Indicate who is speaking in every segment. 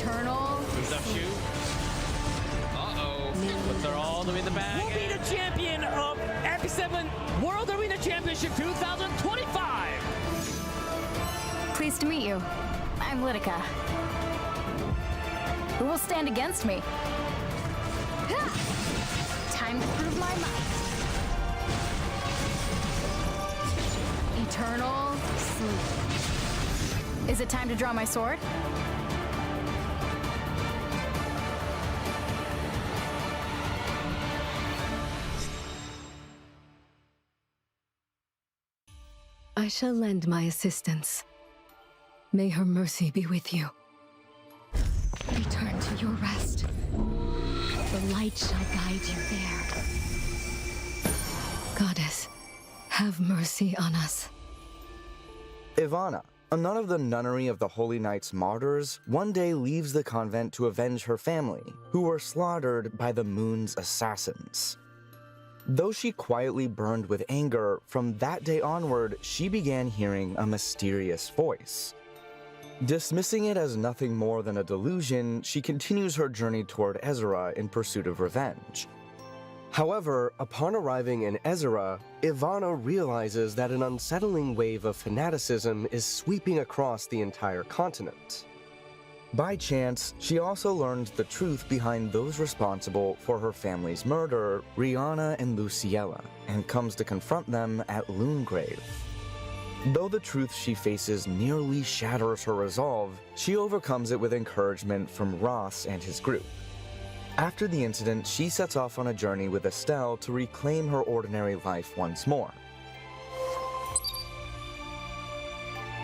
Speaker 1: Eternal.
Speaker 2: Boost up shoot. Uh-oh. But they're all the way in the bag.
Speaker 3: Will be the champion of EpicSeven World Arena Championship 2025.
Speaker 1: Pleased to meet you. I'm Lytica. Who will stand against me? Ha! Time to prove my might. Eternal sleep. Is it time to draw my sword?
Speaker 4: I shall lend my assistance. May her mercy be with you. Return to your rest. The light shall guide you there. Goddess, have mercy on us.
Speaker 5: Ivana, a nun of the nunnery of the Holy Knights Martyrs, one day leaves the convent to avenge her family, who were slaughtered by the moon's assassins. Though she quietly burned with anger, from that day onward, she began hearing a mysterious voice. Dismissing it as nothing more than a delusion, she continues her journey toward Ezra in pursuit of revenge. However, upon arriving in Ezra, Ivana realizes that an unsettling wave of fanaticism is sweeping across the entire continent. By chance, she also learns the truth behind those responsible for her family's murder, Rihanna and Luciella, and comes to confront them at Loongrave. Though the truth she faces nearly shatters her resolve, she overcomes it with encouragement from Ross and his group. After the incident, she sets off on a journey with Estelle to reclaim her ordinary life once more.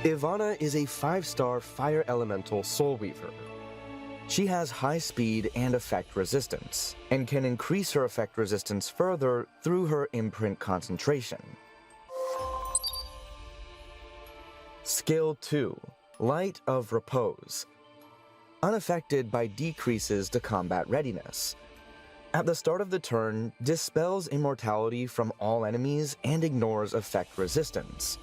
Speaker 5: Ivana is a 5-star Fire Elemental Soul Weaver. She has high speed and effect resistance, and can increase her effect resistance further through her imprint concentration. Skill 2, Light of Repose. Unaffected by decreases to combat readiness. At the start of the turn, dispels immortality from all enemies and ignores effect resistance.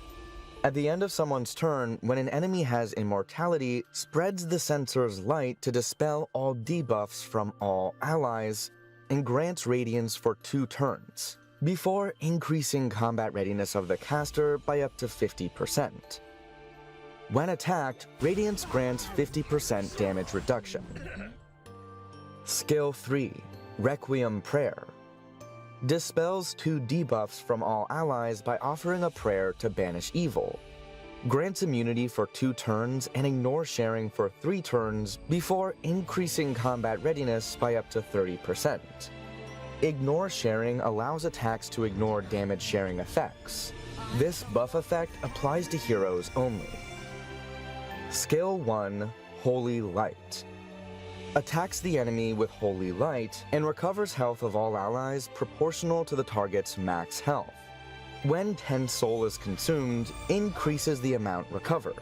Speaker 5: At the end of someone's turn, when an enemy has immortality, spreads the sensor's light to dispel all debuffs from all allies, and grants radiance for 2 turns, before increasing combat readiness of the caster by up to 50%. When attacked, Radiance grants 50% damage reduction. Skill 3, Requiem Prayer. Dispels 2 debuffs from all allies by offering a prayer to banish evil. Grants immunity for 2 turns and ignore sharing for 3 turns before increasing combat readiness by up to 30%. Ignore sharing allows attacks to ignore damage sharing effects. This buff effect applies to heroes only. Skill 1, Holy Light. Attacks the enemy with Holy Light and recovers health of all allies proportional to the target's max health. When 10 soul is consumed, increases the amount recovered.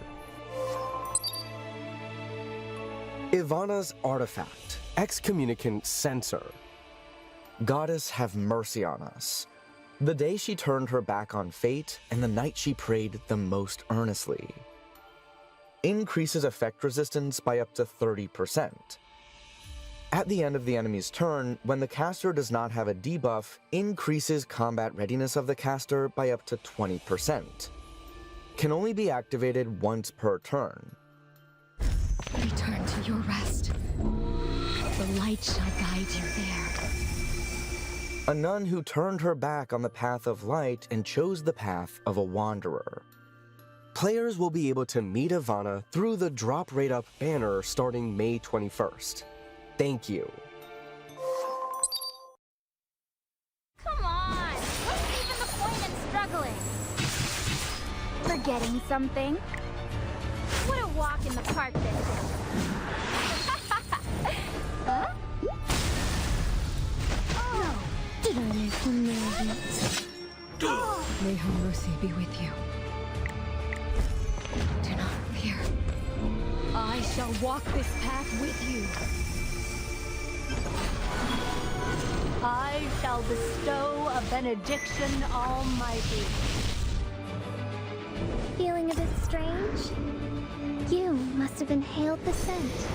Speaker 5: Ivana's Artifact, Excommunicant Censer. Goddess, have mercy on us. The day she turned her back on fate, and the night she prayed the most earnestly. Increases effect resistance by up to 30%. At the end of the enemy's turn, when the caster does not have a debuff, increases combat readiness of the caster by up to 20%. Can only be activated once per turn.
Speaker 4: Return to your rest. The light shall guide you there.
Speaker 5: A nun who turned her back on the path of light and chose the path of a wanderer. Players will be able to meet Ivana through the Drop Rate Up banner starting May 21st. Thank you.
Speaker 6: Come on! What's even the point in struggling? Forgetting something? What a walk in the park this is. Huh? Oh.
Speaker 4: Did I make you nervous? May her mercy be with you. Do not fear. I shall walk this path with you.
Speaker 6: I shall bestow a benediction almighty. Feeling a bit strange? You must have inhaled the scent.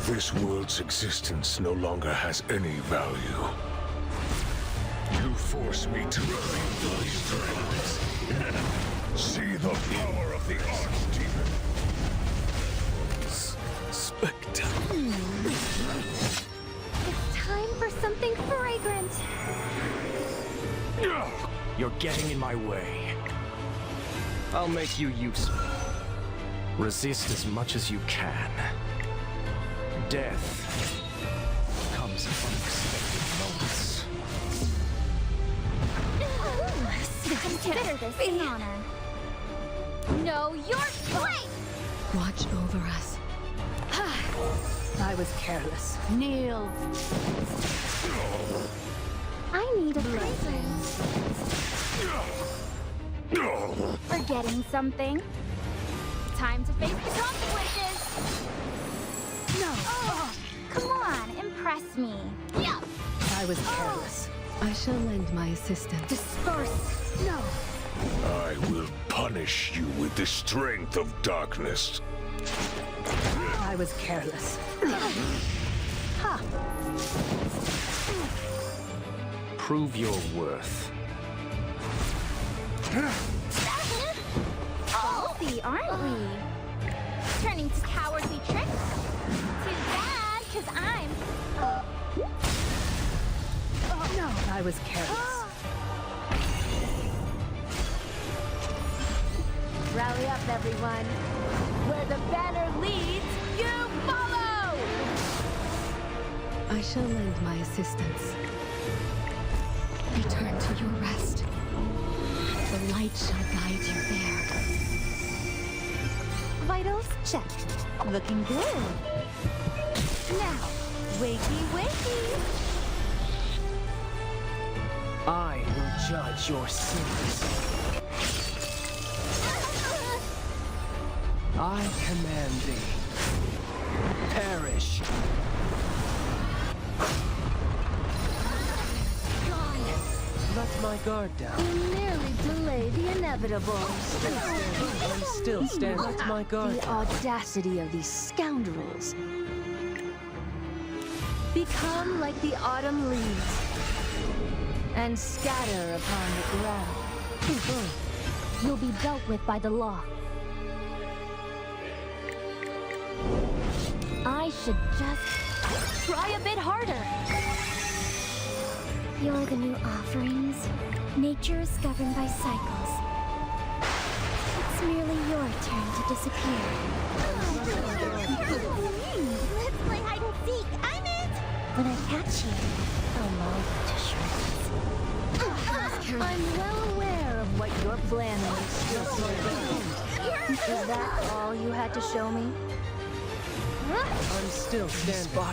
Speaker 7: This world's existence no longer has any value. You force me to reveal these dreams. See the power of the Archdemon.
Speaker 5: Spectre.
Speaker 6: It's time for something fragrant.
Speaker 8: You're getting in my way. I'll make you useful. Resist as much as you can. Death comes in unexpected moments.
Speaker 6: Consider this an honor. Know your place!
Speaker 4: Watch over us.
Speaker 1: I was careless. Kneel.
Speaker 6: I need a fragrance. Forgetting something. Time to face the consequences.
Speaker 1: No.
Speaker 6: Oh, come on, impress me. Yeah.
Speaker 1: I was careless.
Speaker 4: I shall lend my assistance.
Speaker 1: Disperse. No.
Speaker 7: I will punish you with the strength of darkness.
Speaker 1: I was careless. Ha.
Speaker 8: Prove your worth.
Speaker 6: Salty, aren't we? Turning to cowardly tricks? Too bad, because I'm...
Speaker 1: No. I was careless.
Speaker 6: Rally up, everyone. Where the banner leads, you follow!
Speaker 4: I shall lend my assistance. Return to your rest. The light shall guide you there.
Speaker 6: Vitals check. Looking good. Now, wakey wakey.
Speaker 8: I will judge your sins. I command thee. Perish. Let my guard down.
Speaker 6: You nearly delayed the inevitable.
Speaker 8: I'm still standing. Let my guard
Speaker 6: The
Speaker 8: down.
Speaker 6: audacity of these scoundrels. Become like the autumn leaves and scatter upon the ground. You'll be dealt with by the law. I should just try a bit harder. You're the new offerings. Nature is governed by cycles. It's merely your turn to disappear. Let's play hide and seek. I'm it! When I catch you, I'll maul you to shreds. I'm well aware of what you're planning. Is that all you had to show me?
Speaker 8: I'm still standing.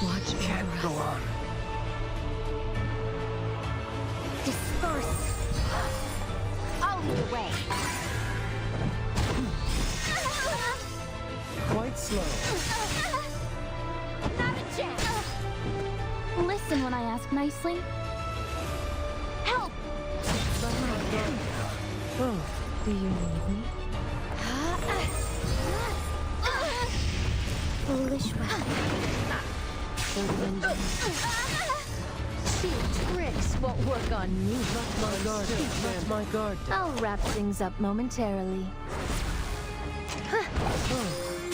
Speaker 4: Watch
Speaker 8: Can't
Speaker 4: over
Speaker 8: go
Speaker 4: us.
Speaker 8: on.
Speaker 6: Disperse. I'll lead the way.
Speaker 8: Quite slow.
Speaker 6: Not a chance. Listen when I ask nicely. Help!
Speaker 4: Oh, do you need me?
Speaker 6: Foolish weapon. Cheap tricks won't work on me.
Speaker 8: Let my guard down. Let my guard down.
Speaker 6: I'll wrap things up momentarily.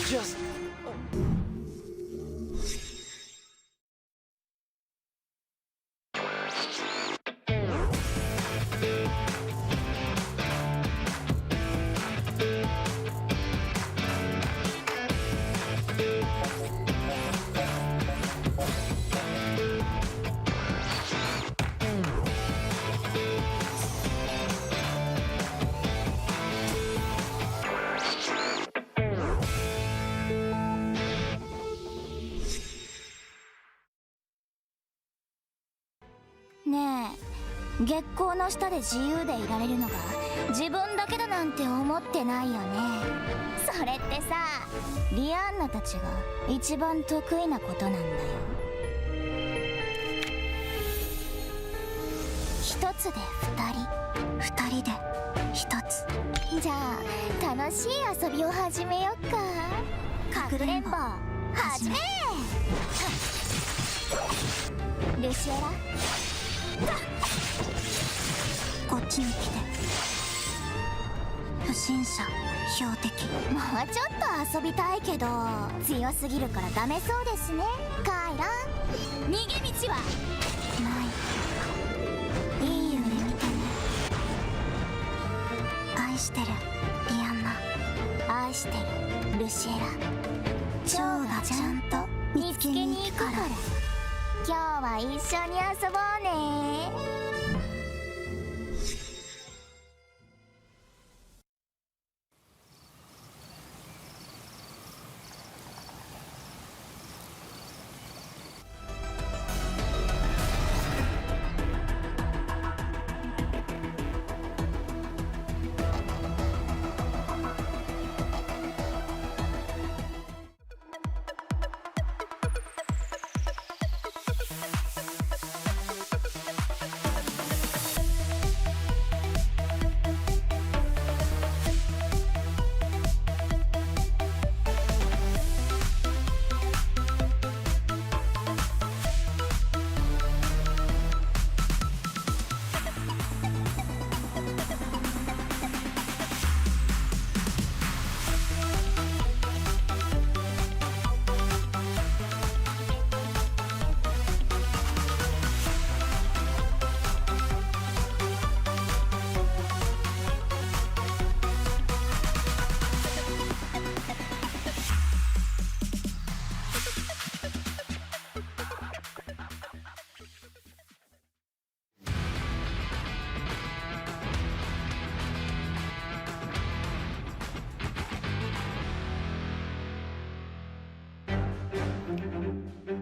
Speaker 8: Just...
Speaker 6: ねえ、月光の下で自由でいられるのが自分だけだなんて思ってないよね。それってさ、リアンナたちが一番得意なことなんだよ。一つで二人、二人で一つ。じゃあ楽しい遊びを始めよっか。かくれんぼ始め。ルシエラこっちに来て不審者標的もうちょっと遊びたいけど強すぎるからダメそうですねカイラ逃げ道はないいい夢見てね愛してるリアンナ愛してるルシエラ蝶がちゃんと見つけに行くから今日は一緒に遊ぼうね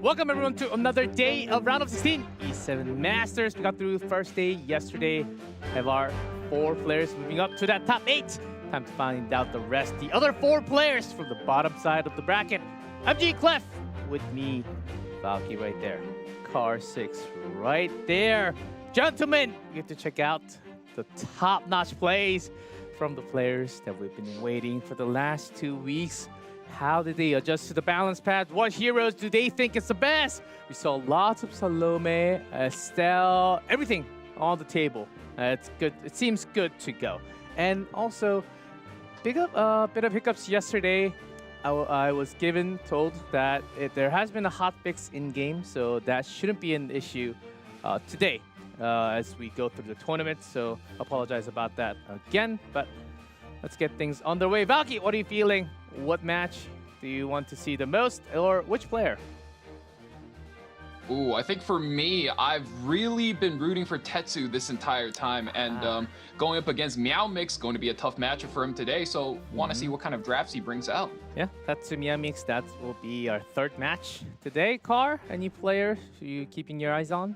Speaker 3: Welcome everyone to another day of round of 16 E7 Masters. We got through the first day yesterday. Have our 4 players moving up to that top 8. Time to find out the rest. The other 4 players from the bottom side of the bracket. I'm G Clef with me, Valky right there. Car 6 right there. Gentlemen, you get to check out the top-notch plays from the players that we've been waiting for the last 2 weeks. How did they adjust to the balance pad? What heroes do they think is the best? We saw lots of Salome, Estelle, everything on the table. It's good. It seems good to go. And also, bit of hiccups yesterday. I was told that there has been a hotfix in game, so that shouldn't be an issue today as we go through the tournament. So apologize about that again, but let's get things underway. Valky, what are you feeling? What match do you want to see the most, or which player?
Speaker 9: Ooh, I think for me, I've really been rooting for Tetsu this entire time, and going up against Meow Mix going to be a tough matchup for him today. So want to see what kind of drafts he brings out.
Speaker 3: Yeah, Tetsu Meow Mix. That will be our 3rd match today. Car, any player you keeping your eyes on?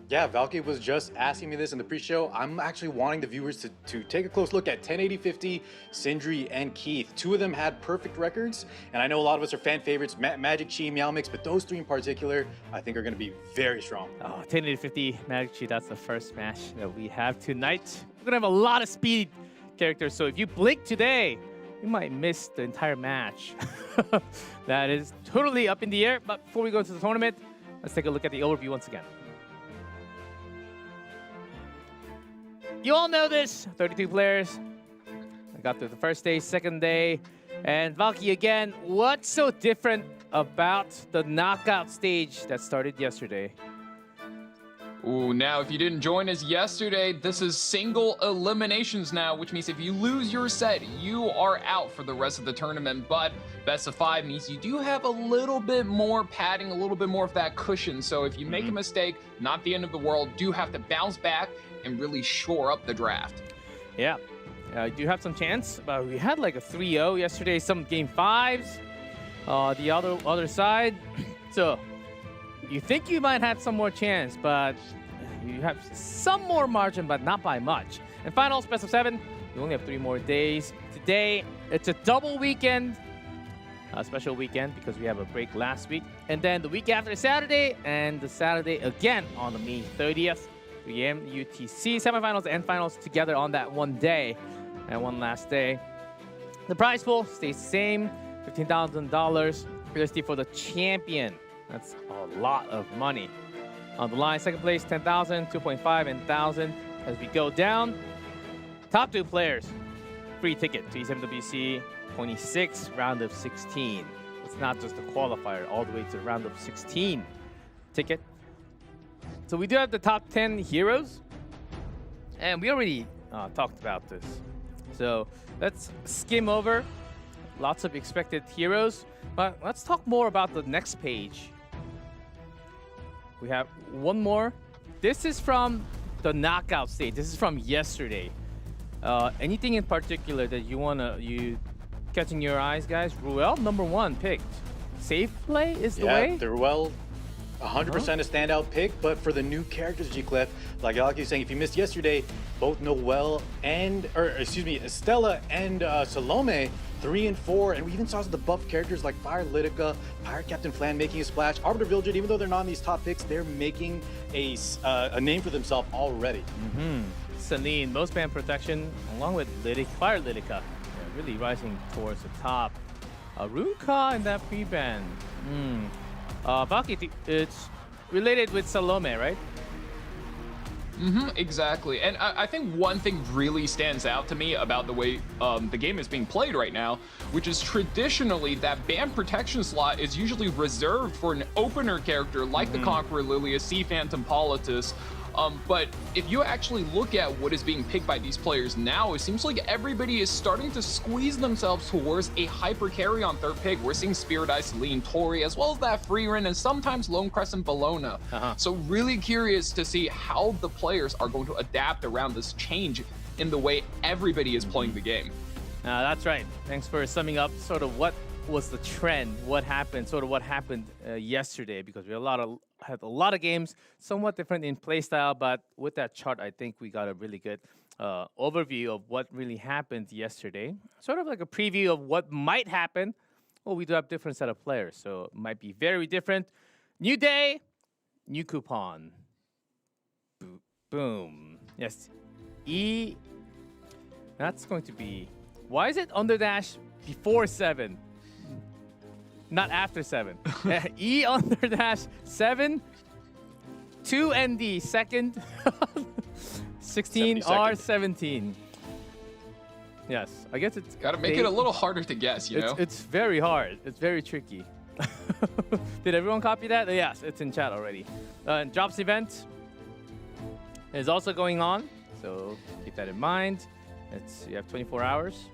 Speaker 10: Yeah, Valky was just asking me this in the pre-show. I'm actually wanting the viewers to take a close look at 108050, Sindri, and Keith. 2 of them had perfect records, and I know a lot of us are fan favorites, Magic Chi, Meow Mix, but those 3 in particular, I think are going to be very strong.
Speaker 3: Oh, 108050 Magic Chi, that's the first match that we have tonight. We're going to have a lot of speed characters, so if you blink today, you might miss the entire match. That is totally up in the air, but before we go into the tournament, let's take a look at the overview once again. You all know this, 32 players. I got through the first day, second day. And Valky again, what's so different about the knockout stage that started yesterday?
Speaker 9: Ooh, now if you didn't join us yesterday, this is single eliminations now, which means if you lose your set, you are out for the rest of the tournament. But best of 5 means you do have a little bit more padding, a little bit more of that cushion. So if you make a mistake, not the end of the world, do have to bounce back and really shore up the draft.
Speaker 3: Yeah, you do have some chance, but we had like a 3-0 yesterday, some game 5s, the other side. So you think you might have some more chance, but you have some more margin, but not by much. And finals, best of 7, we only have 3 more days. Today, it's a double weekend, a special weekend because we have a break last week. And then the week after Saturday, and the Saturday again on the May 30th. 3 a.m. UTC, semifinals and finals together on that one day and one last day. The prize pool stays the same, $15,000. USD for the champion. That's a lot of money. On the line, second place, 10,000, 2.5, and 1,000. As we go down, top 2 players, free ticket to E7WC 26, round of 16. It's not just a qualifier, all the way to the round of 16 ticket. So we do have the top 10 heroes, and we already talked about this. So let's skim over lots of expected heroes, but let's talk more about the next page. We have one more. This is from the knockout stage. This is from yesterday. Anything in particular that you catching your eyes, guys? Ruel, number 1 picked. Safe play is the way?
Speaker 10: Yeah, Ruel, 100% a standout pick, but for the new characters, G-Clef, like Alaki was saying, if you missed yesterday, both Estella and Salome, 3 and 4, and we even saw the buff characters like Fire Litica, Pirate Captain Flan making a splash, Arbiter Vilgit, even though they're not in these top picks, they're making a name for themselves already.
Speaker 3: Celine, most band protection, along with Fire Litica, really rising towards the top. Runka in that pre-ban. Baki, it's related with Salome, right?
Speaker 9: Exactly. And I think one thing really stands out to me about the way the game is being played right now, which is traditionally that band protection slot is usually reserved for an opener character like the Conqueror Lilia, Sea Phantom Politis. But if you actually look at what is being picked by these players now, it seems like everybody is starting to squeeze themselves towards a hyper carry on third pick. We're seeing Spirit Eye, Celine, Tori, as well as that Freerin, and sometimes Lone Crescent Bologna. So really curious to see how the players are going to adapt around this change in the way everybody is playing the game.
Speaker 3: That's right. Thanks for summing up sort of what was the trend, what happened yesterday, because we had a lot of games, somewhat different in playstyle, but with that chart, I think we got a really good overview of what really happened yesterday. Sort of like a preview of what might happen. Well, we do have different set of players, so it might be very different. New day, new coupon. Boom. Yes. E. That's going to be. Why is it underdash before 7? Not after 7. E underdash 7. 2 ND second. 16 R 17. Yes, I guess it's
Speaker 9: gotta make it a little harder to guess, you know?
Speaker 3: It's very hard. It's very tricky. Did everyone copy that? Yes, it's in chat already. Drops event is also going on, so keep that in mind. You have 24 hours.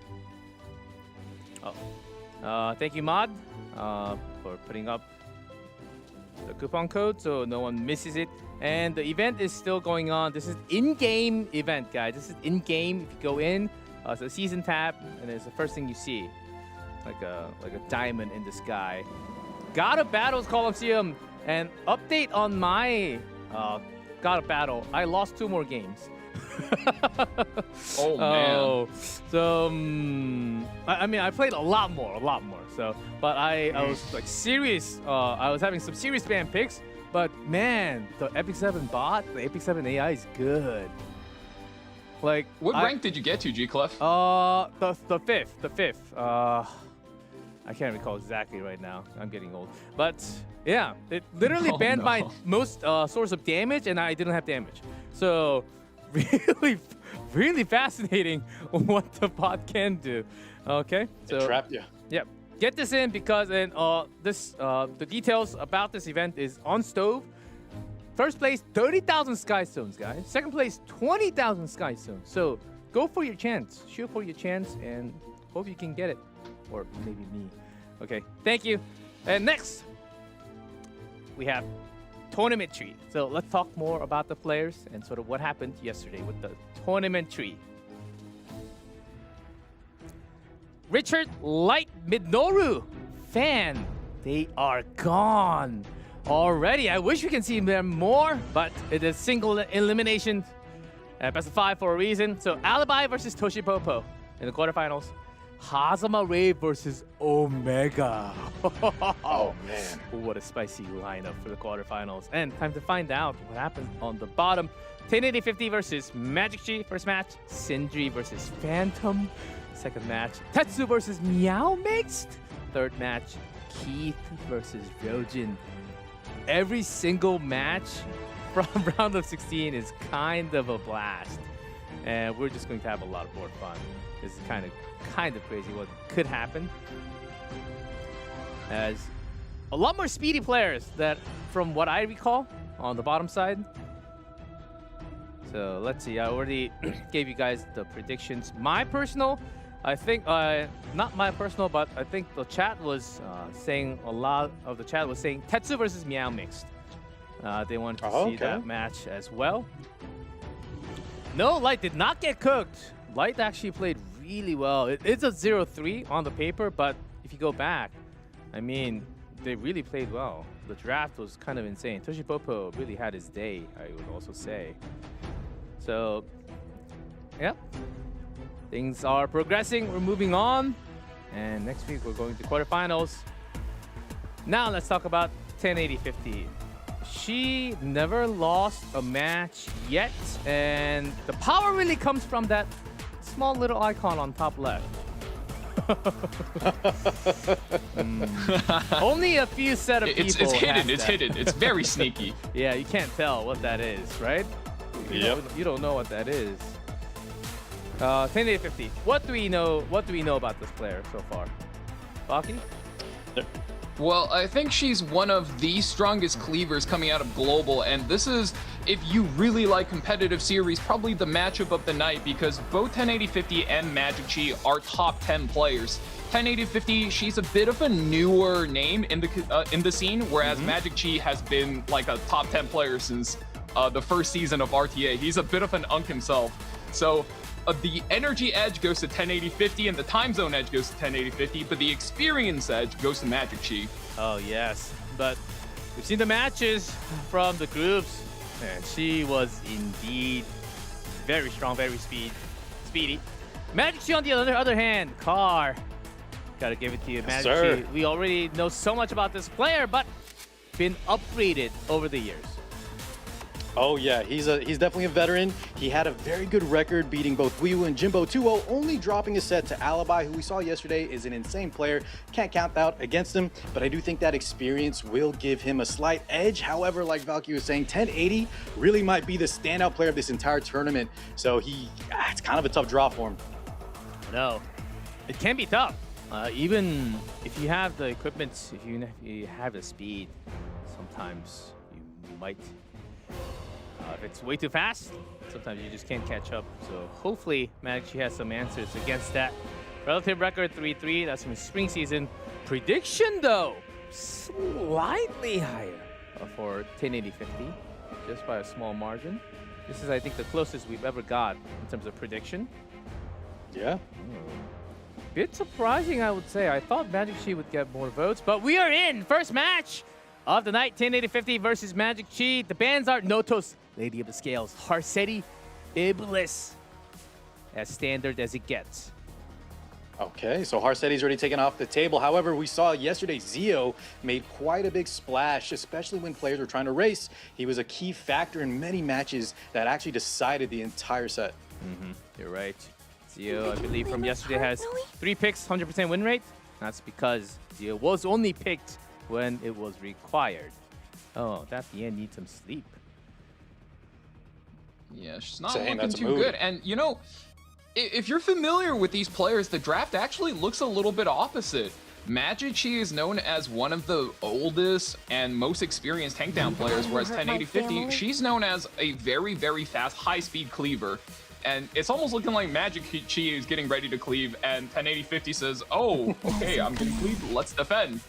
Speaker 3: Thank you, Mod, for putting up the coupon code so no one misses it. And the event is still going on. This is in-game event, guys. This is in-game. If you go in, it's a season tab, and it's the first thing you see, like a diamond in the sky. God of Battles Colosseum, and update on my God of Battle. I lost 2 more games.
Speaker 9: Oh man.
Speaker 3: So I mean, I played a lot more. So, but I was like serious. I was having some serious fan picks. But man, the EpicSeven bot, the EpicSeven AI is good. Like,
Speaker 9: what rank did you get to, G-Clef?
Speaker 3: The fifth. I can't recall exactly right now. I'm getting old. But yeah, it literally banned my most source of damage, and I didn't have damage. So really fascinating what the bot can do. Okay, so
Speaker 10: it trapped you.
Speaker 3: Yep. Get this in because the details about this event is on Stove. First place, 30,000 Sky Stones, guys. Second place, 20,000 Sky Stones. So go for your chance. Shoot for your chance and hope you can get it. Or maybe me. Okay, thank you. And next, we have Tournament Tree. So let's talk more about the players and sort of what happened yesterday with the Tournament Tree. Richard Light Minoru fan, they are gone already. I wish we can see them more, but it is single elimination. Best of 5 for a reason. So Alibi versus Toshipopo in the quarterfinals. Hazama Ray versus Omega.
Speaker 10: Oh man,
Speaker 3: what a spicy lineup for the quarterfinals. And time to find out what happened on the bottom. 1080-50 versus Magic G first match. Sindri versus Phantom. Second match, Tetsu versus Meow mixed. Third match, Keith versus Ryojin. Every single match from round of 16 is kind of a blast. And we're just going to have a lot more fun. This is kind of crazy what could happen. As a lot more speedy players that, from what I recall, on the bottom side. So let's see, I already gave you guys the predictions. My personal, I think, not my personal, but I think the chat was saying, a lot of the chat was saying Tetsu versus Meow mixed. They wanted to see that match as well. No, Light did not get cooked. Light actually played really well. It's a 0-3 on the paper, but if you go back, I mean, they really played well. The draft was kind of insane. Toshipopo really had his day, I would also say. So, yeah. Things are progressing. We're moving on. And next week, we're going to quarterfinals. Now, let's talk about 1080-50. She never lost a match yet. And the power really comes from that small little icon on top left. Only a few set of people.
Speaker 9: It's hidden. It's hidden. It's very sneaky.
Speaker 3: Yeah, you can't tell what that is, right? You don't know what that is. 1080-50. What do we know? What do we know about this player so far? Baki?
Speaker 9: Well, I think she's one of the strongest cleavers coming out of Global, and this is, if you really like competitive series, probably the matchup of the night, because both 1080-50 and Magic Chi are top 10 players. 1080-50, she's a bit of a newer name in the scene, whereas Magic Chi has been like a top 10 player since the first season of RTA. He's a bit of an unk himself. So the energy edge goes to 1080-50 and the time zone edge goes to 1080-50, but the experience edge goes to Magic Chi.
Speaker 3: Oh, yes. But we've seen the matches from the groups, and she was indeed very strong, very speedy. Magic Chi, on the other hand, Car. Gotta give it to you, Magic Chi. We already know so much about this player, but been upgraded over the years.
Speaker 10: Oh yeah, he's definitely a veteran. He had a very good record beating both Wii and Jimbo 2-0, only dropping a set to Alibi, who we saw yesterday is an insane player. Can't count out against him, but I do think that experience will give him a slight edge. However, like Valky was saying, 1080 really might be the standout player of this entire tournament. So it's kind of a tough draw for him.
Speaker 3: No, it can be tough. Even if you have the equipment, if you have the speed, sometimes you might. If it's way too fast, sometimes you just can't catch up. So hopefully Magic Chi has some answers against that. Relative record 3-3, that's from spring season. Prediction though, slightly higher for 1080-50, just by a small margin. This is, I think, the closest we've ever got in terms of prediction.
Speaker 10: Yeah.
Speaker 3: Bit surprising, I would say. I thought Magic Chi would get more votes, but we are in. First match of the night, 1080-50 versus Magic Chi. The bands are Notos, Lady of the Scales, Harseti, Iblis, as standard as it gets.
Speaker 10: Okay, so Harseti's already taken off the table. However, we saw yesterday Zio made quite a big splash, especially when players were trying to race. He was a key factor in many matches that actually decided the entire set.
Speaker 3: You're right. Zio, I believe, from yesterday has 3 picks, 100% win rate. That's because Zio was only picked when it was required. Oh, that Bien needs some sleep.
Speaker 9: Yeah, she's not looking too good. And, you know, if you're familiar with these players, the draft actually looks a little bit opposite. Magic Chi is known as one of the oldest and most experienced tankdown players, whereas 1080-50, she's known as a very, very fast, high-speed cleaver. And it's almost looking like Magic Chi is getting ready to cleave, and 1080-50 says, oh, okay, I'm getting cleaved, let's defend.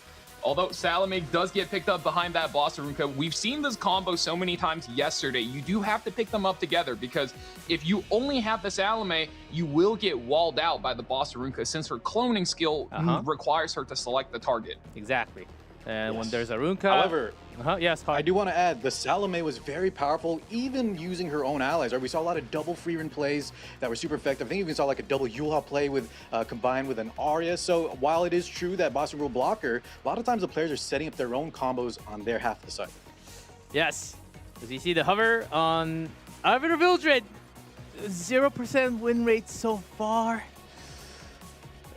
Speaker 9: Although Salome does get picked up behind that Boss Arunka, we've seen this combo so many times yesterday. You do have to pick them up together, because if you only have the Salome, you will get walled out by the Boss Arunka, since her cloning skill requires her to select the target.
Speaker 3: Exactly. And when there's Arunka...
Speaker 10: However,
Speaker 3: yes,
Speaker 10: I do want to add, the Salome was very powerful, even using her own allies. Right? We saw a lot of double free run plays that were super effective. I think we even saw like a double Yulha play with combined with an Arya. So while it is true that Boston will block her, a lot of times the players are setting up their own combos on their half of the side.
Speaker 3: Yes. As you see the hover on Arbiter Vildred, 0% win rate so far.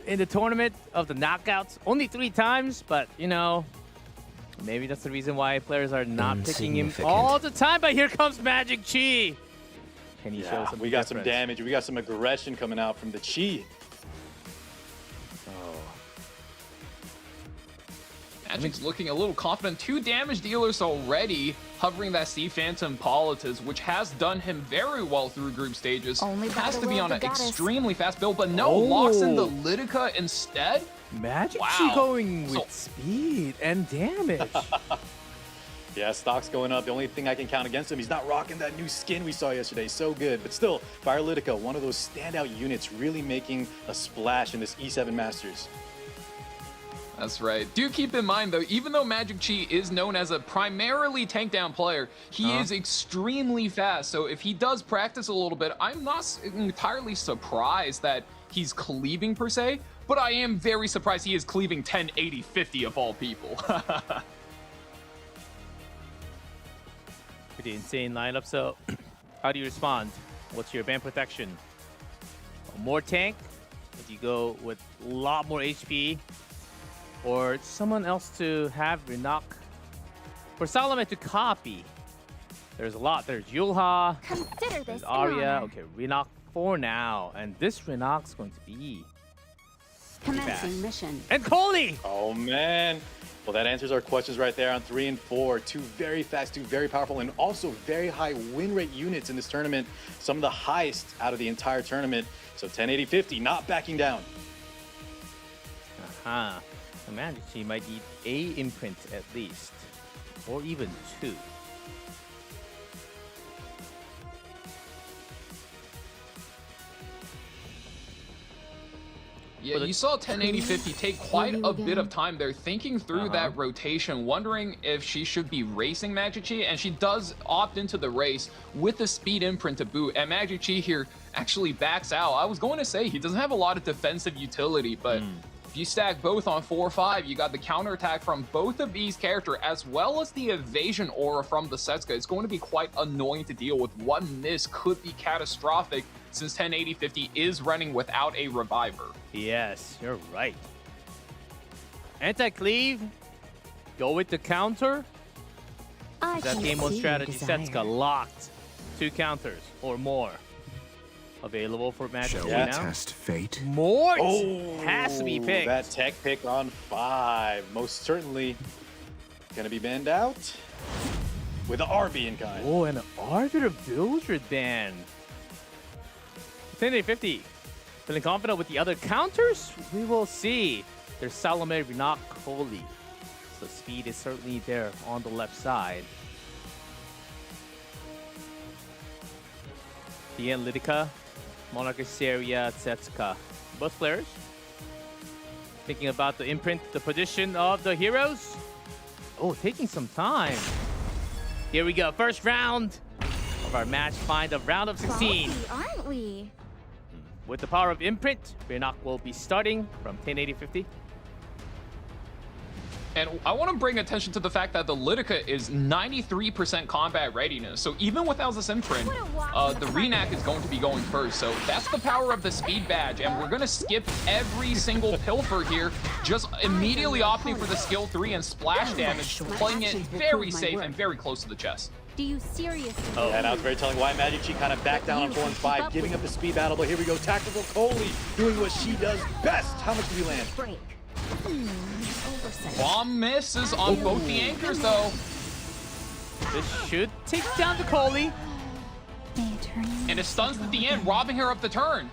Speaker 3: in the tournament of the knockouts. Only 3 times, but you know, maybe that's the reason why players are not picking him all the time. But here comes Magic Chi. Can he show some
Speaker 10: We got some
Speaker 3: difference?
Speaker 10: damage. We got some aggression coming out from the Chi.
Speaker 9: Magic's looking a little confident. 2 damage dealers already, hovering that Sea Phantom Politis, which has done him very well through group stages.
Speaker 1: Only by
Speaker 9: has
Speaker 1: the
Speaker 9: to be
Speaker 1: will
Speaker 9: on
Speaker 1: of
Speaker 9: an
Speaker 1: the goddess.
Speaker 9: extremely fast build, but no, locks in the Lidica instead.
Speaker 3: Magic
Speaker 9: Wow.
Speaker 3: Chi going with
Speaker 9: So-
Speaker 3: speed and damage.
Speaker 10: Yeah, stock's going up. The only thing I can count against him, he's not rocking that new skin we saw yesterday. So good. But still, Fire Lidica, one of those standout units, really making a splash in this E7 Masters.
Speaker 9: That's right. Do keep in mind, though, even though Magic Chi is known as a primarily tank down player, he is extremely fast. So if he does practice a little bit, I'm not entirely surprised that he's cleaving per se, but I am very surprised he is cleaving 10, 80, 50 of all people.
Speaker 3: Pretty insane lineup. So how do you respond? What's your band protection? More tank? If you go with a lot more HP? Or someone else to have Renak? For Salome to copy, there's a lot. There's Yulha,
Speaker 1: Consider this
Speaker 3: there's
Speaker 1: an
Speaker 3: Arya.
Speaker 1: honor.
Speaker 3: Okay, Renak for now. And this Renak's going to be
Speaker 11: Commencing mission.
Speaker 3: and Coley!
Speaker 10: Oh, man. Well, that answers our questions right there on 3 and 4. 2 very fast, 2 very powerful, and also very high win rate units in this tournament. Some of the highest out of the entire tournament. So 10-80-50, not backing down.
Speaker 3: Uh-huh. So Magic Chi might need a imprint at least. Or even 2.
Speaker 9: Yeah, you saw 1080-50 take quite a bit of time there, thinking through that rotation, wondering if she should be racing Magic Chi, and she does opt into the race with the speed imprint to boot, and Magic Chi here actually backs out. I was going to say he doesn't have a lot of defensive utility, but if you stack both on 4-5, you got the counterattack from both of these characters, as well as the evasion aura from the Setsuka. It's going to be quite annoying to deal with. One miss could be catastrophic, since 1080-50 is running without a reviver.
Speaker 3: Yes, you're right. Anti-cleave. Go with the counter.
Speaker 11: I
Speaker 3: That
Speaker 11: can
Speaker 3: game mode
Speaker 11: see
Speaker 3: strategy
Speaker 11: your
Speaker 3: Setsuka
Speaker 11: desire.
Speaker 3: locked. 2 counters or more. Available for Magic Chi now.
Speaker 7: fate?
Speaker 3: Mort has to be picked.
Speaker 10: That tech pick on 5. Most certainly gonna be banned out with the RB in kind.
Speaker 3: Oh, and an Arbiter Builder ban. 10-50. Feeling confident with the other counters? We will see. There's Salome, Renak, Coley. So speed is certainly there on the left side. The Lidica, Monarch Seria, Setsuka. Both players thinking about the imprint, the position of the heroes. Oh, taking some time. Here we go. First round of our match find of round of 16.
Speaker 1: Bossy, aren't we?
Speaker 3: With the power of imprint, Renak will be starting from 1080-50.
Speaker 9: And I want to bring attention to the fact that the Lidica is 93% combat readiness. So even without this imprint, the Renak is going to be going first. So that's the power of the speed badge. And we're going to skip every single pilfer here, just immediately opting for the skill 3 and splash damage, playing it very safe and very close to the chest.
Speaker 11: Do you seriously?
Speaker 10: Yeah, now it's very telling why Magic Chi kind of backed down on 4 and 5, giving up the speed battle. But here we go, Tactical Coley doing what she does best. How much do we land?
Speaker 11: Break. Oversight.
Speaker 9: Bomb misses on both the anchors, though.
Speaker 3: This should take down the Coley.
Speaker 9: And it stuns at the end, robbing her of the turn.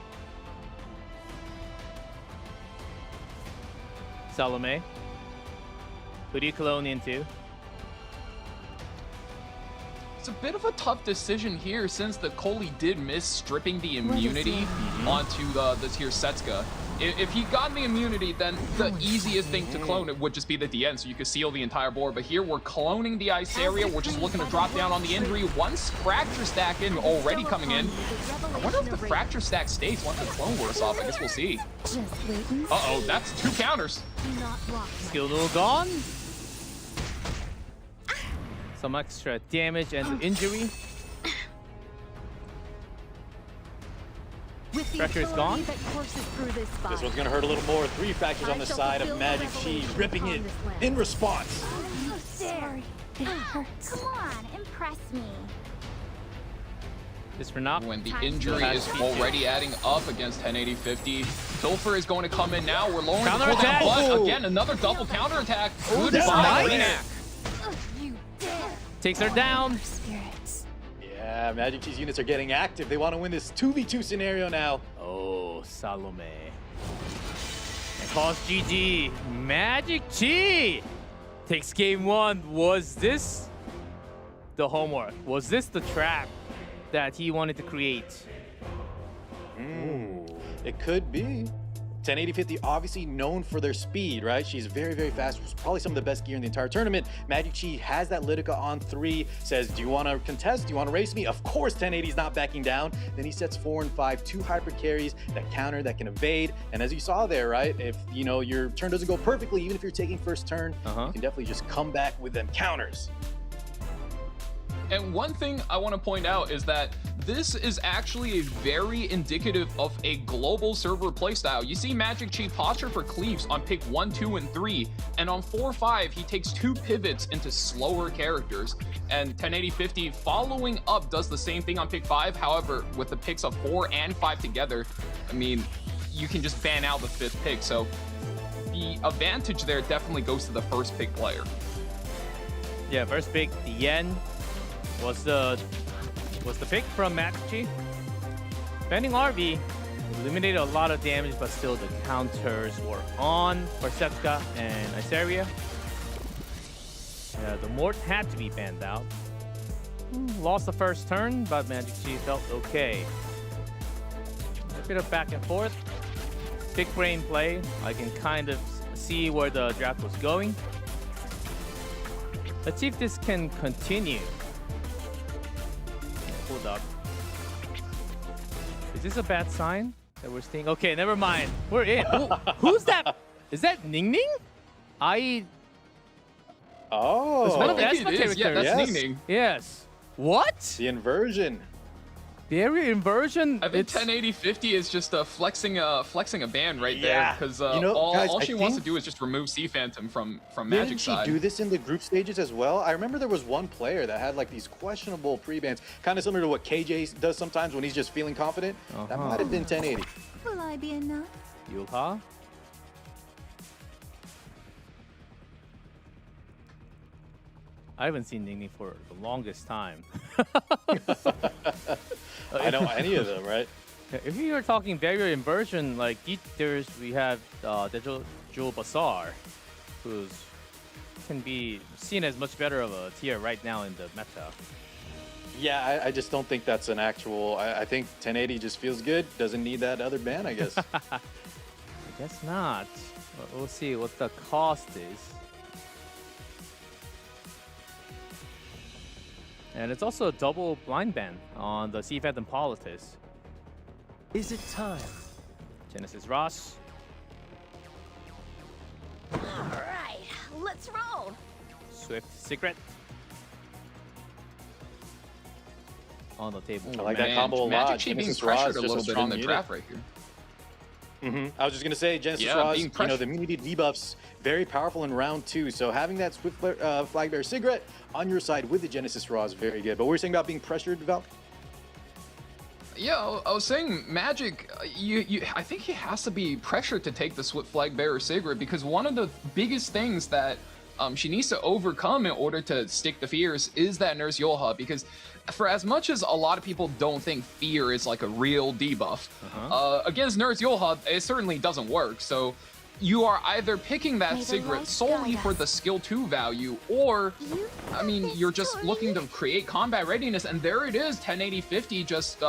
Speaker 3: Salome. Who do you clone into?
Speaker 9: It's a bit of a tough decision here since the Coley did miss stripping the immunity onto this here Setsuka. If he got the immunity, then the easiest thing to clone it would just be the DN, so you could seal the entire board. But here we're cloning the Ice Area. We're just looking to drop down on the injury. Once Fracture Stack in already coming in. I wonder if the Fracture Stack stays once the clone wears off. I guess we'll see. Uh-oh, that's 2 counters.
Speaker 3: Skill duel gone. Some extra damage and injury.
Speaker 11: With the
Speaker 3: Pressure is
Speaker 11: authority
Speaker 3: gone.
Speaker 11: that courses through this body,
Speaker 10: This one's gonna hurt a little more. 3 fractures on the side of Magic Chi, ripping it in response.
Speaker 6: Oh, sorry. It hurts. Come on, impress me.
Speaker 3: Just for knock.
Speaker 9: When the injury is already adding up against 1080-50. Pilfer is going to come in now. We're lowering the cooldown,
Speaker 3: Counterattack.
Speaker 9: but again, another double counterattack. Good
Speaker 3: that's
Speaker 9: by
Speaker 3: nice.
Speaker 9: Renak.
Speaker 6: You dare.
Speaker 3: Takes her down.
Speaker 6: Spirits.
Speaker 10: Yeah, Magic Chi's units are getting active. They want to win this 2v2 scenario now.
Speaker 3: Oh, Salome. And calls GG. Magic Chi takes game 1. Was this the homework? Was this the trap that he wanted to create?
Speaker 10: It could be. 1080-50 obviously known for their speed, right? She's very, very fast. Probably some of the best gear in the entire tournament. Magic Chi has that Litica on 3. Says, do you want to contest? Do you want to race me? Of course 1080's not backing down. Then he sets 4 and 5, 2 hyper carries that counter, that can evade. And as you saw there, right? If, you know, your turn doesn't go perfectly, even if you're taking first turn, you can definitely just come back with them counters.
Speaker 9: And one thing I want to point out is that this is actually a very indicative of a global server playstyle. You see Magic Chi posture for cleaves on pick 1, 2, and 3, and on 4, 5, he takes 2 pivots into slower characters. And 1080-50 following up does the same thing on pick 5. However, with the picks of 4 and 5 together, I mean, you can just ban out the 5th pick. So the advantage there definitely goes to the first pick player.
Speaker 3: Yeah, first pick, the Yen was the pick from Magic Chi. Banning RV eliminated a lot of damage, but still the counters were on for Setsuka and Iseria. Yeah, the Mort had to be banned out. Lost the first turn, but Magic Chi felt okay. A bit of back and forth. Big brain play. I can kind of see where the draft was going. Let's see if this can continue. Hold up. Is this a bad sign that we're seeing? Okay, never mind. We're in. Who's that? Is that Ning Ning?
Speaker 10: Oh.
Speaker 3: It's one of the
Speaker 9: I think
Speaker 3: Esma
Speaker 9: it is. Yeah,
Speaker 3: characters.
Speaker 9: that's
Speaker 10: Yes.
Speaker 9: Ning Ning.
Speaker 3: Yes. What?
Speaker 10: The inversion.
Speaker 3: Barrier inversion?
Speaker 9: I think
Speaker 3: It's
Speaker 9: 1080-50 is just flexing a ban right there,
Speaker 10: Yeah.
Speaker 9: because
Speaker 10: You know,
Speaker 9: all,
Speaker 10: guys,
Speaker 9: all
Speaker 10: I
Speaker 9: she wants to
Speaker 10: think-
Speaker 9: do is just remove Sea Phantom from
Speaker 10: Didn't
Speaker 9: Magic
Speaker 10: she
Speaker 9: side.
Speaker 10: do this in the group stages as well? I remember there was one player that had like these questionable pre-bans, kind of similar to what KJ does sometimes when he's just feeling confident. That might have been 1080.
Speaker 6: Will I be enough?
Speaker 3: Yulha. I haven't seen Ning Ning for the longest time.
Speaker 10: I know any of them, right?
Speaker 3: If you are talking barrier inversion, like we have Jewel Bazaar, who's can be seen as much better of a tier right now in the meta.
Speaker 10: Yeah, I just don't think that's an actual. I think 1080 just feels good. Doesn't need that other ban, I guess.
Speaker 3: I guess not. But we'll see what the cost is. And it's also a double blind ban on the Sea Phantom Politis.
Speaker 8: Is it time?
Speaker 3: Genesis Ross.
Speaker 11: All right, let's roll.
Speaker 3: Swift Secret. On the table.
Speaker 10: I like that combo a lot.
Speaker 9: Magic Chi being
Speaker 10: Genesis Raw
Speaker 9: pressured
Speaker 10: is
Speaker 9: a
Speaker 10: just
Speaker 9: little bit in
Speaker 10: strong
Speaker 9: the
Speaker 10: unit.
Speaker 9: draft right here.
Speaker 10: I was just gonna say Genesis
Speaker 9: Yeah,
Speaker 10: Raw,
Speaker 9: being
Speaker 10: you know,
Speaker 9: pressured.
Speaker 10: the immunity debuffs very powerful in round 2. So having that Swift Flag Bearer Cigarette on your side with the Genesis Raw is very good. But we were saying about being pressured, Val.
Speaker 9: Yeah, I was saying Magic, I think he has to be pressured to take the Swift Flag Bearer Cigarette, because one of the biggest things that she needs to overcome in order to stick the fears is that Nurse Yolha, because for as much as a lot of people don't think fear is like a real debuff, against Nurse Yolha, it certainly doesn't work. So you are either picking that
Speaker 6: May the
Speaker 9: cigarette
Speaker 6: light
Speaker 9: solely
Speaker 6: guide
Speaker 9: for
Speaker 6: us.
Speaker 9: the skill 2 value, or I mean, you're just looking to create combat readiness, and there it is. 1080-50 just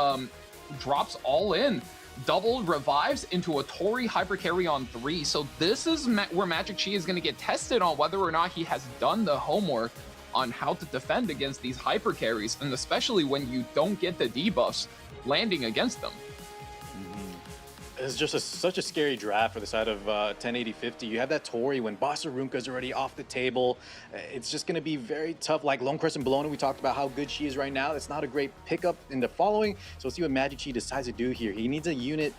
Speaker 9: drops all in. Double revives into a Tori hyper carry on 3. So this is where Magic Chi is going to get tested on whether or not he has done the homework on how to defend against these hyper carries, and especially when you don't get the debuffs landing against them.
Speaker 10: It's just such a scary draft for the side of 1080-50. You have that Tori when Basarunka's already off the table. It's just going to be very tough. Like Lone Crescent Bologna, we talked about how good she is right now. It's not a great pickup in the following. So let's see what Magic Chi decides to do here. He needs a unit,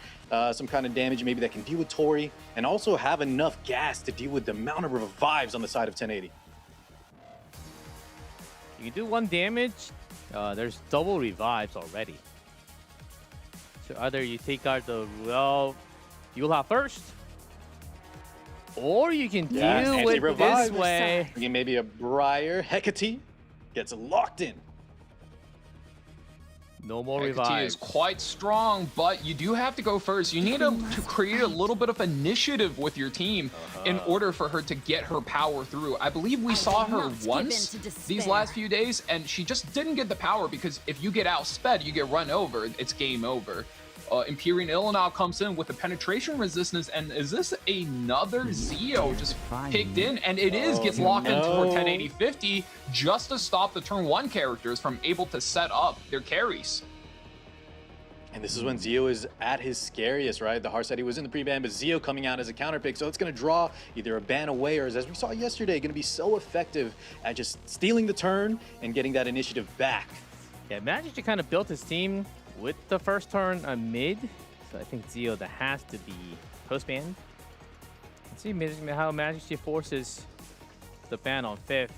Speaker 10: some kind of damage maybe that can deal with Tori, and also have enough gas to deal with the amount of revives on the side of 1080.
Speaker 3: You do 1 damage, there's double revives already. So either you take out the Yulha first, or you can deal with it this way.
Speaker 10: Again, maybe a Briar. Hecate gets locked in.
Speaker 3: No more
Speaker 9: Hecate
Speaker 3: revives.
Speaker 9: is quite strong, but you do have to go first. You need to create a little bit of initiative with your team in order for her to get her power through. I believe we saw her once these last few days, and she just didn't get the power because if you get outsped, you get run over, it's game over. Empyrean Illinois comes in with the penetration resistance, and is this another Zeo just picked in? And it is, gets locked into for 1080-50 just to stop the turn 1 characters from able to set up their carries.
Speaker 10: And this is when Zeo is at his scariest, right? The Heart said he was in the pre-ban, but Zeo coming out as a counter pick, so it's going to draw either a ban away or, as we saw yesterday, going to be so effective at just stealing the turn and getting that initiative back.
Speaker 3: Yeah, Magic kind of built his team with the first turn mid, so I think Zeo that has to be post-ban. Let's see how Magic forces the ban on 5th.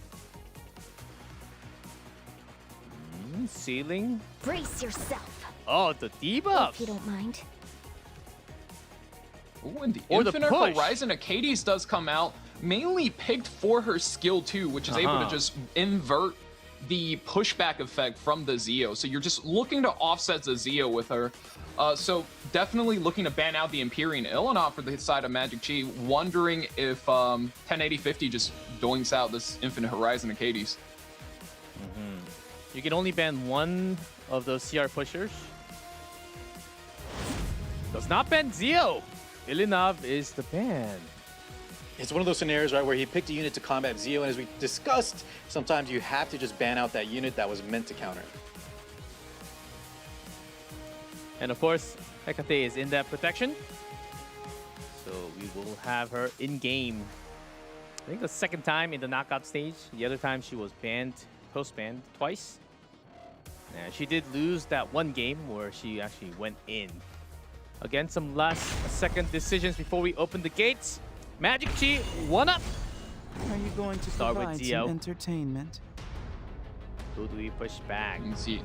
Speaker 3: Ceiling.
Speaker 11: Brace yourself.
Speaker 3: Oh, the debuff.
Speaker 11: If you don't mind.
Speaker 9: Ooh, and the
Speaker 3: Or the
Speaker 9: Infinite
Speaker 3: push.
Speaker 9: Horizon Acades does come out, mainly picked for her skill 2, which is able to just invert the pushback effect from the Zeo. So you're just looking to offset the Zeo with her. So definitely looking to ban out the Empyrean Illinois for the side of Magic Chi, wondering if 1080-50 just doinks out this Infinite Horizon Acades.
Speaker 3: You can only ban 1 of those CR pushers. Does not ban Zeo. Ilinov is the ban.
Speaker 10: It's one of those scenarios, right, where he picked a unit to combat Zeo, and as we discussed, sometimes you have to just ban out that unit that was meant to counter.
Speaker 3: And of course, Hecate is in that protection. So we will have her in game. I think the 2nd time in the knockout stage. The other time she was banned, post-banned twice. And she did lose that 1 game where she actually went in. Again, some last-second decisions before we open the gates. Magic Chi, 1 up.
Speaker 12: Are you going to
Speaker 3: Start with
Speaker 12: provide
Speaker 3: Zeo.
Speaker 12: some entertainment?
Speaker 3: Who do we push back?
Speaker 9: You can see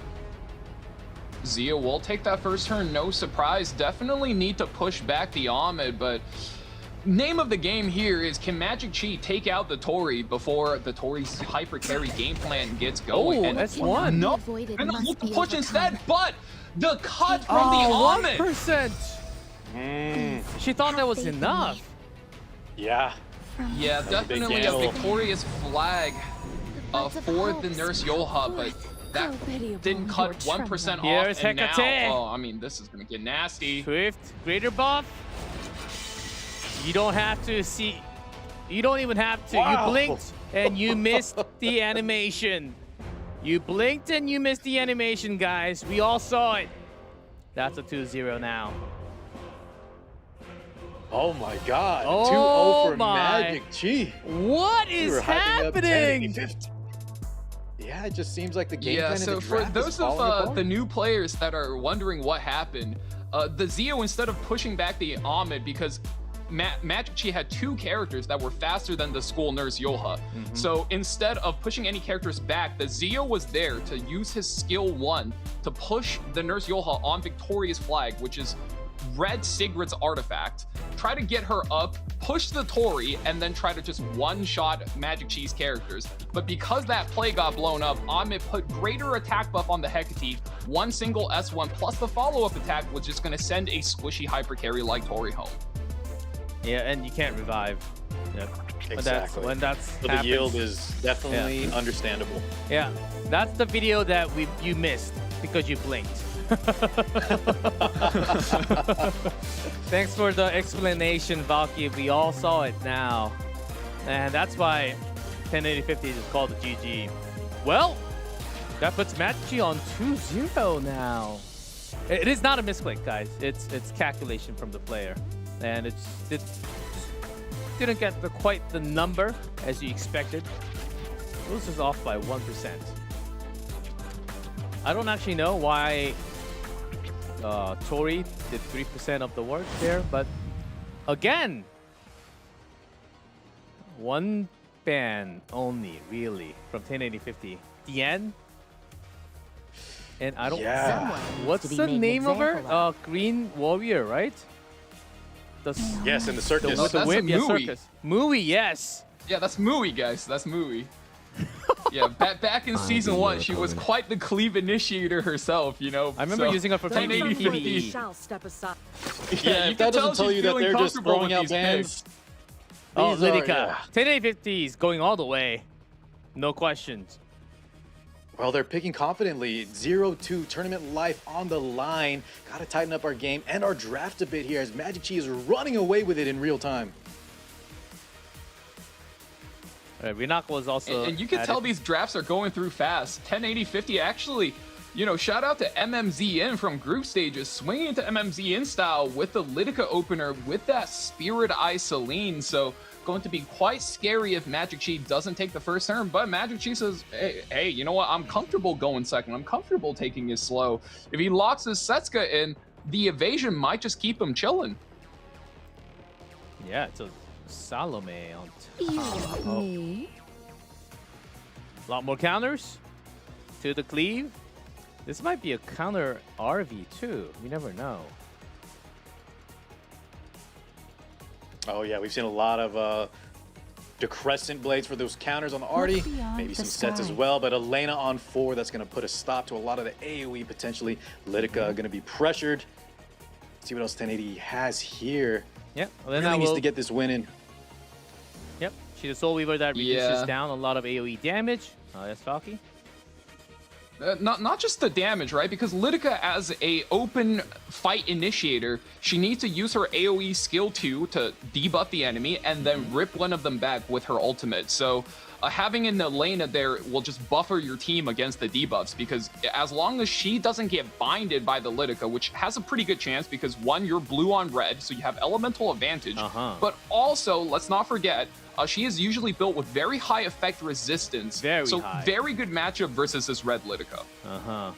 Speaker 9: Zeo will take that first turn, no surprise. Definitely need to push back the Ahmed, but name of the game here is, can Magic Chi take out the Tori before the Tori's hyper carry game plan gets going?
Speaker 3: Oh,
Speaker 9: and
Speaker 3: that's 1.
Speaker 9: No,
Speaker 11: Avoided
Speaker 9: and
Speaker 11: must
Speaker 9: look to
Speaker 11: be
Speaker 9: push
Speaker 11: overcome.
Speaker 9: instead, but the cut from the Ahmed.
Speaker 3: 1%. She thought that was
Speaker 11: Faith in
Speaker 3: enough.
Speaker 11: me.
Speaker 10: Yeah.
Speaker 9: Yeah,
Speaker 10: That was a big
Speaker 9: definitely a
Speaker 10: gamble.
Speaker 9: victorious flag
Speaker 11: Buds of
Speaker 9: for
Speaker 11: hope
Speaker 9: the Nurse
Speaker 11: sprout
Speaker 9: Yoha, but
Speaker 11: forth.
Speaker 9: that
Speaker 11: How pitiable
Speaker 9: didn't cut
Speaker 11: your
Speaker 9: 1%
Speaker 11: trembling.
Speaker 9: off,
Speaker 3: Here's
Speaker 9: and now,
Speaker 3: Hecate.
Speaker 9: oh, I mean, this is gonna get nasty.
Speaker 3: Swift, greater buff. You don't have to see. You don't even have to.
Speaker 10: Wow.
Speaker 3: You blinked and you missed the animation. You blinked and you missed the animation, guys. We all saw it. That's a 2-0 now.
Speaker 10: Oh my God.
Speaker 3: Oh
Speaker 10: 2-0 for
Speaker 3: my.
Speaker 10: Magic Chi.
Speaker 3: What
Speaker 10: We
Speaker 3: is
Speaker 10: were hyping up
Speaker 3: happening?
Speaker 10: 1080-50. Yeah, it just seems like the game
Speaker 9: Yeah,
Speaker 10: plan in
Speaker 9: so
Speaker 10: the
Speaker 9: for
Speaker 10: draft is
Speaker 9: those
Speaker 10: falling
Speaker 9: of
Speaker 10: apart.
Speaker 9: the new players that are wondering what happened, the Zeo, instead of pushing back the Ahmed, because Magic Chi had 2 characters that were faster than the school Nurse Yoha. So instead of pushing any characters back, the Zeo was there to use his skill 1 to push the Nurse Yoha on Victoria's Flag, which is Red Sigrid's artifact, try to get her up, push the Tori, and then try to just one-shot Magic Chi's characters. But because that play got blown up, Ahmed put greater attack buff on the Hecate, 1 single S1 plus the follow-up attack, which is going to send a squishy hyper carry like Tori home.
Speaker 3: Yeah, and you can't revive. Yep.
Speaker 10: Exactly.
Speaker 3: When that's
Speaker 10: So the
Speaker 3: happens.
Speaker 10: yield is definitely understandable.
Speaker 3: Yeah, that's the video that you missed because you blinked. Thanks for the explanation, Valky. We all saw it now. And that's why 1080-50 is called the GG. Well, that puts Magic Chi on 2-0 now. It is not a misclick, guys. It's calculation from the player, and it didn't get quite the number as you expected. It was just off by 1%. I don't actually know why Tori did 3% of the work there, but again, one ban only, really, from 1080-50. Tien? And I don't...
Speaker 10: Yeah.
Speaker 3: What's the name of her? Green Warrior, right?
Speaker 10: Yes, in the circus.
Speaker 3: With the
Speaker 9: That's
Speaker 3: whip,
Speaker 9: a
Speaker 3: yeah,
Speaker 9: Mui.
Speaker 3: circus. Mui, yes.
Speaker 9: Yeah, that's Mui, guys. That's Mui. Yeah, back in season 1, she was quite the cleave initiator herself, you know.
Speaker 3: I remember using her for
Speaker 9: 1080-50.
Speaker 11: Shall step aside.
Speaker 10: Yeah, if that doesn't tell you that they're just throwing out bans.
Speaker 3: Oh,
Speaker 10: these are-
Speaker 3: Lydica.
Speaker 10: yeah.
Speaker 3: 1080-50 is going all the way. No questions.
Speaker 10: Well, they're picking confidently. 0-2 tournament life on the line. Gotta tighten up our game and our draft a bit here as Magic Chi is running away with it in real time.
Speaker 3: Rinak was also...
Speaker 9: And you can tell these drafts are going through fast. 1080-50 actually, you know, shout out to MMZN from group stages, swinging into MMZN style with the Lydica opener with that Spirit Eye Celine. So going to be quite scary if Magic Chi doesn't take the first turn, but Magic Chi says, hey, you know what? I'm comfortable going second. I'm comfortable taking it slow. If he locks his Setsuka in, the evasion might just keep him chilling.
Speaker 3: Yeah, it's a Salome on
Speaker 11: You
Speaker 3: top.
Speaker 11: want me?
Speaker 3: A lot more counters to the cleave. This might be a counter RV too. We never know.
Speaker 10: Oh yeah, we've seen a lot of decrescent blades for those counters on the Artie.
Speaker 11: beyond
Speaker 10: Maybe
Speaker 11: the
Speaker 10: some sets as
Speaker 11: sky.
Speaker 10: well, but Elena on 4, that's going to put a stop to a lot of the AoE potentially. Lydica going to be pressured. Let's see what else 1080 has here.
Speaker 3: Yep.
Speaker 10: Really needs to get this win in.
Speaker 3: Yep. She's a Soul Weaver that reduces
Speaker 9: Yeah.
Speaker 3: down a lot of AoE damage. That's Falky.
Speaker 9: Not just the damage, right? Because Lydica, as a open fight initiator, she needs to use her AoE skill 2 to debuff the enemy and then rip one of them back with her ultimate. So having an Elena there will just buffer your team against the debuffs, because as long as she doesn't get binded by the Lydica, which has a pretty good chance because one, you're blue on red, so you have elemental advantage, but also, let's not forget, she is usually built with very high effect resistance.
Speaker 3: Very
Speaker 9: so
Speaker 3: high.
Speaker 9: very good matchup versus this red Lydica.
Speaker 3: Uh-huh.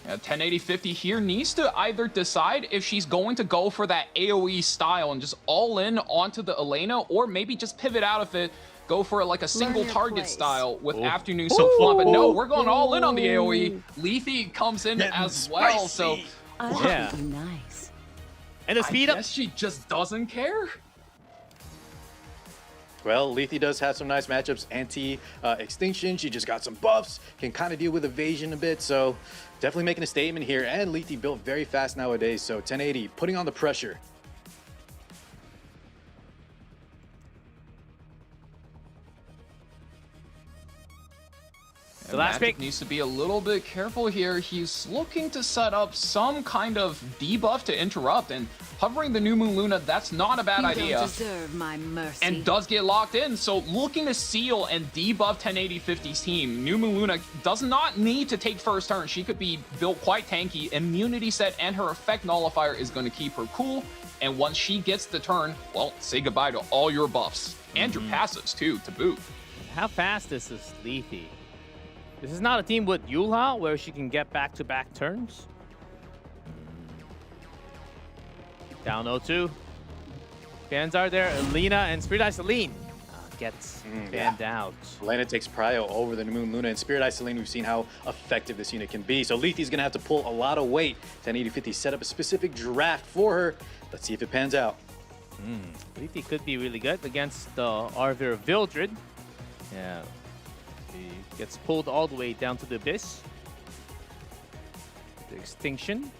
Speaker 9: 1080-50 here needs to either decide if she's going to go for that AoE style and just all in onto the Elena, or maybe just pivot out of it, go for like a single
Speaker 11: your
Speaker 9: target
Speaker 11: place.
Speaker 9: style with Afternoon So Flaunt. But no, we're going all in on the AoE. Lethe comes in as well, so
Speaker 11: I
Speaker 3: Yeah.
Speaker 11: would be nice.
Speaker 3: And the speed
Speaker 9: I
Speaker 3: up.
Speaker 9: guess she just doesn't care.
Speaker 10: Well, Lethe does have some nice matchups. Anti-extinction, she just got some buffs, can kind of deal with evasion a bit, so definitely making a statement here. And Lethe built very fast nowadays, so 1080 putting on the pressure.
Speaker 3: The last
Speaker 9: Magic
Speaker 3: pick.
Speaker 9: needs to be a little bit careful here. He's looking to set up some kind of debuff to interrupt, and hovering the New Moon Luna, that's not a bad
Speaker 11: You
Speaker 9: idea.
Speaker 11: don't deserve my mercy.
Speaker 9: And does get locked in, so looking to seal and debuff 1080-50's team. New Moon Luna does not need to take first turn. She could be built quite tanky. Immunity set and her effect nullifier is going to keep her cool. And once she gets the turn, well, say goodbye to all your buffs. And your passives, too, to boot.
Speaker 3: How fast is this Lethe? This is not a team with Yulha where she can get back-to-back turns. Down 0-2. Bans are there. Elena and Spirit Eye Celine gets banned out.
Speaker 10: Elena takes prio over the New Moon Luna, and Spirit Eye Celine, we've seen how effective this unit can be. So Lethe's going to have to pull a lot of weight. 1080-50 set up a specific draft for her. Let's see if it pans out.
Speaker 3: Lethe could be really good against the Arvir Vildred. Yeah. He gets pulled all the way down to the Abyss. The Extinction.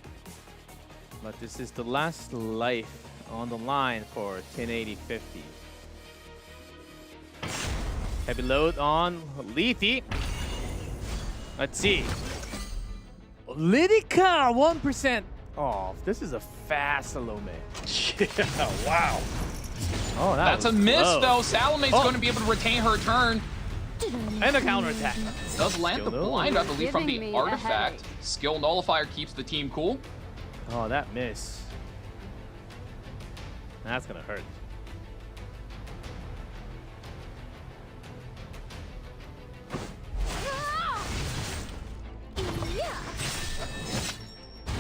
Speaker 3: But this is the last life on the line for 1080-50. Heavy load on Lethe. Let's see. Lydica, 1% off. This is a fast Salome.
Speaker 10: Yeah, wow.
Speaker 3: Oh,
Speaker 9: That's a miss,
Speaker 3: close.
Speaker 9: though. Salome's going to be able to retain her turn.
Speaker 3: And a counterattack.
Speaker 9: Does land the blind, I believe, from
Speaker 11: Giving
Speaker 9: the
Speaker 11: me a
Speaker 9: artifact.
Speaker 11: headache.
Speaker 9: Skill nullifier keeps the team cool.
Speaker 3: Oh, that miss. That's gonna hurt.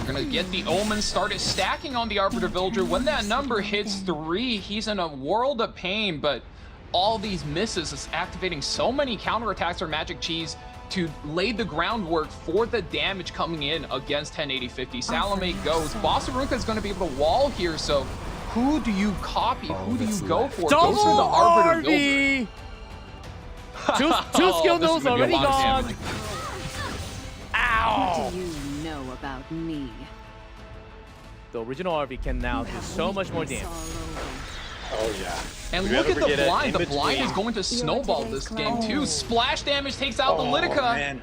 Speaker 9: We're gonna get the Omen started stacking on the Arbiter Villager. When that number hits 3, he's in a world of pain, but all these misses is activating so many counterattacks for Magic Cheese to lay the groundwork for the damage coming in against 1080-50. Salome goes. Boss Aruka is gonna be able to wall here, so who do you copy? Who do you go for? Goes for the Arbiter Villager.
Speaker 3: Two skill
Speaker 9: This is
Speaker 3: nodes
Speaker 9: gonna be a
Speaker 3: already
Speaker 9: lot of
Speaker 3: gone.
Speaker 9: damage.
Speaker 3: Ow!
Speaker 11: What do you know about me?
Speaker 3: The original RV can now do so much more damage.
Speaker 10: Oh yeah.
Speaker 9: And
Speaker 10: Did
Speaker 9: look
Speaker 10: we
Speaker 9: at
Speaker 10: ever
Speaker 9: the
Speaker 10: forget it?
Speaker 9: blind.
Speaker 10: In
Speaker 9: The blind
Speaker 10: between.
Speaker 9: is going to snowball this game too. Splash damage takes out the
Speaker 10: Oh,
Speaker 9: Litica.
Speaker 10: man.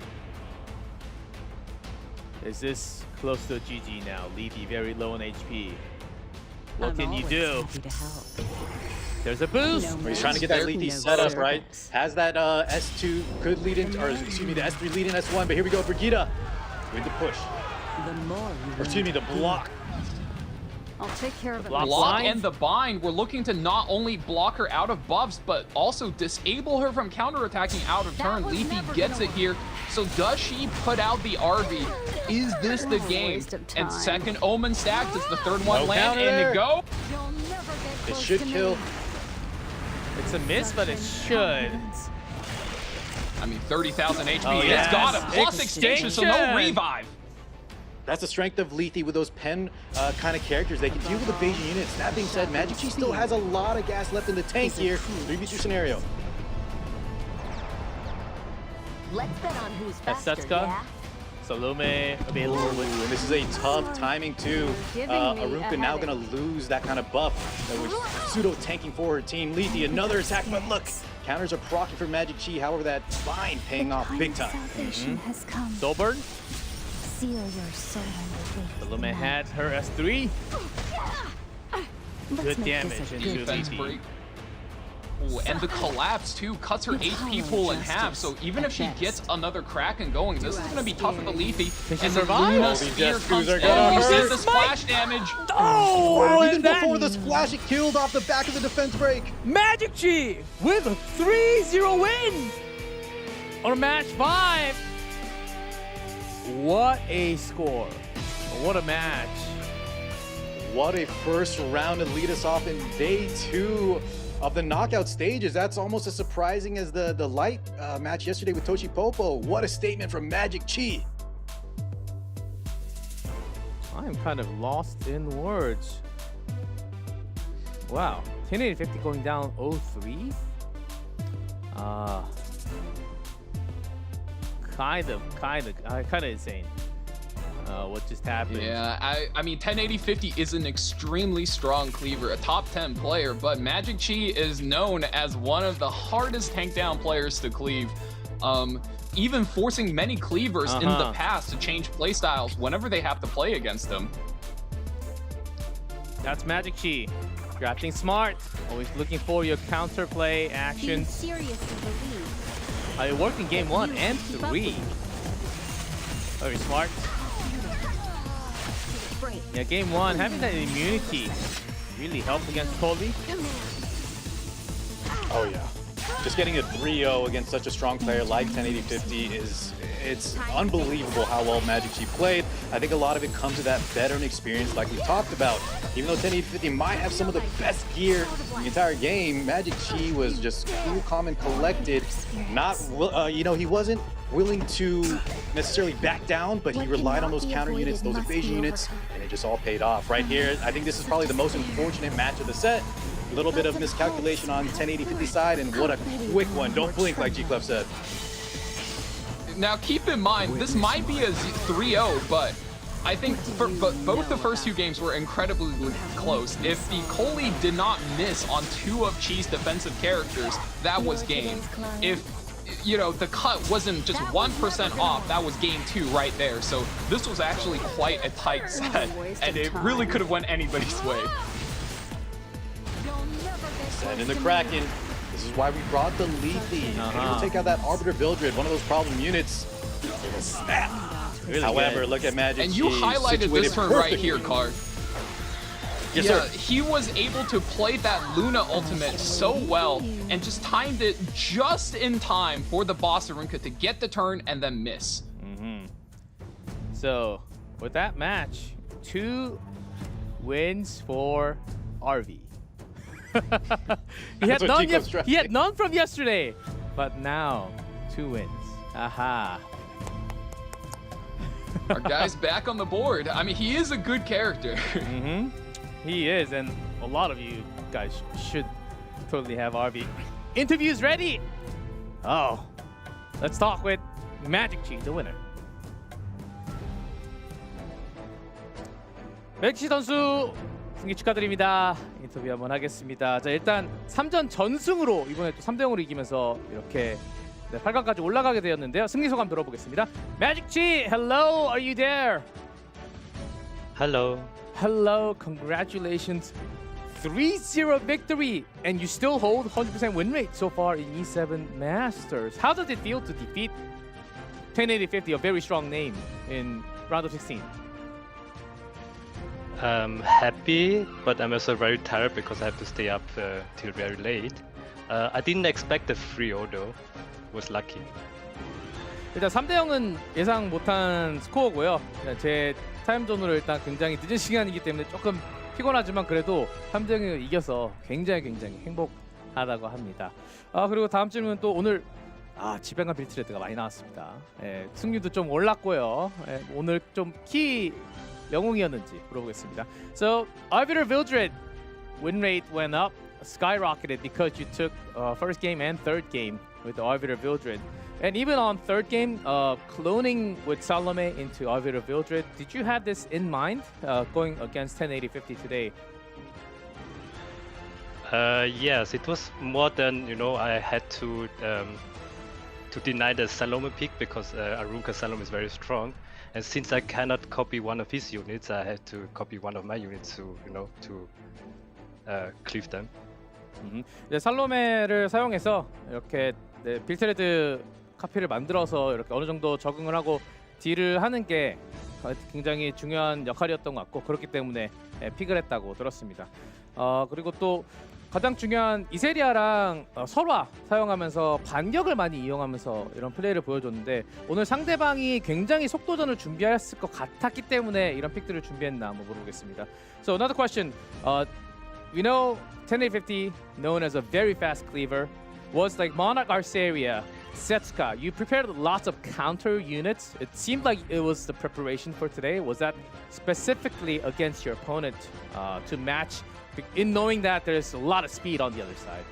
Speaker 3: Is this close to a GG now? Lethy very low on HP. What
Speaker 11: I'm
Speaker 3: can you
Speaker 11: always
Speaker 3: do?
Speaker 11: happy to help.
Speaker 3: There's a boost.
Speaker 11: No
Speaker 10: Well, he's trying to get that Lethy
Speaker 11: No
Speaker 10: set up,
Speaker 11: circles.
Speaker 10: right? Has that S2 could lead into, or excuse me, the S3 lead in S1, but here we go, Brigitte with the push.
Speaker 11: The more you
Speaker 10: Or excuse me, the block.
Speaker 11: I'll take care of it.
Speaker 3: block
Speaker 11: myself.
Speaker 9: Block
Speaker 3: blind?
Speaker 9: and the bind. We're looking to not only block her out of buffs, but also disable her from counterattacking out of turn.
Speaker 11: was
Speaker 9: Lethy
Speaker 11: never
Speaker 9: gets
Speaker 11: gonna
Speaker 9: it here. So does she put out the RV? Is this the
Speaker 11: What a
Speaker 9: game?
Speaker 11: waste of
Speaker 9: And
Speaker 11: time.
Speaker 9: second Omen stacked. Does the third one
Speaker 10: No
Speaker 9: land?
Speaker 10: counter
Speaker 9: And
Speaker 10: there.
Speaker 9: to go.
Speaker 11: You'll never get
Speaker 10: It
Speaker 11: close
Speaker 10: should
Speaker 11: to me.
Speaker 10: kill.
Speaker 3: It's a miss, but it should.
Speaker 9: I mean, 30,000 HP.
Speaker 3: Oh,
Speaker 9: It's
Speaker 3: yes.
Speaker 9: got a plus extension, so no
Speaker 3: Extinction.
Speaker 9: revive.
Speaker 10: That's the strength of Lethy with those pen kind of characters. They can deal with evasion units. That being said, Magic Cheese still has a lot of gas left in the tank here. 3v2 scenario.
Speaker 1: Let's bet on who's
Speaker 3: That's
Speaker 1: faster,
Speaker 3: Setsuka.
Speaker 1: yeah?
Speaker 3: Salome available
Speaker 10: Ooh,
Speaker 3: with
Speaker 10: and this is a tough timing too.
Speaker 11: Giving me
Speaker 10: Aruka
Speaker 11: a
Speaker 10: now
Speaker 11: headache.
Speaker 10: gonna lose that kind of buff that was pseudo tanking for her team. Lethy, another attack, but look, counters are proccing for Magic Chi. However, that bind paying off big time.
Speaker 6: Salvation has come.
Speaker 3: Soulburn.
Speaker 6: Seal your soul with
Speaker 3: Salome had her S3.
Speaker 6: Let's
Speaker 3: Good
Speaker 6: make
Speaker 3: damage
Speaker 6: this a
Speaker 3: into
Speaker 6: good
Speaker 9: Defense
Speaker 3: Lethy.
Speaker 9: break. Ooh, and the collapse too cuts her HP pool in half. So even if she gets another Kraken going, this is going to be tough for the Lethy.
Speaker 3: Can she
Speaker 9: And the
Speaker 3: survive?
Speaker 9: Luna
Speaker 3: Oh,
Speaker 10: these
Speaker 9: Spear
Speaker 10: Jet
Speaker 9: comes
Speaker 10: Screws are
Speaker 9: in.
Speaker 10: gonna
Speaker 9: You see
Speaker 10: hurt.
Speaker 9: the splash damage.
Speaker 3: Oh,
Speaker 10: Even
Speaker 3: and that
Speaker 10: before the splash, it killed off the back of the defense break.
Speaker 3: Magic Chi with a 3-0 win on match 5. What a score. What a match.
Speaker 10: What a first round to lead us off in day 2 of the knockout stages. That's almost as surprising as the light match yesterday with Toshi Popo. What a statement from Magic Chi.
Speaker 3: I'm kind of lost in words. Wow. 1080-50 going down 0-3? Kind of insane. What just happened?
Speaker 9: Yeah, I mean, 1080-50 is an extremely strong cleaver, a top 10 player, but Magic Chi is known as one of the hardest tank down players to cleave. Even forcing many cleavers in the past to change playstyles whenever they have to play against him.
Speaker 3: That's Magic Chi. Drafting smart. Always looking for your counterplay actions.
Speaker 6: serious is the lead.
Speaker 3: It worked in game 1 and 3. Very smart. Yeah, game 1, having that immunity really helped against Colby.
Speaker 10: Oh yeah. Just getting a 3-0 against such a strong player like 1080-50 it's unbelievable how well Magic Chi played. I think a lot of it comes to that veteran experience like we talked about. Even though 1080-50 might have some of the best gear in the entire game, Magic Chi was just cool, calm, and collected. Not, he wasn't willing to necessarily back down, but he relied on those counter units, those evasion units, and it just all paid off. Right here, I think this is probably the most unfortunate match of the set. A little bit of miscalculation on 1080-50 side, and what a quick one. Don't blink, like G-Clef said.
Speaker 9: Now, keep in mind, this might be a 3-0, but I think both the first 2 games were incredibly close. If the Coley did not miss on 2 of Chi's defensive characters, that was game. If, the cut wasn't just 1% off, that was game 2 right there. So this was actually quite a tight set, and it really could have went anybody's way.
Speaker 10: Send in the Kraken. This is why we brought the lead. We'll take out that Arbiter Vildred, one of those problem units. Snap.
Speaker 3: Really
Speaker 10: However,
Speaker 3: good.
Speaker 10: look at Magic.
Speaker 9: And you highlighted this turn right here, Card.
Speaker 10: Yes,
Speaker 9: yeah,
Speaker 10: sir.
Speaker 9: he was able to play that Luna ultimate so well and just timed it just in time for the boss Arunka to get the turn and then miss.
Speaker 3: So, with that match, 2 wins for RV. He had none from yesterday, but now 2 wins. Aha.
Speaker 9: Our guy's back on the board. I mean, he is a good character.
Speaker 3: He is, and a lot of you guys should totally have RV. Interviews ready? Oh, let's talk with Magic G, the winner. 맥시 선수 승리 축하드립니다. 인터뷰 한번 하겠습니다. 자, 일단 3전 전승으로 이번에 또 3대0으로 이기면서 이렇게 8강까지 올라가게 되었는데요. 승리 소감 들어보겠습니다. Magic G, hello, are you there?
Speaker 13: Hello.
Speaker 3: Hello, congratulations. 3-0 victory, and you still hold 100% win rate so far in E7 Masters. How does it feel to defeat 108050, a very strong name, in round of 16?
Speaker 13: I'm happy, but I'm also very tired because I have to stay up till very late. I didn't expect the 3-0 though. Was lucky.
Speaker 3: 일단 3대0은 예상 못한 스코어고요. 제 타임존으로 일단 굉장히 늦은 시간이기 때문에 조금 피곤하지만 그래도 3대0을 이겨서 굉장히 행복하다고 합니다. 그리고 다음 질문은 또 오늘 지변과 빌트레드가 많이 나왔습니다. 승률도 좀 올랐고요. 오늘 좀 키 영웅이었는지 물어보겠습니다. So, Arbiter Vildred win rate went up, skyrocketed because you took first game and third game with the Arbiter Vildred. And even on third game, cloning with Salome into Arbiter Vildred, did you have this in mind going against 108050 today?
Speaker 13: Yes, it was more than, I had to deny the Salome pick because Arunka Salome is very strong. And since I cannot copy one of his units, I had to copy one of my units to cleave them.
Speaker 3: 이제 살로메를 사용해서 이렇게 빌트레드 카피를 만들어서 이렇게 어느 정도 적응을 하고 딜을 하는 게 굉장히 중요한 역할이었던 것 같고 그렇기 때문에 픽을 했다고 들었습니다. 그리고 또 가장 중요한 이세리아랑 설화 사용하면서 반격을 많이 이용하면서 이런 플레이를 보여줬는데 오늘 상대방이 굉장히 속도전을 준비했을 것 같았기 때문에 이런 픽들을 준비했나 한번 물어보겠습니다. So another question. We know 108050, known as a very fast cleaver, was like Monarch Arceria, Setsuka. You prepared lots of counter units. It seemed like it was the preparation for today. Was that specifically against your opponent to match, in knowing that there's a lot of speed on the other side?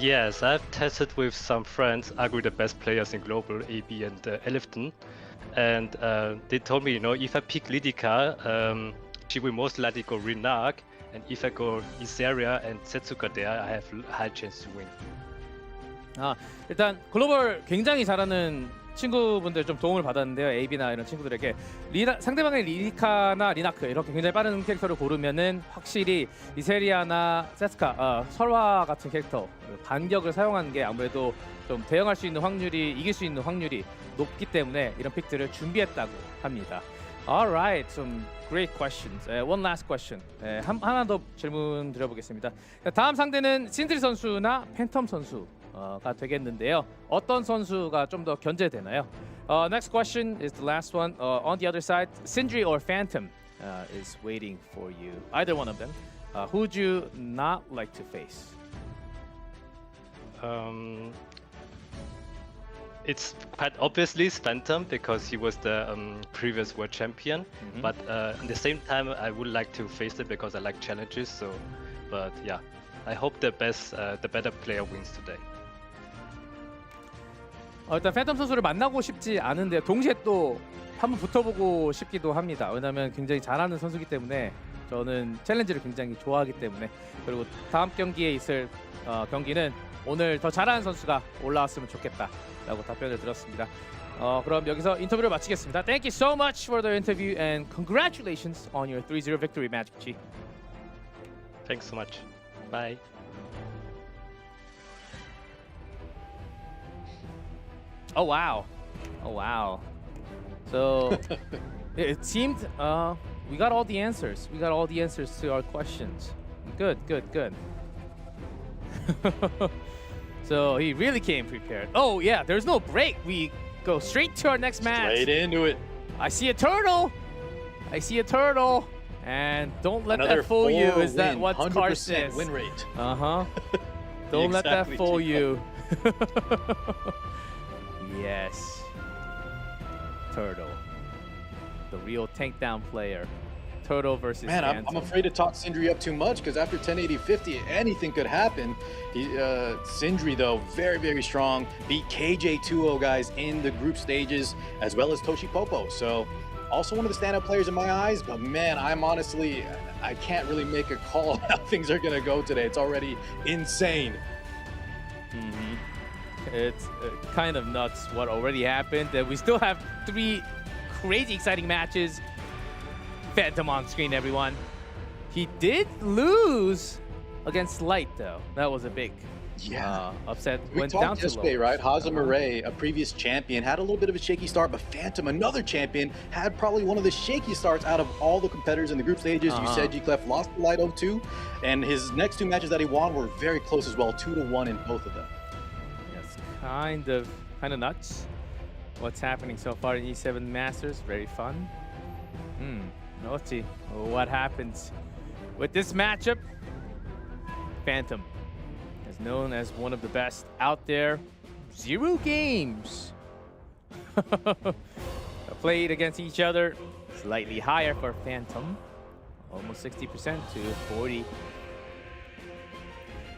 Speaker 13: Yes, I've tested with some friends, arguably the best players in global, AB and Elifton, and they told me, if I pick Lidica, she will most likely go Renak, and if I go Iseria and Setsuka there, I have a high chance to win.
Speaker 3: 일단 글로벌 굉장히 잘하는 친구분들 좀 도움을 받았는데요. AB나 이런 친구들에게 상대방의 리디카나 리나크 이렇게 굉장히 빠른 캐릭터를 고르면은 확실히 이세리아나 세스카, 설화 같은 캐릭터 반격을 사용하는 게 아무래도 좀 대응할 수 있는 확률이 이길 수 있는 확률이 높기 때문에 이런 픽들을 준비했다고 합니다. Alright, some great questions. One last question. 하나 더 질문 드려보겠습니다. 다음 상대는 신드리 선수나 팬텀 선수가 되겠는데요. 어떤 선수가 좀 더 견제되나요? Next question is the last one. On the other side, Sindri or Phantom is waiting for you. Either one of them. Who would you not like to face?
Speaker 13: It's quite obviously Phantom because he was the previous world champion. But at the same time, I would like to face it because I like challenges. But yeah, I hope the better player wins today.
Speaker 3: 일단 팬텀 선수를 만나고 싶지 않은데 동시에 또 한번 붙어보고 싶기도 합니다. 왜냐하면 굉장히 잘하는 선수이기 때문에 저는 챌린지를 굉장히 좋아하기 때문에 그리고 다음 경기에 있을 경기는 오늘 더 잘하는 선수가 올라왔으면 좋겠다라고 답변을 드렸습니다. 그럼 여기서 인터뷰를 마치겠습니다. Thank you so much for the interview and congratulations on your 3-0 victory, Magic G.
Speaker 13: Thanks so much. Bye.
Speaker 3: Oh wow. Oh wow. So it seemed we got all the answers. We got all the answers to our questions. Good, good, good. So he really came prepared. Oh yeah, there's no break. We go straight to our next match.
Speaker 10: Straight into it.
Speaker 3: I see a turtle. I see a turtle. And don't let
Speaker 10: Another
Speaker 3: that fool you. Is that
Speaker 10: 4-win,
Speaker 3: what
Speaker 10: 100%
Speaker 3: Car says?
Speaker 10: win rate.
Speaker 3: Uh-huh. Don't let that
Speaker 10: Exactly,
Speaker 3: fool
Speaker 10: Chico.
Speaker 3: you. Yes. Turtle. The real tank down player. Turtle versus
Speaker 10: Man, I'm
Speaker 3: Phantom.
Speaker 10: afraid to talk Sindri up too much because after 1080-50, anything could happen. Sindri, though, very, very strong. Beat KJ2O guys in the group stages, as well as Toshi Popo. So, also one of the standout players in my eyes. But man, I can't really make a call how things are going to go today. It's already insane.
Speaker 3: It's kind of nuts what already happened. And we still have 3 crazy exciting matches. Phantom on screen, everyone. He did lose against Light, though. That was a big upset.
Speaker 10: We
Speaker 3: Went down
Speaker 10: talked
Speaker 3: to
Speaker 10: yesterday,
Speaker 3: low.
Speaker 10: right? Hazamaray, a previous champion, had a little bit of a shaky start, but Phantom, another champion, had probably one of the shaky starts out of all the competitors in the group stages. You said G-Clef lost to Light 0-2, and his next 2 matches that he won were very close as well, 2-1 in both of them.
Speaker 3: Yes, kind of nuts. What's happening so far in E7 Masters? Very fun. Now let's see what happens with this matchup. Phantom is known as one of the best out there. 0 games played against each other. Slightly higher for Phantom. Almost 60% to 40.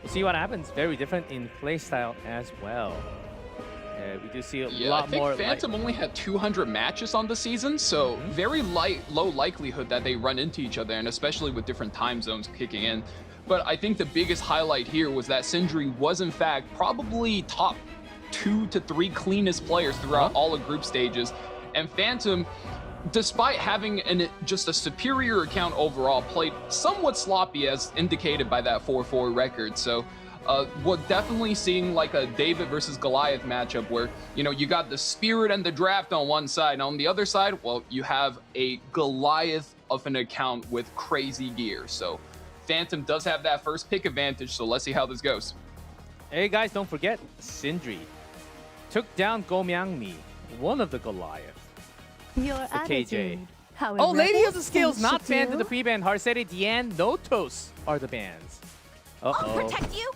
Speaker 3: We'll see what happens. Very different in playstyle as well. We do see a lot more.
Speaker 9: I think Phantom only had 200 matches on the season, so very low likelihood that they run into each other, and especially with different time zones kicking in. But I think the biggest highlight here was that Sindri was in fact probably top 2 to 3 cleanest players throughout all the group stages, and Phantom, despite having just a superior account overall, played somewhat sloppy as indicated by that 4-4 record. So we're definitely seeing like a David versus Goliath matchup where, you got the spirit and the draft on one side. And on the other side, well, you have a Goliath of an account with crazy gear. So Phantom does have that first pick advantage. So let's see how this goes.
Speaker 3: Hey guys, don't forget, Sindri took down Gomyangmi, one of the Goliath.
Speaker 11: Your
Speaker 3: The KJ.
Speaker 11: How
Speaker 3: Oh, Lady
Speaker 11: irreverent
Speaker 3: of the Scales
Speaker 11: things
Speaker 3: not
Speaker 11: should
Speaker 3: banned
Speaker 11: do.
Speaker 3: in the pre-ban. Harseri, Diane, Notos are the bans.
Speaker 6: I'll protect you.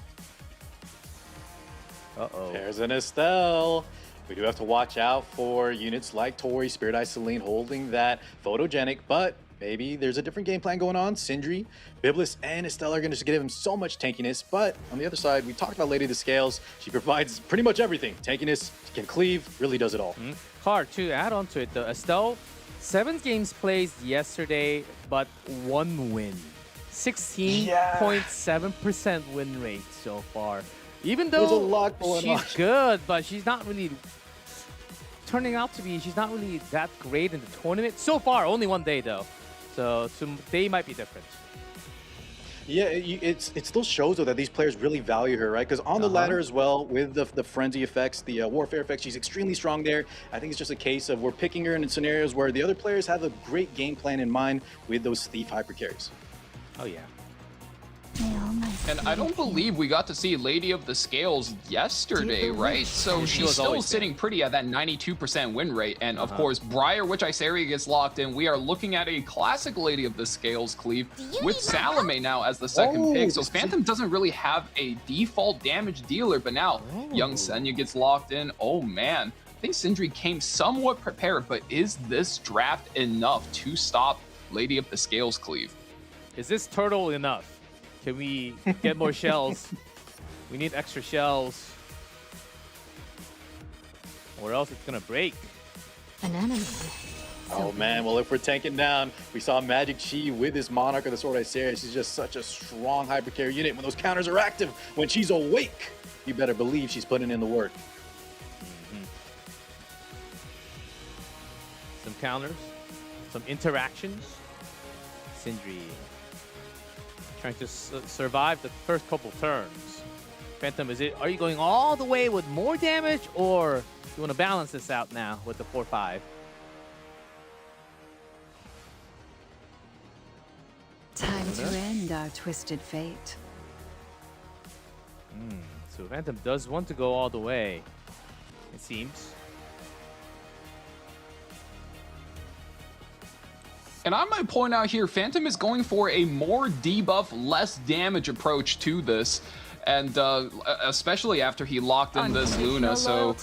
Speaker 10: There's an Estelle. We do have to watch out for units like Tori, Spirit Eye, Celine holding that photogenic, but maybe there's a different game plan going on. Sindri, Biblis, and Estelle are going to just give him so much tankiness, but on the other side, we talked about Lady of the Scales. She provides pretty much everything. Tankiness, can cleave, really does it all.
Speaker 3: Hard to add on to it though. Estelle, 7 games played yesterday, but 1 win. 16.7% win rate so far. Even
Speaker 10: There's a
Speaker 3: though
Speaker 10: lot going
Speaker 3: she's
Speaker 10: on.
Speaker 3: good, but she's not really turning out to be, she's not really that great in the tournament. So far, only 1 day though. So they might be different.
Speaker 10: Yeah, it still shows though that these players really value her, right? Because on the ladder as well, with the frenzy effects, the warfare effects, she's extremely strong there. I think it's just a case of we're picking her in scenarios where the other players have a great game plan in mind with those thief hyper carries.
Speaker 3: Oh yeah.
Speaker 9: And I don't believe we got to see Lady of the Scales yesterday, right? So
Speaker 3: She
Speaker 9: she's
Speaker 3: was
Speaker 9: still
Speaker 3: always
Speaker 9: sitting pretty at that 92% win rate. And of course, Briar, which Isaria gets locked in. We are looking at a classic Lady of the Scales cleave with Salome now as the second pick. So Phantom doesn't really have a default damage dealer, but now young Senya gets locked in. Oh man, I think Sindri came somewhat prepared, but is this draft enough to stop Lady of the Scales cleave?
Speaker 3: Is this turtle enough? Can we get more shells? We need extra shells. Or else it's gonna break.
Speaker 4: An enemy.
Speaker 10: Oh man, well if we're tanking down, we saw Magic Chi with this Monarch of the Sword Isaria. She's just such a strong hyper carry unit. When those counters are active, when she's awake, you better believe she's putting in the work.
Speaker 3: Some counters, some interactions. Sindri trying to survive the first couple turns. Phantom, are you going all the way with more damage, or You want to balance this out now with the 4-5.
Speaker 11: Time to end our twisted fate.
Speaker 3: So Phantom does want to go all the way, it seems.
Speaker 9: And I might point out here, Phantom is going for a more debuff, less damage approach to this. And especially after he locked in this Luna, so...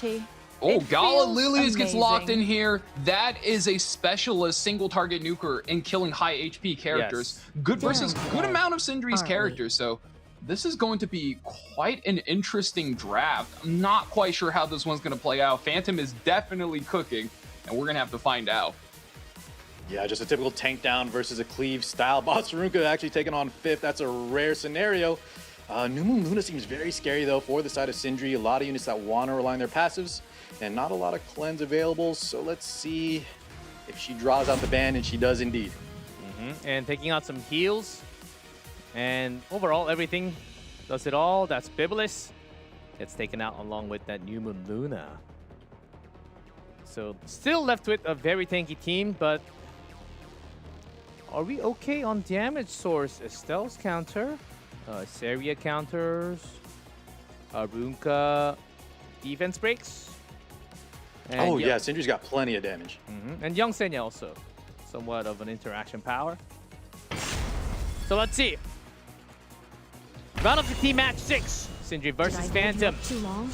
Speaker 9: Oh, Gala Lilius gets locked in here. That is a specialist single target nuker in killing high HP characters. Yes. Good versus good amount of Sindri's characters, so this is going to be quite an interesting draft. I'm not quite sure how this one's going to play out. Phantom is definitely cooking, and we're going to have to find out.
Speaker 10: Yeah, just a typical tank down versus a cleave style. Botsarunka actually taking on 5th. That's a rare scenario. New Moon Luna seems very scary, though, for the side of Sindri. A lot of units that want to rely on their passives, and not a lot of cleanse available. So let's see if she draws out the ban, and she does indeed.
Speaker 3: And taking out some heals. And overall, everything does it all. That's Biblis. Gets taken out along with that New Moon Luna. So still left with a very tanky team, but are we okay on damage source? Estelle's counter, Saria counters, Runka defense breaks. And
Speaker 10: oh yeah, Sindri's got plenty of damage.
Speaker 3: And Young Senya also, somewhat of an interaction power. So let's see. Round of 15 match 6. Sindri versus Phantom.
Speaker 4: Too long?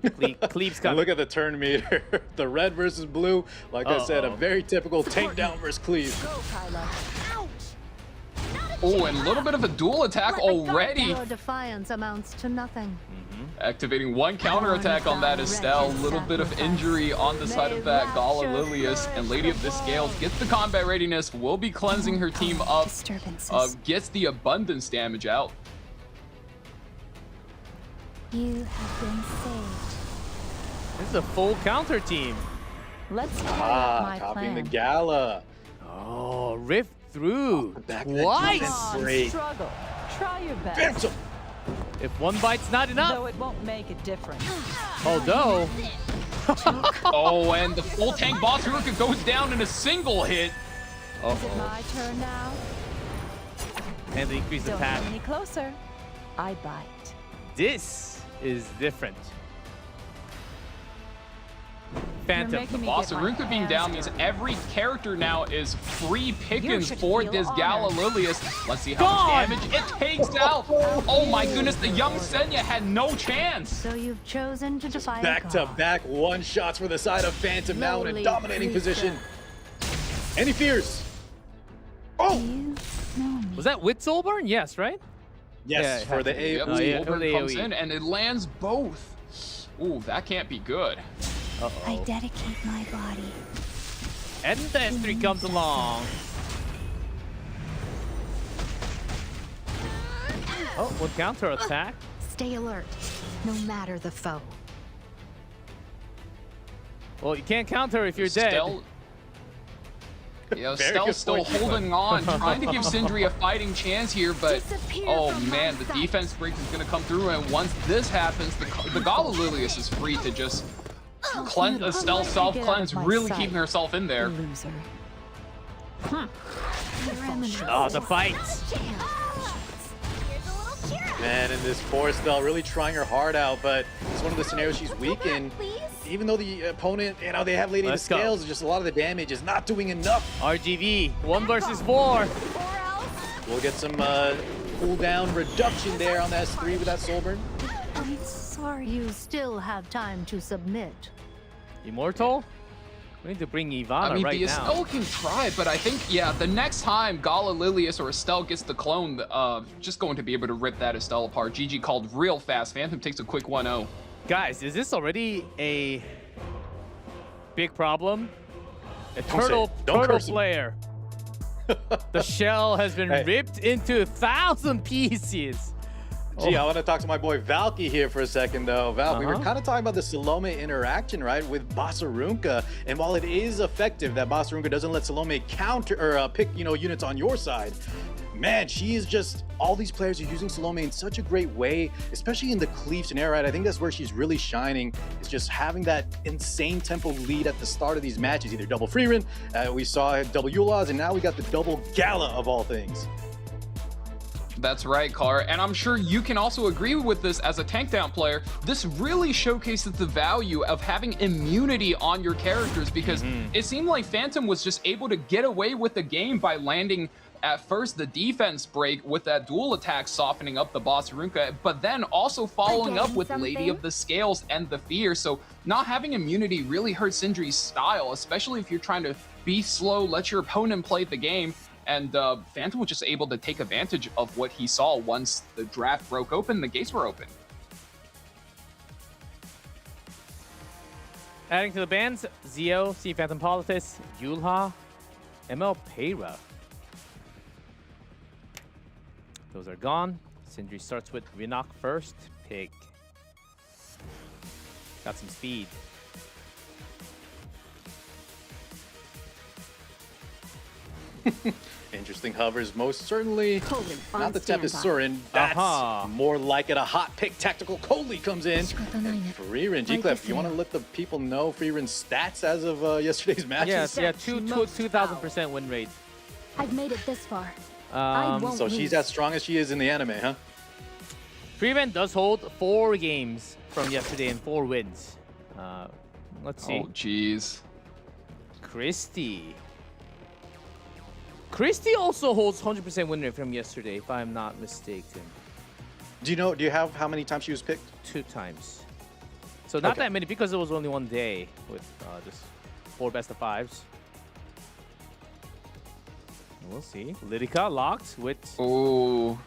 Speaker 3: But the Cleave's coming.
Speaker 10: Look at the turn meter. The red versus blue. Like I said, a very typical tank down versus cleave.
Speaker 9: Oh, and a little bit of a dual attack already.
Speaker 11: Your defiance amounts to nothing.
Speaker 9: Activating one counter attack on that Estelle. A little bit of injury on the side of that Gala Lilius. And Lady of the Scales gets the combat readiness, will be cleansing her team up, gets the abundance damage out.
Speaker 6: You have been saved.
Speaker 3: This is a full counter team.
Speaker 11: Let's my
Speaker 10: copying
Speaker 11: plan.
Speaker 10: the Gala.
Speaker 3: Oh, rift through
Speaker 11: Twice.
Speaker 10: Great.
Speaker 11: Struggle. Try your best.
Speaker 10: Phantom.
Speaker 3: If one bite's not enough.
Speaker 11: Though it won't make a difference.
Speaker 3: Although.
Speaker 9: Oh, and the full tank Botsarunka goes down in a single hit.
Speaker 11: Is it my turn now?
Speaker 3: And the increased
Speaker 11: Don't
Speaker 3: attack.
Speaker 11: get any closer. I bite.
Speaker 3: This is different. Phantom.
Speaker 9: The Botsarunka being down means every character now is free pickings for this Gala Lilius. Let's see how much damage it takes out. Oh my goodness, the young Senya had no chance.
Speaker 11: So you've chosen to defy
Speaker 10: Back-to-back one-shots for the side of Phantom now in a dominating position. Any fears? Oh!
Speaker 3: Was that with Soulburn? Yes, right?
Speaker 10: Yes, for the AoE.
Speaker 9: Yep, Soulburn comes in and it lands both. Ooh, that can't be good.
Speaker 6: I dedicate my body.
Speaker 3: And the S3 comes along. Oh, one counter attack.
Speaker 4: Stay alert, no matter the foe.
Speaker 3: Well, you can't counter if you're dead.
Speaker 9: Yeah, Stell's still holding on, trying to give Sindri a fighting chance here, but oh man, the defense break is going to come through, and once this happens, the Gala Lilius is free to just cleanse, Estelle self-cleanse, really keeping herself in there.
Speaker 11: Loser.
Speaker 3: Oh, the fight.
Speaker 10: Man, and this Estelle really trying her heart out, but it's one of the scenarios she's weak in. Even though the opponent, you know, they have Lady of the Scales, just a lot of the damage is not doing enough.
Speaker 3: RGV, 1 versus 4.
Speaker 10: We'll get some cooldown reduction there on the S3 with that Soulburn.
Speaker 11: I'm sorry. You still have time to submit.
Speaker 3: Immortal? We need to bring Ivana
Speaker 9: I mean,
Speaker 3: right
Speaker 9: the
Speaker 3: now.
Speaker 9: Estelle can try, but I think, yeah, the next time Gala Lilius or Estelle gets the clone, just going to be able to rip that Estelle apart. GG called real fast. Phantom takes a quick 1-0.
Speaker 3: Guys, is this already a big problem? A turtle player. The shell has been ripped into 1,000 pieces.
Speaker 10: Gee, I want to talk to my boy Valky here for a second, though. Val, we were kind of talking about the Salome interaction, right, with Botsarunka. And while it is effective that Botsarunka doesn't let Salome counter or pick, you know, units on your side, man, she is just, all these players are using Salome in such a great way, especially in the cleave scenario. Right? I think that's where she's really shining, is just having that insane tempo lead at the start of these matches, either double Freerin, we saw double Yulaz, and now we got the double Gala of all things.
Speaker 9: That's right, Car, and I'm sure you can also agree with this as a tank down player. This really showcases the value of having immunity on your characters, because it seemed like Phantom was just able to get away with the game by landing at first the defense break with that dual attack softening up the boss Runka, but then also following up with Lady of the Scales and the Fear. So not having immunity really hurts Sindri's style, especially if you're trying to be slow, let your opponent play the game. And Phantom was just able to take advantage of what he saw once the draft broke open, the gates were open.
Speaker 3: Adding to the bans, Zio, C Phantom Politis, Yulha, ML Peyra. Those are gone. Sindri starts with Rinok first. Pick. Got some speed.
Speaker 10: Interesting hovers, most certainly not the Tempest
Speaker 11: standby.
Speaker 10: Surin. That's more like it. A hot pick tactical Coley comes in. Freerin, G-Clef, you want to let the people know Freerin's stats as of yesterday's matches?
Speaker 3: Yes, yeah, 2,000% win rate.
Speaker 6: I've made it this far.
Speaker 10: So she's as strong as she is in the anime, huh?
Speaker 3: Freeman does hold 4 games from yesterday and 4 wins. Let's see.
Speaker 9: Oh, jeez.
Speaker 3: Christy. Christy also holds 100% win rate from yesterday, if I'm not mistaken.
Speaker 10: Do you have how many times she was picked?
Speaker 3: 2 times. So not that many, because it was only 1 day with just 4 best of 5s. We'll see. Lidica locked with...
Speaker 9: Oh.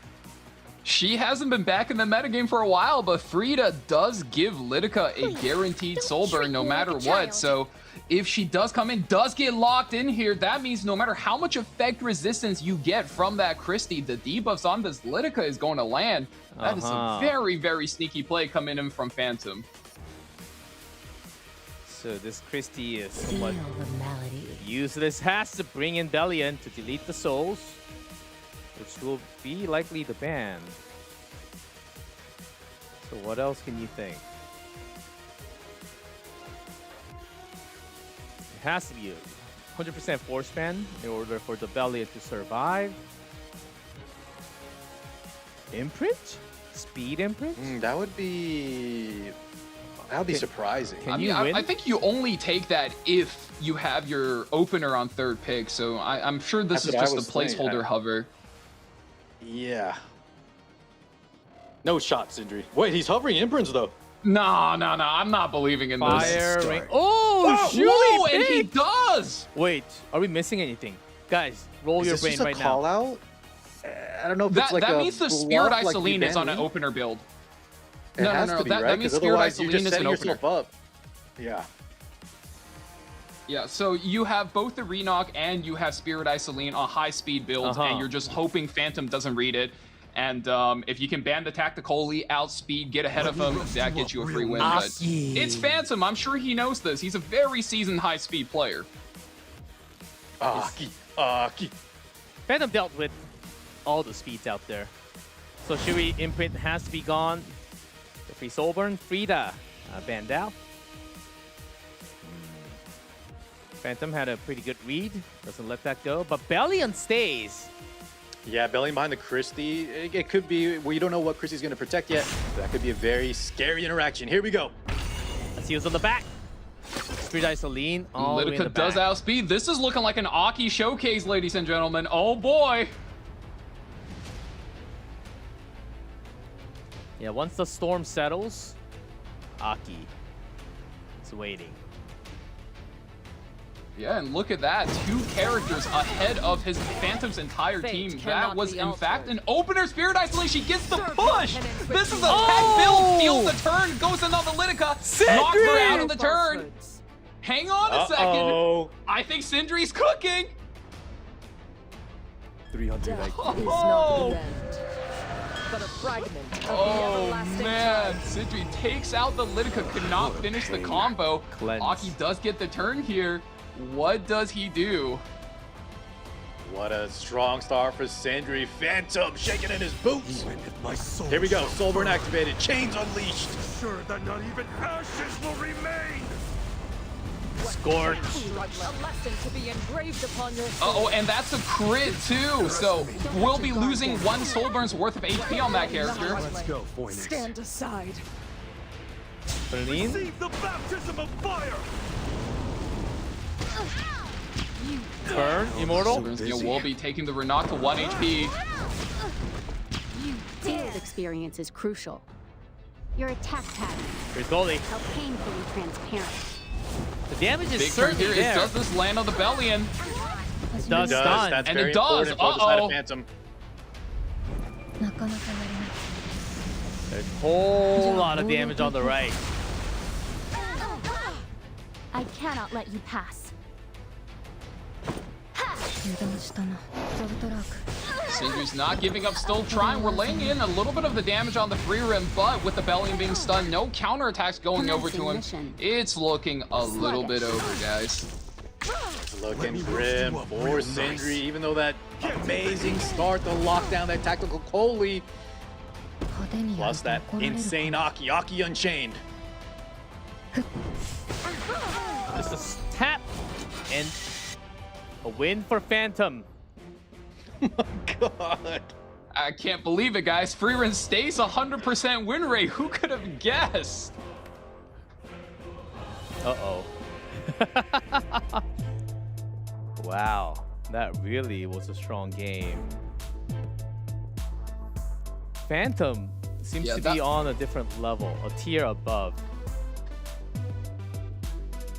Speaker 9: She hasn't been back in the metagame for a while, but Frida does give Lidica a guaranteed soul burn no matter what. So if she does come in, does get locked in here, that means no matter how much effect resistance you get from that Christie, the debuffs on this Lidica is going to land. That is a very, very sneaky play coming in from Phantom.
Speaker 3: So this Christie is what useless, has to bring in Bellion to delete the souls, which will be likely the ban. So what else can you think? It has to be a 100% force ban in order for the Bellion to survive. Imprint? Speed imprint?
Speaker 10: That would be surprising.
Speaker 9: I think you only take that if you have your opener on 3rd pick, so I'm sure this is just a placeholder hover.
Speaker 10: Yeah. No shot, Sindri. Wait, he's hovering imprints though.
Speaker 9: No, I'm not believing in
Speaker 3: Fire
Speaker 9: this.
Speaker 3: ring. Oh, shoot!
Speaker 9: Whoa, and he does!
Speaker 3: Wait, are we missing anything? Guys, roll your brain right now.
Speaker 10: Call out? I don't know if
Speaker 9: that,
Speaker 10: it's like
Speaker 9: that
Speaker 10: a
Speaker 9: means the Spirit
Speaker 10: bluff,
Speaker 9: Isoline
Speaker 10: like
Speaker 9: is on an opener build.
Speaker 10: No,
Speaker 9: that means Spirit Isoline is an opener.
Speaker 10: Up. Yeah.
Speaker 9: Yeah, so you have both the Renok and you have Spirit Isoline on high speed builds, and you're just hoping Phantom doesn't read it. And if you can ban the Tacticoli, outspeed, get ahead of him, that gets you a free win. But it's Phantom. I'm sure he knows this. He's a very seasoned high speed player.
Speaker 3: Phantom dealt with all the speeds out there. So Shuri imprint has to be gone. The free Soulburn, Frida banned out. Phantom had a pretty good read, doesn't let that go, but Bellion stays.
Speaker 10: Yeah, Bellion behind the Christie. It could be, we don't know what Christie's going to protect yet. That could be a very scary interaction. Here we go.
Speaker 3: Seals on the back. Street Isoline all the way in the
Speaker 9: does
Speaker 3: back.
Speaker 9: outspeed. This is looking like an Aki showcase, ladies and gentlemen. Oh boy.
Speaker 3: Yeah, once the storm settles, Aki is waiting.
Speaker 9: Yeah, and look at that. 2 characters ahead of his Phantom's entire team. That was, in fact, an opener. Spirit Isolation gets the push. This is a tech build. Steals the turn. Goes another Lidica. Knocks her out of the turn. Hang on a second. I think Sindri's cooking.
Speaker 11: 300 IQ. But a fragment of the everlasting
Speaker 9: man, Sindri takes out the Lidica, could not finish the combo. Aki does get the turn here. What does he do?
Speaker 10: What a strong start for Sindri. Phantom shaking in his boots. Here we go. Soulburn activated. Chains unleashed.
Speaker 7: Sure that not even ashes will remain.
Speaker 3: Scorch.
Speaker 11: A lesson to be engraved upon your
Speaker 9: Uh-oh, and that's a crit too. So we'll be losing 1 Soulburn's worth of HP on that character.
Speaker 7: Let's go, Phoenix.
Speaker 11: Stand aside.
Speaker 3: Berlin.
Speaker 7: Receive the baptism of fire.
Speaker 3: Burn. Immortal.
Speaker 9: Soulburn's will be taking the Renok to 1 HP.
Speaker 14: Field experience is crucial. Your attack pattern,
Speaker 3: Here's Goldie.
Speaker 14: how painfully transparent.
Speaker 3: The damage is
Speaker 9: Big turn
Speaker 3: certainly
Speaker 9: here.
Speaker 3: there.
Speaker 9: Does this land on the Bellion?
Speaker 3: It does
Speaker 10: It
Speaker 3: stun.
Speaker 10: That's
Speaker 9: And
Speaker 10: very
Speaker 9: it does.
Speaker 10: important for the side of
Speaker 9: Uh-oh.
Speaker 10: Phantom.
Speaker 3: There's a whole lot of damage on the right.
Speaker 6: I cannot let you pass.
Speaker 9: Sindri's not giving up, still trying. We're laying in a little bit of the damage on the free rim, but with the Bellion being stunned, no counterattacks going over to him. It's looking a little bit over, guys.
Speaker 10: It's looking grim for Sindri, even though that amazing start to lock down that tactical Coley. Plus that insane Aki. Aki Unchained.
Speaker 3: Just a tap and a win for Phantom.
Speaker 10: God.
Speaker 9: I can't believe it, guys. Freerin stays 100% win rate. Who could have guessed?
Speaker 3: Uh-oh. Wow, that really was a strong game. Phantom seems to be on a different level, a tier above.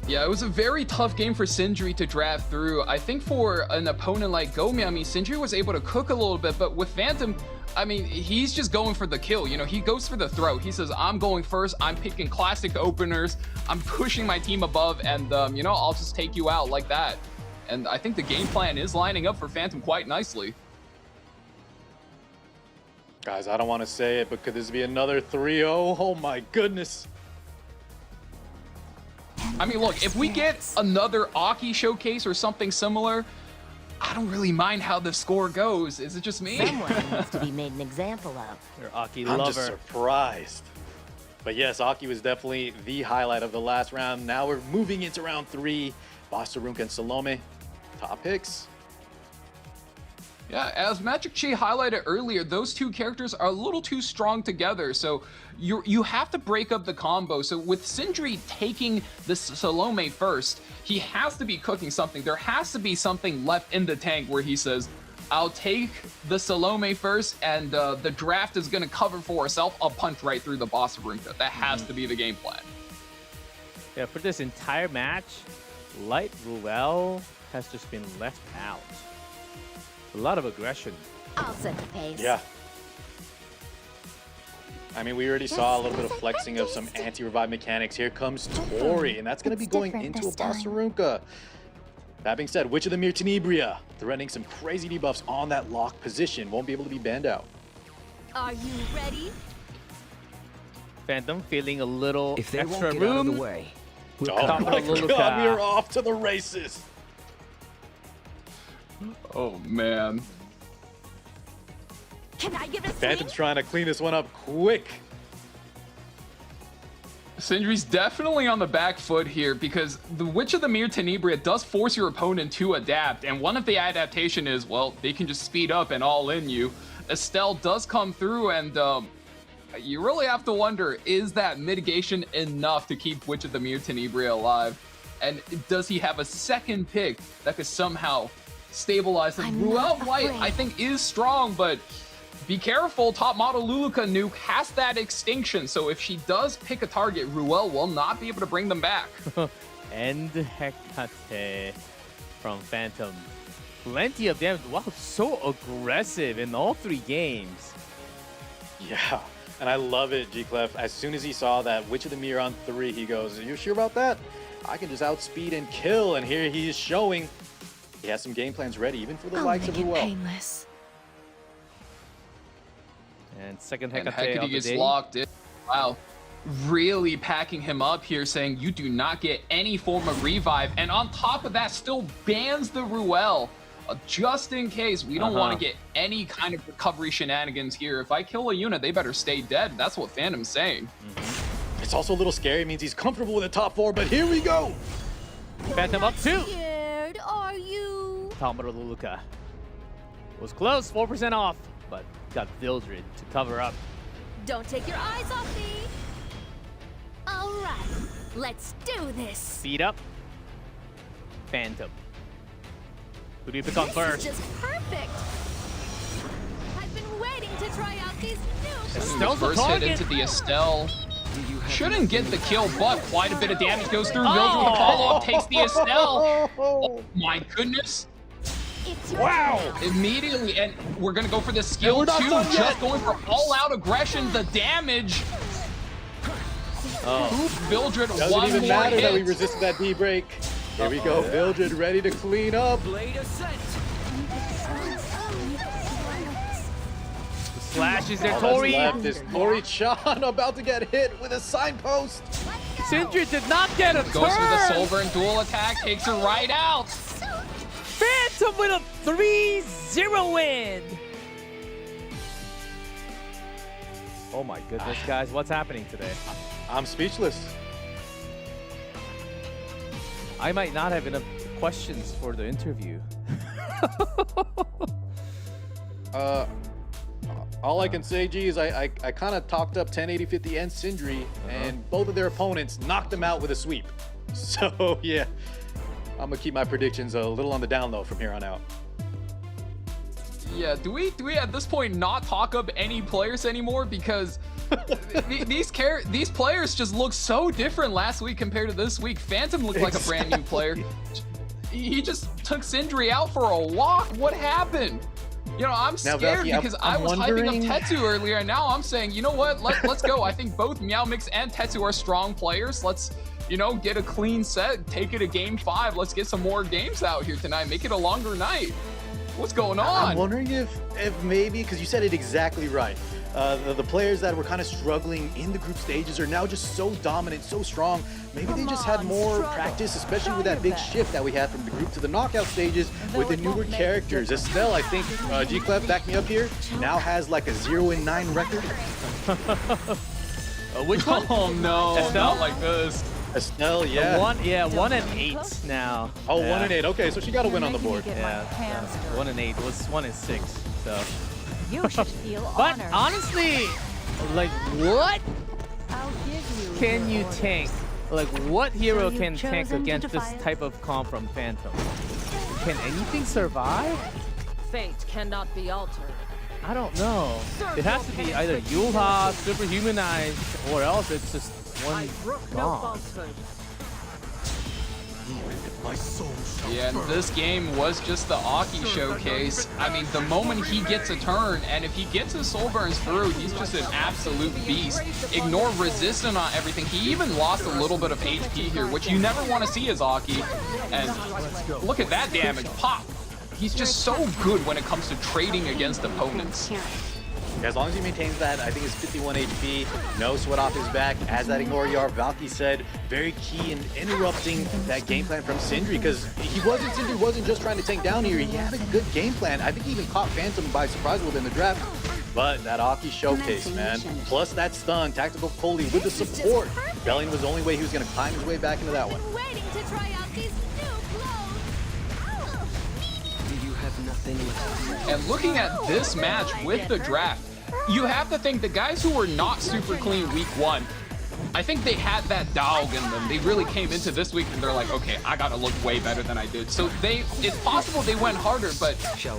Speaker 9: Yeah, it was a very tough game for Sindri to draft through. I think for an opponent like Gomi, I mean, Sindri was able to cook a little bit, but with Phantom, I mean, he's just going for the kill. You know, he goes for the throw. He says, I'm going first. I'm picking classic openers. I'm pushing my team above, and, you know, I'll just take you out like that. And I think the game plan is lining up for Phantom quite nicely.
Speaker 10: Guys, I don't want to say it, but could this be another 3-0? Oh my goodness.
Speaker 9: I mean, look, if we get another Aki showcase or something similar, I don't really mind how the score goes. Is it just me?
Speaker 15: Someone needs to be made an example of.
Speaker 3: Your Aki
Speaker 10: I'm
Speaker 3: lover.
Speaker 10: just surprised. But yes, Aki was definitely the highlight of the last round. Now we're moving into round 3. Basarunka and Salome, top picks.
Speaker 9: Yeah, as Magic Chi highlighted earlier, those two characters are a little too strong together, so you have to break up the combo. So with Sindri taking the Salome first, he has to be cooking something. There has to be something left in the tank where he says, I'll take the Salome first, and the draft is going to cover for herself. I'll punch right through the boss Arunka. That has to be the game plan.
Speaker 3: Yeah, for this entire match, Light Ruel has just been left out. A lot of aggression.
Speaker 15: I'll set the pace.
Speaker 10: Yeah. I mean, we already saw a little bit of flexing of some anti-revive mechanics. Here comes Tori, and that's going to be going into a Basarunka. That being said, Witch of the Mir Tenebria, threatening some crazy debuffs on that lock position. Won't be able to be banned out.
Speaker 14: Are you ready?
Speaker 3: Phantom feeling a little
Speaker 8: If they
Speaker 3: extra
Speaker 8: won't get
Speaker 3: room.
Speaker 8: out of the way, we'll
Speaker 10: Oh
Speaker 8: come
Speaker 10: my
Speaker 3: Luluka.
Speaker 10: god, we are off to the races.
Speaker 9: Oh, man.
Speaker 14: Can I give it a
Speaker 10: Phantom's trying to clean this one up quick.
Speaker 9: Sindri's definitely on the back foot here because the Witch of the Mir Tenebria does force your opponent to adapt, and one of the adaptation is, well, they can just speed up and all in you. Estelle does come through, and you really have to wonder, is that mitigation enough to keep Witch of the Mir Tenebria alive? And does he have a second pick that could somehow stabilize him? Ruel White, I think, is strong, but be careful. Top model Luluka nuke has that extinction, so if she does pick a target, Ruel will not be able to bring them back.
Speaker 3: And Hecate from Phantom. Plenty of damage. Wow, so aggressive in all 3 games.
Speaker 10: Yeah, and I love it, G-Clef. As soon as he saw that Witch of the Mir on 3, he goes, are you sure about that? I can just outspeed and kill, and here he is showing he has some game plans ready, even for the likes of Ruel.
Speaker 4: Painless.
Speaker 3: And second
Speaker 9: And
Speaker 3: Hecate of
Speaker 9: Hecate
Speaker 3: the
Speaker 9: gets
Speaker 3: day.
Speaker 9: locked in. Wow. Really packing him up here, saying you do not get any form of revive. And on top of that, still bans the Ruel. just in case. We don't want to get any kind of recovery shenanigans here. If I kill a unit, they better stay dead. That's what Phantom's saying.
Speaker 10: It's also a little scary. It means he's comfortable with the top 4, but here we go.
Speaker 3: Phantom up 2.
Speaker 6: Scared, are you?
Speaker 3: Talmud Luluka was close, 4% off, but got Vildred to cover up.
Speaker 6: Don't take your eyes off me. All right, let's do this.
Speaker 3: Speed up. Phantom. Who do you pick on first?
Speaker 6: This is just perfect. I've been waiting to try out these new.
Speaker 3: Estelle's
Speaker 9: First hit into the Estelle. Shouldn't get the kill, but quite a bit of damage goes through. Vildred with the follow-up takes the Estelle. Oh my goodness. Wow! Immediately, and we're gonna go for the skill too, just going for all-out aggression, the damage. Vildred
Speaker 10: Doesn't
Speaker 9: one
Speaker 10: even
Speaker 9: more
Speaker 10: matter
Speaker 9: hit.
Speaker 10: that we resisted that D break. Here we go, Vildred ready to clean up.
Speaker 3: Slashes there,
Speaker 10: All
Speaker 3: Tori.
Speaker 10: that's left is Tori-chan about to get hit with a signpost.
Speaker 3: Sindri did not get a
Speaker 9: Goes
Speaker 3: turn.
Speaker 9: for the Soulburn dual attack, takes her right out.
Speaker 3: Phantom with a 3-0 win. Oh my goodness, guys, what's happening today?
Speaker 10: I'm speechless.
Speaker 3: I might not have enough questions for the interview.
Speaker 10: All I can say, G, is I kind of talked up 1080, 50, and Sindri, and both of their opponents knocked them out with a sweep. So, yeah, I'm going to keep my predictions a little on the down low from here on out.
Speaker 9: Yeah, do we at this point not talk up any players anymore? Because these players just look so different last week compared to this week. Phantom looked like a brand new player. He just took Sindri out for a walk. What happened? You know, I'm scared
Speaker 10: Valky,
Speaker 9: because I was hyping up Tetsu earlier, and now I'm saying, you know what? Let's go. I think both Meow Mix and Tetsu are strong players. Let's, you know, get a clean set, take it to game 5. Let's get some more games out here tonight. Make it a longer night. What's going on?
Speaker 10: I'm wondering if maybe, because you said it exactly right. The players that were kind of struggling in the group stages are now just so dominant, so strong. Maybe they just had more practice, especially with that big shift that we had from the group to the knockout stages with the newer characters. Estelle, I think, G-Clef, back me up here, now has like a 0-9 record.
Speaker 3: Which one?
Speaker 9: Oh no,
Speaker 3: Estelle?
Speaker 9: not like this.
Speaker 10: Estelle, yeah.
Speaker 3: 1 and 8 now.
Speaker 10: Oh,
Speaker 3: yeah.
Speaker 10: 1 and 8. Okay, so she got a win on the board.
Speaker 3: Yeah, 1 and 8. It was 1 and 6. So.
Speaker 15: You should feel
Speaker 3: But
Speaker 15: honored.
Speaker 3: honestly, like, what
Speaker 15: I'll give you
Speaker 3: can you
Speaker 15: orders.
Speaker 3: tank? Like, what hero
Speaker 15: you've
Speaker 3: can tank
Speaker 15: chosen to
Speaker 3: against this
Speaker 15: defy it?
Speaker 3: type of comp from Phantom? Can anything survive?
Speaker 11: Fate cannot be altered.
Speaker 3: I don't know. It has to be either Yulha, superhumanized, or else it's just one
Speaker 11: Brook no
Speaker 3: bomb.
Speaker 11: falsehood.
Speaker 9: Yeah, and this game was just the Aki showcase. I mean, the moment he gets a turn, and if he gets his soul burns through, he's just an absolute beast. Ignore resistance on everything. He even lost a little bit of HP here, which you never want to see as Aki. And look at that damage. Pop! He's just so good when it comes to trading against opponents.
Speaker 10: As long as he maintains that, I think it's 51 HP, no sweat off his back. As that ignore Yarp, Valky said, very key in interrupting that game plan from Sindri, because Sindri wasn't just trying to tank down here, he had a good game plan. I think he even caught Phantom by surprise within the draft. But that Aki showcase, man, plus that stun, tactical Coley with the support. Belling was the only way he was going to climb his way back into that one.
Speaker 6: Waiting to try out these new clothes.
Speaker 8: You have nothing left.
Speaker 9: And looking at this match with the draft, you have to think the guys who were not super clean week 1, I think they had that dog in them. They really came into this week and they're like, okay, I gotta look way better than I did. So it's possible they went harder, but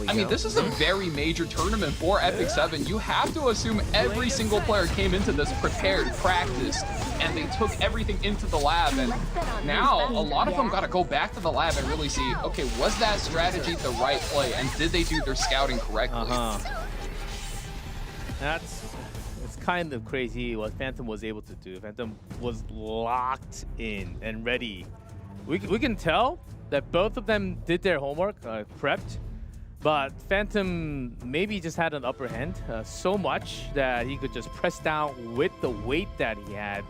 Speaker 9: I mean, this is a very major tournament for EpicSeven. You have to assume every single player came into this prepared, practiced, and they took everything into the lab. And now a lot of them gotta go back to the lab and really see, okay, was that strategy the right play? And did they do their scouting correctly?
Speaker 3: It's kind of crazy what Phantom was able to do. Phantom was locked in and ready. We can tell that both of them did their homework, prepped, but Phantom maybe just had an upper hand so much that he could just press down with the weight that he had,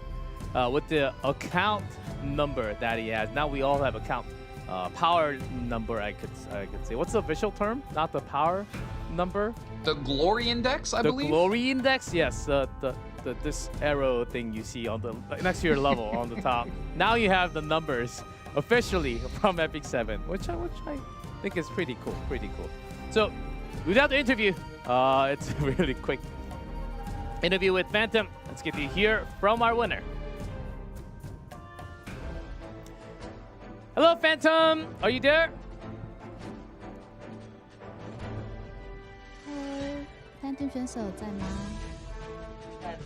Speaker 3: with the account number that he has. Now we all have account power number, I could say. What's the official term? Not the power number.
Speaker 9: The glory index, I believe.
Speaker 3: The glory index, yes. This arrow thing you see on the next to your level on the top. Now you have the numbers officially from EpicSeven, which I think is pretty cool. Pretty cool. So without the interview, it's a really quick interview with Phantom. Let's get to hear from our winner. Hello, Phantom. Are you there?
Speaker 16: Phantom 选手在吗？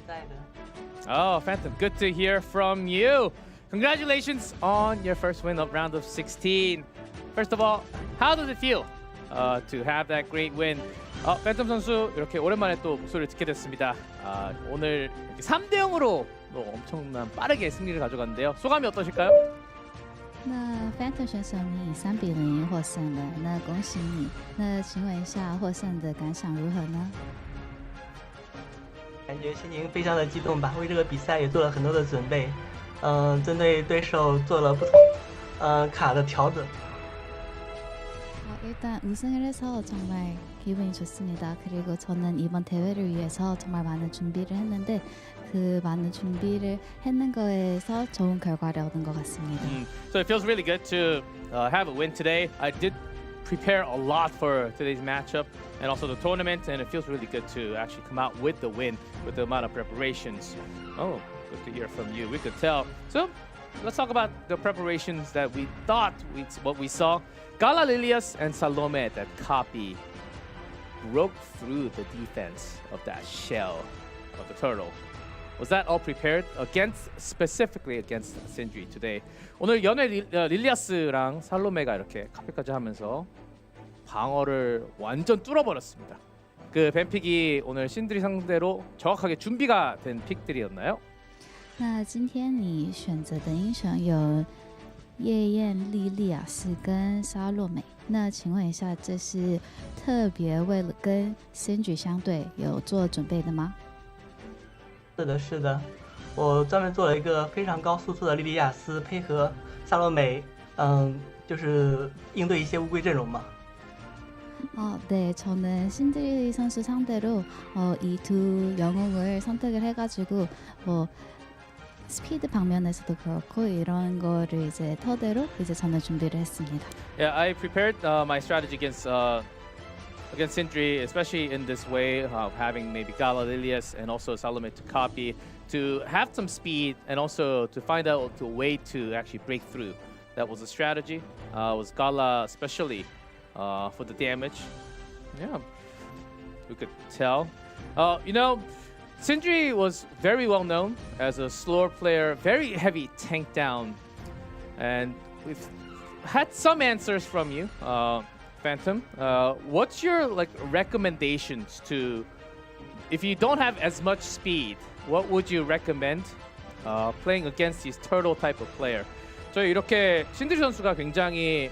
Speaker 12: 在的。
Speaker 3: Oh, Phantom, good to hear from you. Congratulations on your first win of round of 16. First of all, how does it feel to have that great win? 팬텀 선수 이렇게 오랜만에 또 목소리를 듣게 됐습니다. 오늘 3대 0으로 엄청난 빠르게 승리를 가져갔는데요. 소감이 어떠실까요?
Speaker 16: 那 Phantom 选手你以3比0获胜了，那恭喜你。那请问一下获胜的感想如何呢？
Speaker 17: 感觉心情非常的激动吧，为这个比赛也做了很多的准备，针对对手做了不同卡的调整。
Speaker 16: 일단 우승을 해서 정말 기분이 좋습니다. 그리고 저는 이번 대회를 위해서 정말 많은 준비를 했는데 그 많은 준비를 했는 거에서 좋은 결과를 얻은 것 같습니다.
Speaker 3: So it feels really good to have a win today. I did prepare a lot for today's matchup and also the tournament, and it feels really good to actually come out with the win with the amount of preparations. Oh, good to hear from you. We could tell. So let's talk about the preparations that we thought what we saw. Gala Lilias and Salome that copy broke through the defense of that shell of the turtle. Was that all prepared specifically against Sindri today? 오늘 연애 릴리아스랑 살로메가 이렇게 카피까지 하면서 방어를 완전 뚫어버렸습니다. 그 뱀픽이 오늘 신드리 상대로 정확하게 준비가 된 픽들이었나요?
Speaker 16: 那今天你选择的英雄有夜宴莉莉亚斯跟沙洛美，那请问一下，这是特别为了跟 Sindri 相对有做准备的吗？
Speaker 17: 是的，是的，我专门做了一个非常高输出的莉莉亚斯，配合萨洛美，就是应对一些乌龟阵容嘛。
Speaker 16: 네, 저는 신드리 선수 상대로 이 두 영웅을 선택을 해가지고 스피드 방면에서도 그렇고 이런 거를 이제 토대로 이제 저는 준비를 했습니다.
Speaker 3: Yeah, I prepared my strategy against Sindri, especially in this way of having maybe Gala Lilias and also Salome to copy, to have some speed and also to find out a way to actually break through. That was the strategy. Was Gala especially for the damage. Yeah, we could tell. You know, Sindri was very well known as a slower player, very heavy tank down, and we've had some answers from you, Phantom. What's your recommendations to, if you don't have as much speed, what would you recommend playing against this turtle type of player? 저희 이렇게 신드리 선수가 굉장히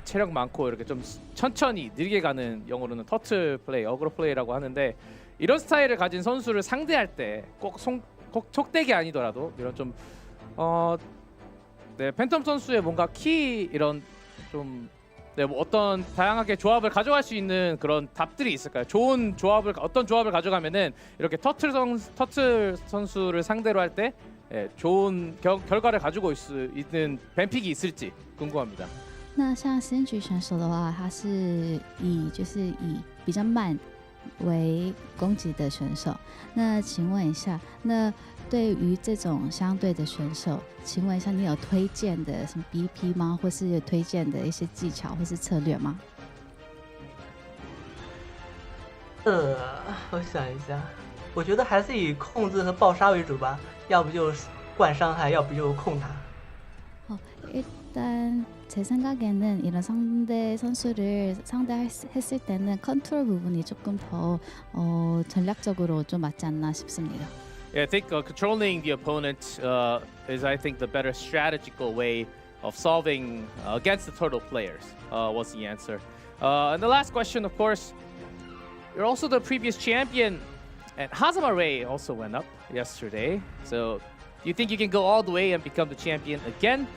Speaker 3: 체력 많고 이렇게 좀 천천히 느리게 가는 영어로는 터틀 플레이, 어그로 플레이라고 하는데 이런 스타일을 가진 선수를 상대할 때 꼭 촉대기 아니더라도 이런 좀 팬텀 선수의 뭔가 키 이런 좀 뭐 어떤 다양하게 조합을 가져갈 수 있는 그런 답들이 있을까요? 좋은 조합을 어떤 조합을 가져가면은 이렇게 터틀 선수를 상대로 할 때 좋은 결과를 가지고 있는 뱀픽이 있을지 궁금합니다.
Speaker 16: 那像 Sindri 选手的话，他是以比较慢为攻击的选手。那请问一下，那对于这种相对的选手，请问一下，你有推荐的什么 BP 吗？或是有推荐的一些技巧或是策略吗？
Speaker 17: 我想一下，我觉得还是以控制和爆杀为主吧，要不就灌伤害，要不就控塔。
Speaker 16: 일단 제 생각에는 이런 상대 선수를 상대했을 때는 컨트롤 부분이 조금 더 전략적으로 좀 맞지 않나 싶습니다.
Speaker 3: Yeah, I think controlling the opponent is, I think, the better strategical way of solving against the turtle players was the answer. And the last question, of course, you're also the previous champion, and Hazama Ray also went up yesterday. So, do you think you can go all the way and become the champion again?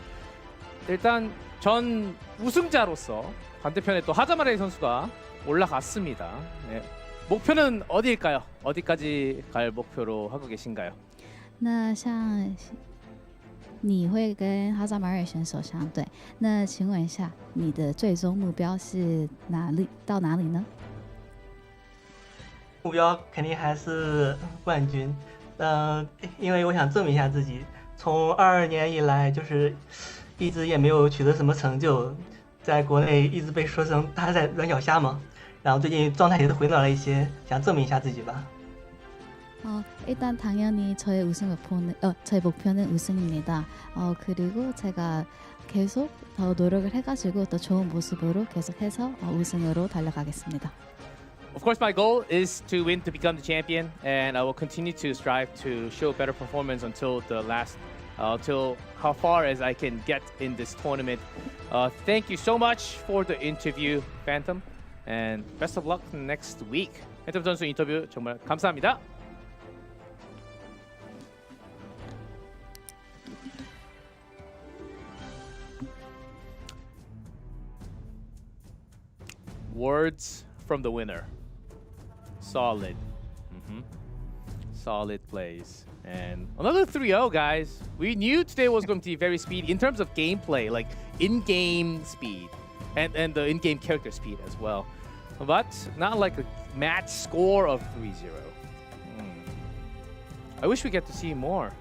Speaker 3: 일단 전 우승자로서 반대편에 또 하자마레이 선수가 올라갔습니다. 네. 목표는 어디일까요? 어디까지 갈 목표로 하고 계신가요?
Speaker 16: 那像你会跟哈萨马尔选手相对，那请问一下，你的最终目标是哪里？到哪里呢？
Speaker 17: 目标肯定还是冠军。因为我想证明一下自己，从22年以来，就是一直也没有取得什么成就，在国内一直被说成他在软脚虾嘛。然后最近状态也是回暖了一些，想证明一下自己吧。
Speaker 16: 일단 당연히 저의 저의 목표는 우승입니다. 그리고 제가 계속 더 노력을 해가지고 더 좋은 모습으로 계속해서 우승으로 달려가겠습니다.
Speaker 3: Of course, my goal is to win to become the champion, and I will continue to strive to show better performance until the last, till how far as I can get in this tournament. Thank you so much for the interview, Phantom, and best of luck next week. 팬텀 선수 인터뷰 정말 감사합니다. Words from the winner. Solid. Solid plays. And another 3-0, guys. We knew today was going to be very speedy in terms of gameplay, like in-game speed and the in-game character speed as well. But not like a match score of 3-0. I wish we get to see more.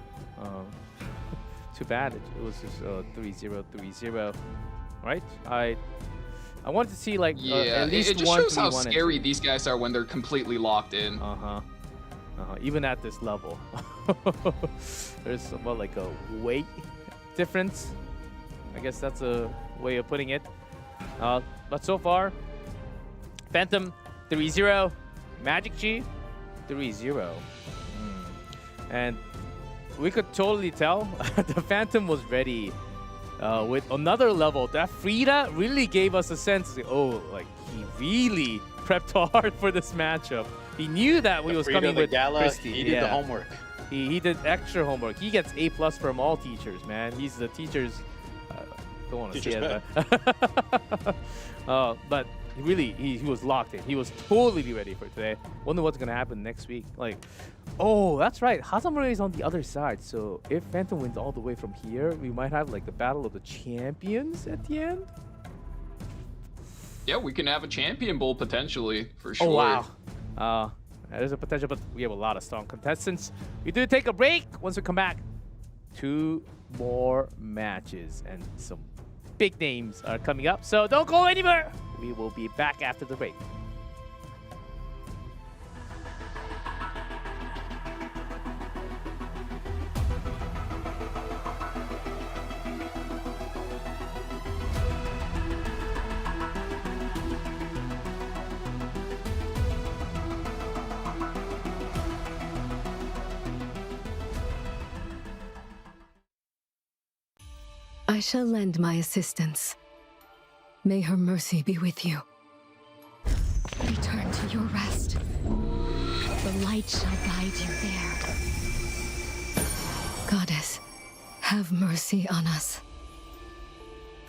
Speaker 3: Too bad it was just 3-0, 3-0. Right? I wanted to see like at least
Speaker 9: it just
Speaker 3: one,
Speaker 9: shows how
Speaker 3: 3-1
Speaker 9: scary these guys are when they're completely locked in.
Speaker 3: Even at this level, there's somewhat like a weight difference. I guess that's a way of putting it. But so far, Phantom 3-0, Magic G 3-0, and we could totally tell the Phantom was ready. With another level, that Frida really gave us a sense, like he really prepped hard for this matchup. He knew that we was coming with
Speaker 10: Gala,
Speaker 3: Christy.
Speaker 10: he did the homework.
Speaker 3: He did extra homework. He gets A+ from all teachers, man. He's the teachers. Don't want to say it, but really, he was locked in. He was totally ready for today. Wonder what's gonna happen next week. Like, oh, that's right. Hazamura is on the other side. So if Phantom wins all the way from here, we might have like the battle of the champions at the end.
Speaker 9: Yeah, we can have a champion bowl potentially for sure.
Speaker 3: Oh wow. There's a potential, but we have a lot of strong contestants. We do take a break. Once we come back, 2 more matches and some big names are coming up. So don't go anywhere. We will be back after the break.
Speaker 4: I shall lend my assistance. May her mercy be with you. Return to your rest. The light shall guide you there. Goddess, have mercy on us.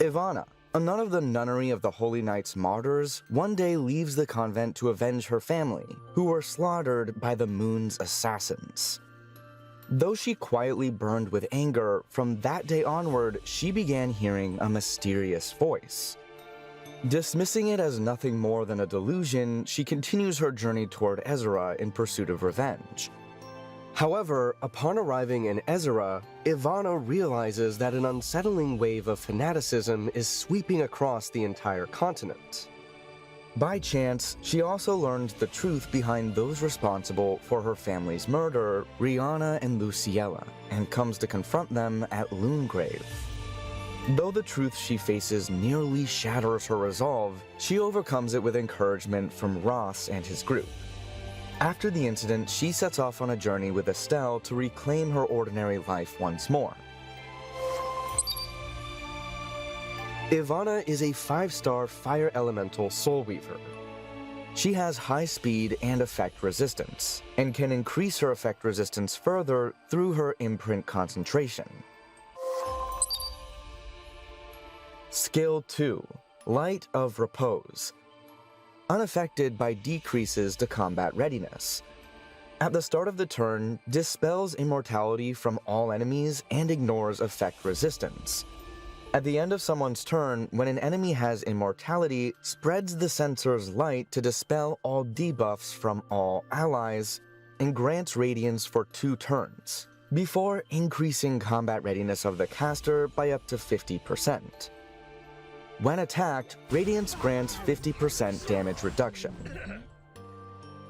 Speaker 5: Ivana, a nun of the nunnery of the Holy Knights Martyrs, one day leaves the convent to avenge her family, who were slaughtered by the moon's assassins. Though she quietly burned with anger, from that day onward, she began hearing a mysterious voice. Dismissing it as nothing more than a delusion, she continues her journey toward Ezra in pursuit of revenge. However, upon arriving in Ezra, Ivana realizes that an unsettling wave of fanaticism is sweeping across the entire continent. By chance, she also learns the truth behind those responsible for her family's murder, Rihanna and Luciella, and comes to confront them at Loongrave. Though the truth she faces nearly shatters her resolve, she overcomes it with encouragement from Ross and his group. After the incident, she sets off on a journey with Estelle to reclaim her ordinary life once more. Ivana is a 5-star Fire Elemental Soul Weaver. She has high speed and effect resistance, and can increase her effect resistance further through her imprint concentration. Skill 2, Light of Repose. Unaffected by decreases to combat readiness. At the start of the turn, dispels immortality from all enemies and ignores effect resistance. At the end of someone's turn, when an enemy has immortality, spreads the sensor's light to dispel all debuffs from all allies, and grants radiance for 2 turns, before increasing combat readiness of the caster by up to 50%. When attacked, Radiance grants 50% damage reduction.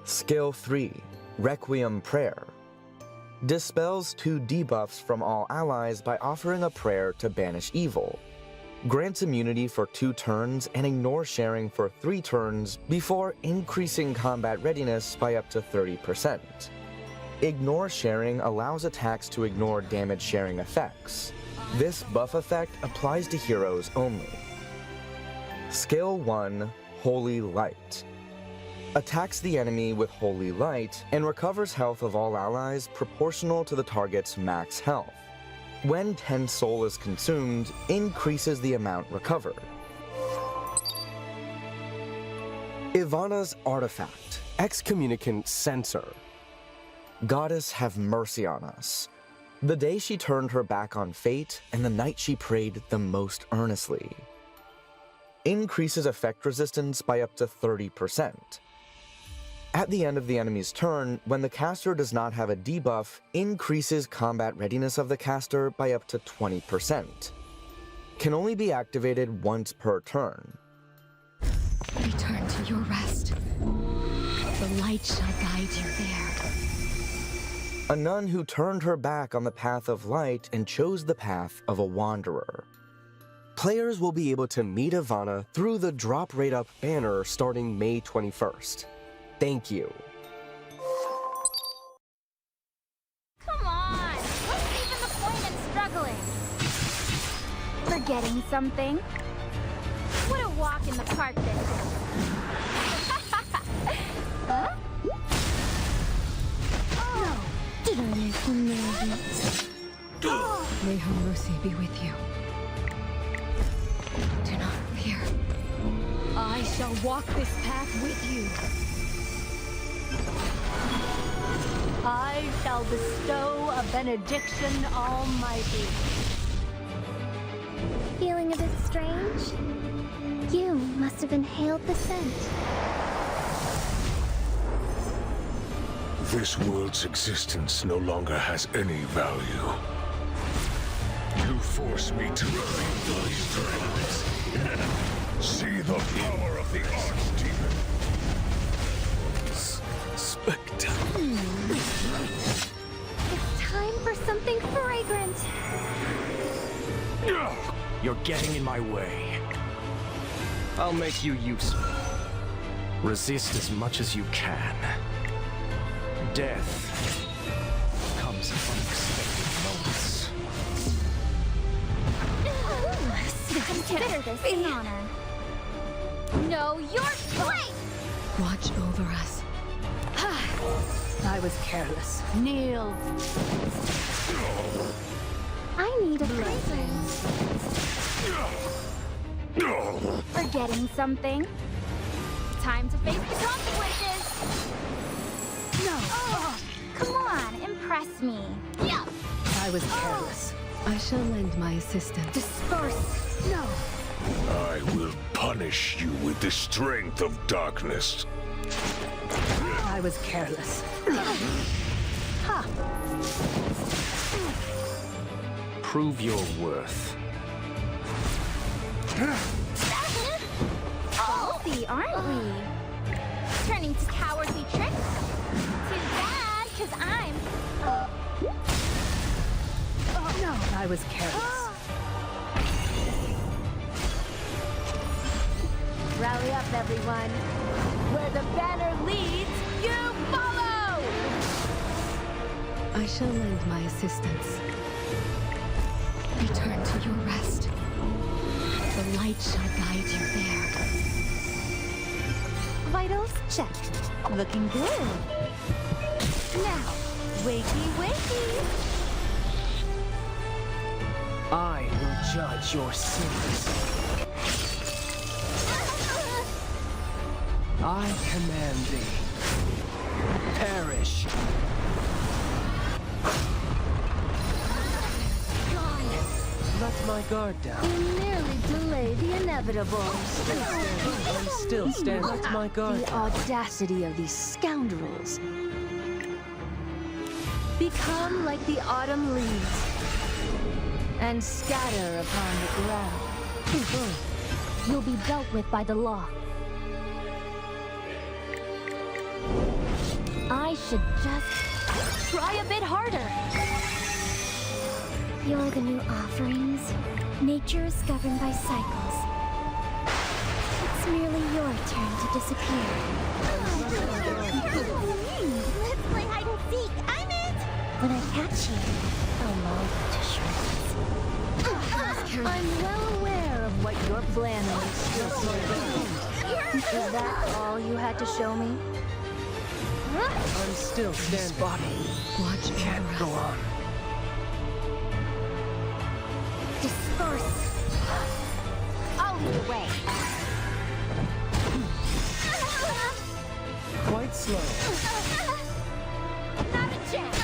Speaker 5: Skill 3, Requiem Prayer. Dispels 2 debuffs from all allies by offering a prayer to banish evil. Grants immunity for 2 turns and ignores sharing for 3 turns before increasing combat readiness by up to 30%. Ignore sharing allows attacks to ignore damage sharing effects. This buff effect applies to heroes only. Skill 1, Holy Light. Attacks the enemy with Holy Light and recovers health of all allies proportional to the target's max health. When 10 soul is consumed, increases the amount recovered. Ivana's Artifact, Excommunicant Censor. Goddess have mercy on us. The day she turned her back on fate and the night she prayed the most earnestly. Increases effect resistance by up to 30%. At the end of the enemy's turn, when the caster does not have a debuff, increases combat readiness of the caster by up to 20%. Can only be activated once per turn.
Speaker 4: Return to your rest. The light shall guide you there.
Speaker 5: A nun who turned her back on the path of light and chose the path of a wanderer. Players will be able to meet Ivana through the Drop Rate Up banner starting May 21st. Thank you.
Speaker 1: Come on! What's even the point in struggling? Forgetting something? What a walk in the park this is. Huh?
Speaker 4: No. Did I make you nervous? May her mercy be with you. Do not fear. I shall walk this path with you.
Speaker 15: I shall bestow a benediction almighty.
Speaker 6: Feeling a bit strange? You must have inhaled the scent.
Speaker 7: This world's existence no longer has any value. You force me to repeat those strengths. See the power of the Archdemon.
Speaker 6: Spectre. It's time for something fragrant.
Speaker 8: You're getting in my way. I'll make you useful. Resist as much as you can. Death comes in unexpected moments.
Speaker 1: Consider this an honor. No, you're right!
Speaker 4: Watch over us.
Speaker 15: I was careless. Kneel.
Speaker 6: I need a fragrance.
Speaker 1: Forgetting something? Time to face the consequences! No! Oh, come on, impress me. Yeah!
Speaker 15: I was careless.
Speaker 4: I shall lend my assistance.
Speaker 1: Disperse! No!
Speaker 7: I will punish you with the strength of darkness.
Speaker 15: I was careless. Ha!
Speaker 8: Prove your worth.
Speaker 1: Ballsy, aren't we? Turning to cowardly tricks? Too bad, because I'm...
Speaker 15: No, I was careless.
Speaker 1: Rally up, everyone. Where the banner leads, you follow!
Speaker 4: I shall lend my assistance. Return to your rest. The light shall guide you there.
Speaker 15: Vitals check. Looking good. Now, wakey wakey.
Speaker 8: I will judge your sins. I command thee. Perish. Let my guard down.
Speaker 15: You nearly delayed the inevitable.
Speaker 8: I'm still standing. Let my guard
Speaker 15: The
Speaker 8: down.
Speaker 15: audacity of these scoundrels. Become like the autumn leaves and scatter upon the ground.
Speaker 1: You'll be dealt with by the law. I should just try a bit harder. You're the new offerings. Nature is governed by cycles. It's merely your turn to disappear. Let's play hide and seek. I'm it! When I catch you, I'll maul you to shreds.
Speaker 15: I'm well aware of what you're planning. Is that all you had to show me?
Speaker 8: I'm still standing. This body can't go on.
Speaker 1: Disperse. I'll lead the way.
Speaker 8: Quite slow.
Speaker 1: Not a chance.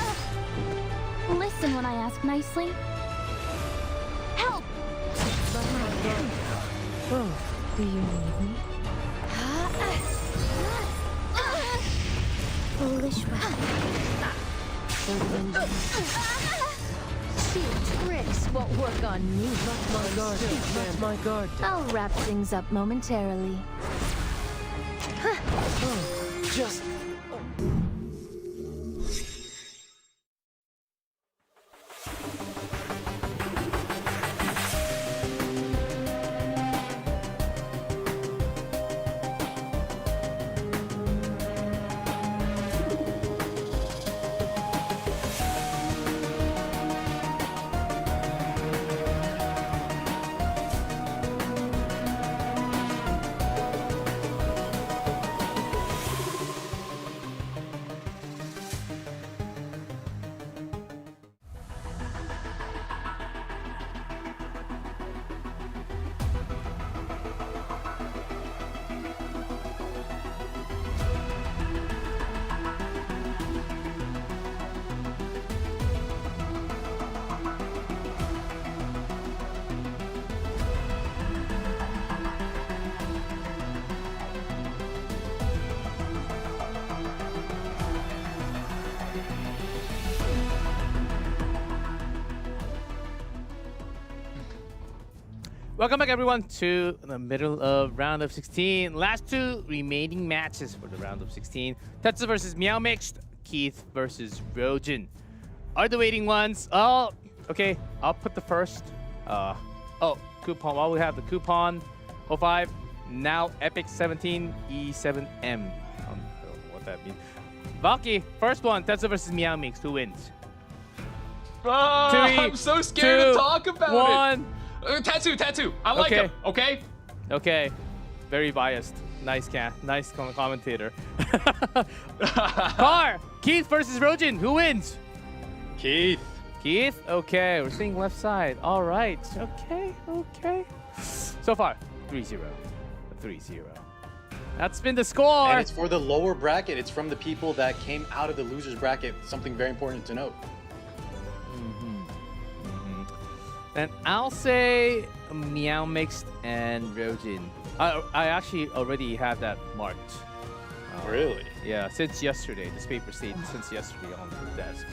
Speaker 1: Listen when I ask nicely. Help!
Speaker 15: Oh, do you need me?
Speaker 1: Foolish weapon.
Speaker 15: Cheap tricks won't work on me.
Speaker 8: Let my guard down.
Speaker 15: I'll wrap things up momentarily.
Speaker 8: Just...
Speaker 3: Welcome back, everyone, to the middle of round of 16. Last two remaining matches for the round of 16. Tetsu versus Meow Mixed, Keith versus Rojin are the waiting ones. Oh, okay. I'll put the first. Coupon. While we have the coupon 05, now EpicSeven E7M. I don't know what that means. Valky, first one. Tetsu versus Meow Mixed. Who wins?
Speaker 9: Oh,
Speaker 3: Three,
Speaker 9: I'm so scared to talk about
Speaker 3: one.
Speaker 9: it. Tattoo. I like him. Okay.
Speaker 3: Okay. Very biased. Nice commentator. Car. Keith versus Rojin. Who wins?
Speaker 10: Keith.
Speaker 3: Keith. Okay. We're seeing left side. All right. Okay. So far, 3-0. 3-0. That's been the score.
Speaker 10: And it's for the lower bracket. It's from the people that came out of the losers bracket. Something very important to note.
Speaker 3: And I'll say Meow Mixed and Rojin. I actually already have that marked.
Speaker 10: Really?
Speaker 3: Yeah, since yesterday. This paper stayed since yesterday on the desk.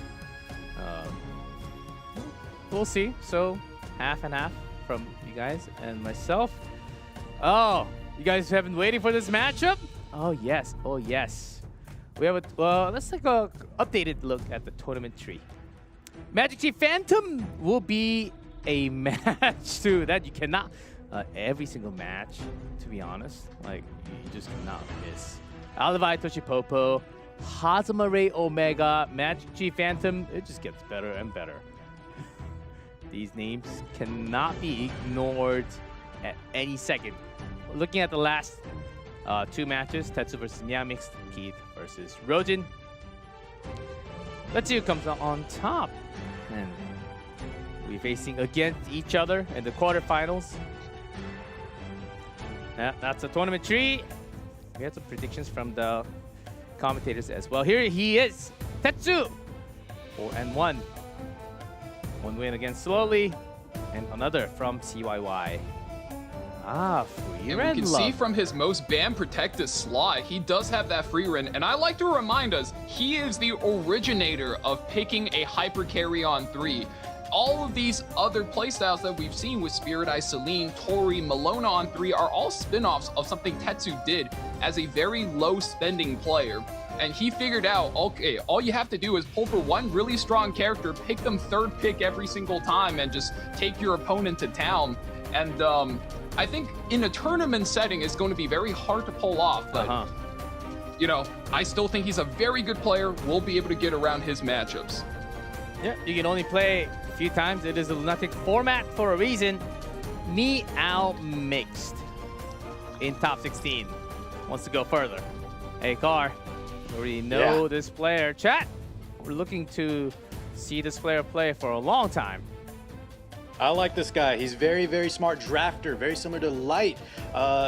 Speaker 3: We'll see. So, half and half from you guys and myself. Oh, you guys have been waiting for this matchup? Oh, yes. We have let's take a updated look at the tournament tree. Magic Chief Phantom will be a match too that you cannot every single match, to be honest, like you just cannot miss. Alivai Toshipopo, Hazama Ray Omega, Magic Chief Phantom, it just gets better and better. These names cannot be ignored at any second. Looking at the last two matches, Tetsu versus Meow Mixed, Keith versus Rojin. Let's see who comes out on top. And We're facing against each other in the quarterfinals. Yeah, that's a tournament tree. We had some predictions from the commentators as well. Here he is, Tetsu. 4-1. One win against Slowly, and another from CYY. Free
Speaker 9: and
Speaker 3: run
Speaker 9: we can
Speaker 3: love.
Speaker 9: see from his most ban protected slot, he does have that free run. And I like to remind us, he is the originator of picking a hyper carry on 3. All of these other playstyles that we've seen with Spirit Eye, Celine, Tori, Malona on 3 are all spin-offs of something Tetsu did as a very low spending player. And he figured out, okay, all you have to do is pull for one really strong character, pick them third pick every single time, and just take your opponent to town. And I think in a tournament setting, it's going to be very hard to pull off. But, you know, I still think he's a very good player. We'll be able to get around his matchups.
Speaker 3: Yeah, you can only play a few times. It is a lunatic format for a reason. Meow Mixed in top 16. Wants to go further. Hey, Car, we already know this player. Chat, we're looking to see this player play for a long time.
Speaker 10: I like this guy. He's very, very smart drafter, very similar to Light.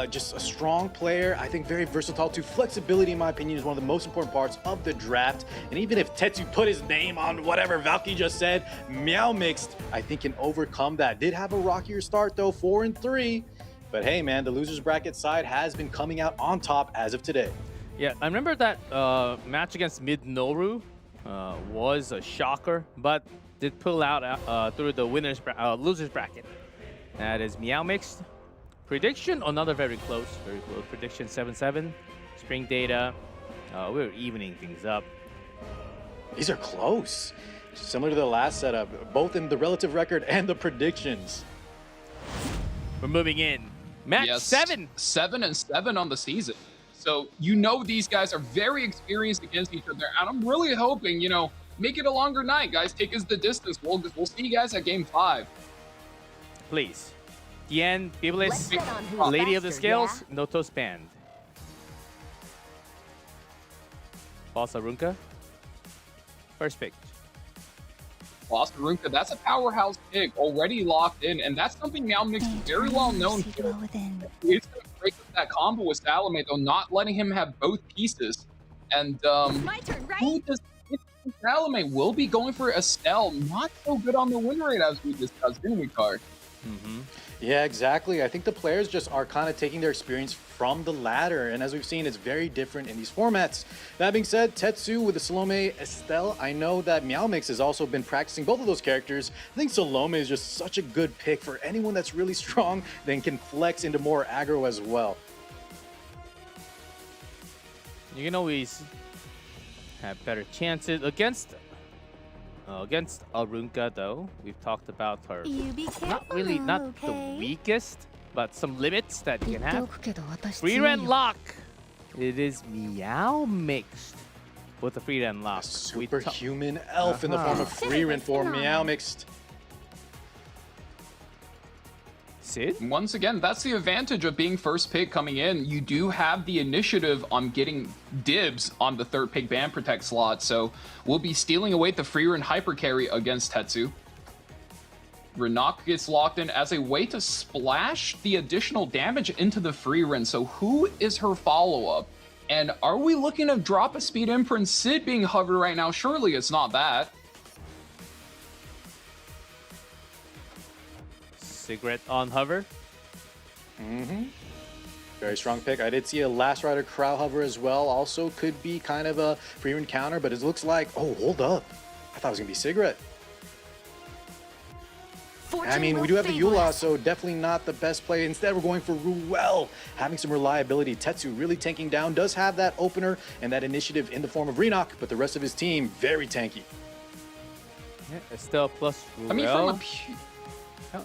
Speaker 10: Just a strong player. I think very versatile too. Flexibility, in my opinion, is one of the most important parts of the draft. And even if Tetsu put his name on whatever Valky just said, Meow Mixed, I think can overcome that. Did have a rockier start though, 4-3. But hey, man, the losers bracket side has been coming out on top as of today.
Speaker 3: Yeah, I remember that match against Mid Noru was a shocker, but did pull out through the losers bracket. That is Meow Mixed. Prediction, another very close prediction, 7-7. Spring data, we're evening things up.
Speaker 10: These are close. Similar to the last setup, both in the relative record and the predictions.
Speaker 3: We're moving in. Match 7.
Speaker 9: 7-7 on the season. So you know these guys are very experienced against each other. And I'm really hoping, you know, make it a longer night, guys. Take us the distance. We'll see you guys at Game 5.
Speaker 3: Please. Tien, Biblis, Lady of the Scales, no toast banned. Boss Arunka. First pick.
Speaker 9: Boss Arunka, that's a powerhouse pick, already locked in, and that's something Meow Mix is very well known for. He's going to break up that combo with Salome, though, not letting him have both pieces. And
Speaker 1: My turn, right?
Speaker 9: who does Salome will be going for Estelle. Not so good on the win rate as we discussed, didn't we, Card?
Speaker 10: Yeah, exactly. I think the players just are kind of taking their experience from the ladder, and as we've seen, it's very different in these formats. That being said, Tetsu with the Salome Estelle, I know that Meow Mix has also been practicing both of those characters. I think Salome is just such a good pick for anyone that's really strong, then can flex into more aggro as well.
Speaker 3: You can always have better chances against Arunka, though. We've talked about her. Not the weakest, but some limits that you can have. Free run lock. It is Meow Mixed with the free run lock.
Speaker 10: Superhuman elf in the form of free run for Meow Mixed.
Speaker 3: Sid?
Speaker 9: Once again, that's the advantage of being first pick coming in. You do have the initiative on getting dibs on the third pick ban protect slot, so we'll be stealing away the free run hyper carry against Tetsu. Renak gets locked in as a way to splash the additional damage into the free run. So who is her follow-up? And are we looking to drop a speed imprint? Sid being hovered right now, surely it's not that.
Speaker 3: Cigarette on hover.
Speaker 10: Very strong pick. I did see a Last Rider Crow hover as well. Also could be kind of a free run counter, but it looks like, oh, hold up. I thought it was going to be Cigarette. I mean, we do have the Eula, so definitely not the best play. Instead, we're going for Ruel, having some reliability. Tetsu really tanking down, does have that opener and that initiative in the form of Renak, but the rest of his team, very tanky.
Speaker 3: Yeah, Estelle plus Ruel.
Speaker 9: I mean, from a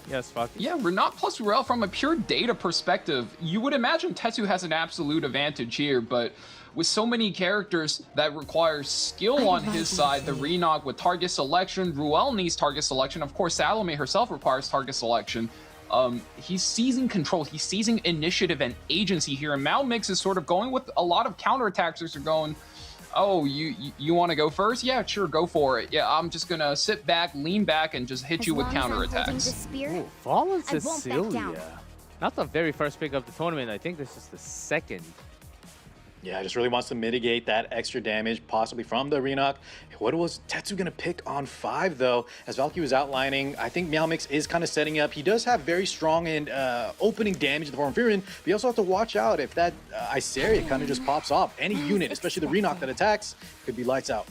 Speaker 3: yes, fuck.
Speaker 9: Yeah, Renak plus Ruel, from a pure data perspective, you would imagine Tetsu has an absolute advantage here, but with so many characters that require skill on his side, the Renak with target selection, Ruel needs target selection, of course Salome herself requires target selection. He's seizing control, he's seizing initiative and agency here, and Meow Mix is sort of going with a lot of counterattacks are going, Oh, you want to go first? Yeah, sure, go for it. Yeah, I'm just gonna sit back, lean back, and just hit you with counterattacks.
Speaker 3: Ooh, Fallen Cecilia. Not the very first pick of the tournament. I think this is the second.
Speaker 10: Yeah, just really wants to mitigate that extra damage, possibly from the Renok. What was Tetsu going to pick on 5, though? As Valky was outlining, I think Meowmix is kind of setting up. He does have very strong and opening damage in the form of Frieren, but you also have to watch out if that Iceria kind of just pops off. Any unit, especially the Renok that attacks, could be lights out.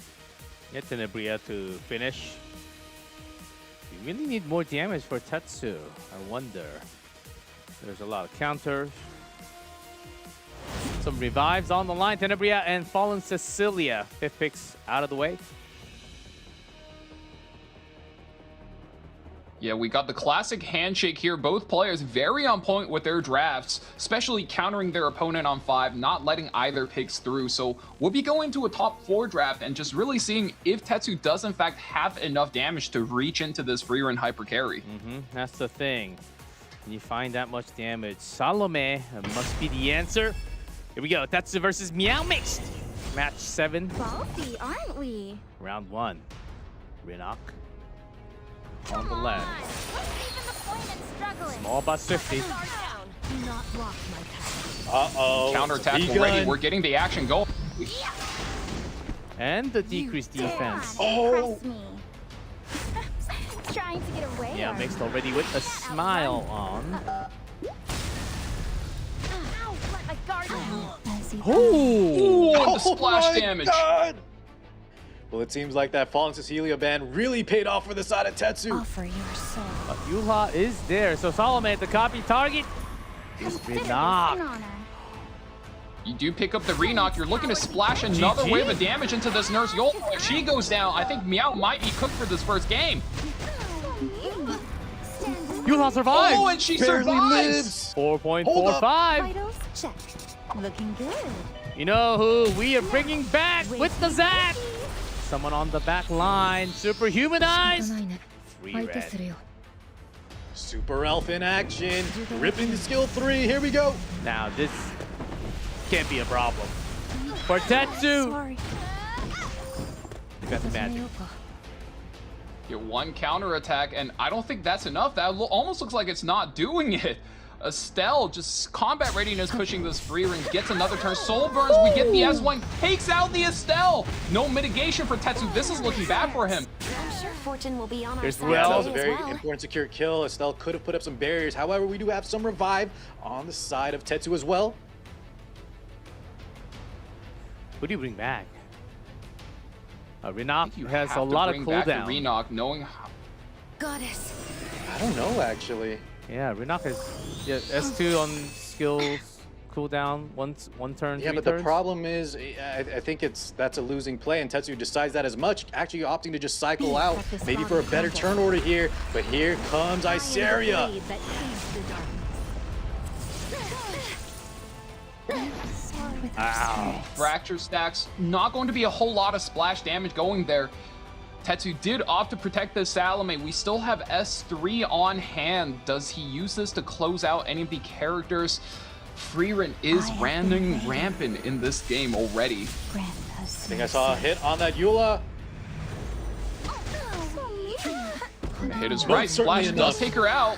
Speaker 3: Get Tenebria to finish. You really need more damage for Tetsu, I wonder. There's a lot of counters. Some revives on the line. Tenebria and Fallen Cecilia. 5th picks out of the way.
Speaker 9: Yeah, we got the classic handshake here. Both players very on point with their drafts, especially countering their opponent on 5, not letting either picks through. So we'll be going to a top 4 draft and just really seeing if Tetsu does in fact have enough damage to reach into this Frieren hyper carry.
Speaker 3: That's the thing. When you find that much damage, Salome must be the answer. Here we go. Tetsu versus Meowmix. Match 7.
Speaker 1: Ballsy, aren't we?
Speaker 3: Round 1. Renok on the left.
Speaker 1: What's even the point in struggling?
Speaker 3: Small but swifty.
Speaker 1: Do not block my path.
Speaker 10: Uh-oh.
Speaker 9: Counterattack already. We're getting the action going.
Speaker 3: And the decreased defense.
Speaker 1: Oh! Trying to get away.
Speaker 3: Meowmix already with a smile on.
Speaker 9: Oh, the splash damage.
Speaker 10: God. Well, it seems like that Fallen Cecilia ban really paid off for the side of Tetsu.
Speaker 1: Offer your soul.
Speaker 3: But Yuha is there, so Salome at the copy target is Renok.
Speaker 9: You do pick up the Renok. You're looking to splash another wave of damage into this Nurse Yola. If she goes down, I think Meow might be cooked for this first game.
Speaker 3: Yuha survives.
Speaker 9: Oh, and she survives.
Speaker 3: 4.45.
Speaker 1: Vitals check. Looking good.
Speaker 3: You know who we are bringing back with the Zap? Someone on the back line. Superhumanized. Free red.
Speaker 10: Super Elf in action. Ripping the skill 3. Here we go.
Speaker 3: Now this can't be a problem. For Tetsu.
Speaker 1: Sorry.
Speaker 3: That's magic.
Speaker 9: Get one counter attack, and I don't think that's enough. That almost looks like it's not doing it. Estelle, just combat readiness pushing this Frieren, gets another turn. Soul burns, we get the S1, takes out the Estelle. No mitigation for Tetsu. This is looking bad for him.
Speaker 1: I'm sure fortune will be on our
Speaker 3: Here's
Speaker 1: side.
Speaker 10: Yeah, that was
Speaker 1: today
Speaker 10: a very
Speaker 1: as well.
Speaker 10: important secure kill. Estelle could have put up some barriers. However, we do have some revive on the side of Tetsu as well.
Speaker 3: Who do you bring back? Renok
Speaker 9: You
Speaker 3: has
Speaker 9: have
Speaker 3: a
Speaker 9: to
Speaker 3: lot of
Speaker 9: bring back the
Speaker 3: cooldown.
Speaker 9: Renok, knowing how.
Speaker 1: Goddess.
Speaker 10: I don't know, actually.
Speaker 3: Yeah, Renok has S2 on skills cooldown, one turn,
Speaker 10: Yeah,
Speaker 3: 3
Speaker 10: but
Speaker 3: turns.
Speaker 10: the problem is, I think that's a losing play, and Tetsu decides that as much, actually opting to just cycle out, maybe for a better turn order here. But here comes Iceria.
Speaker 3: Ow.
Speaker 9: Fracture stacks, not going to be a whole lot of splash damage going there. Tetsu did opt to protect the Salome. We still have S3 on hand. Does he use this to close out any of the characters? Frieren is running rampant in this game already.
Speaker 10: I think I saw a hit on that Eula.
Speaker 9: The hit is right. Splash does take her out.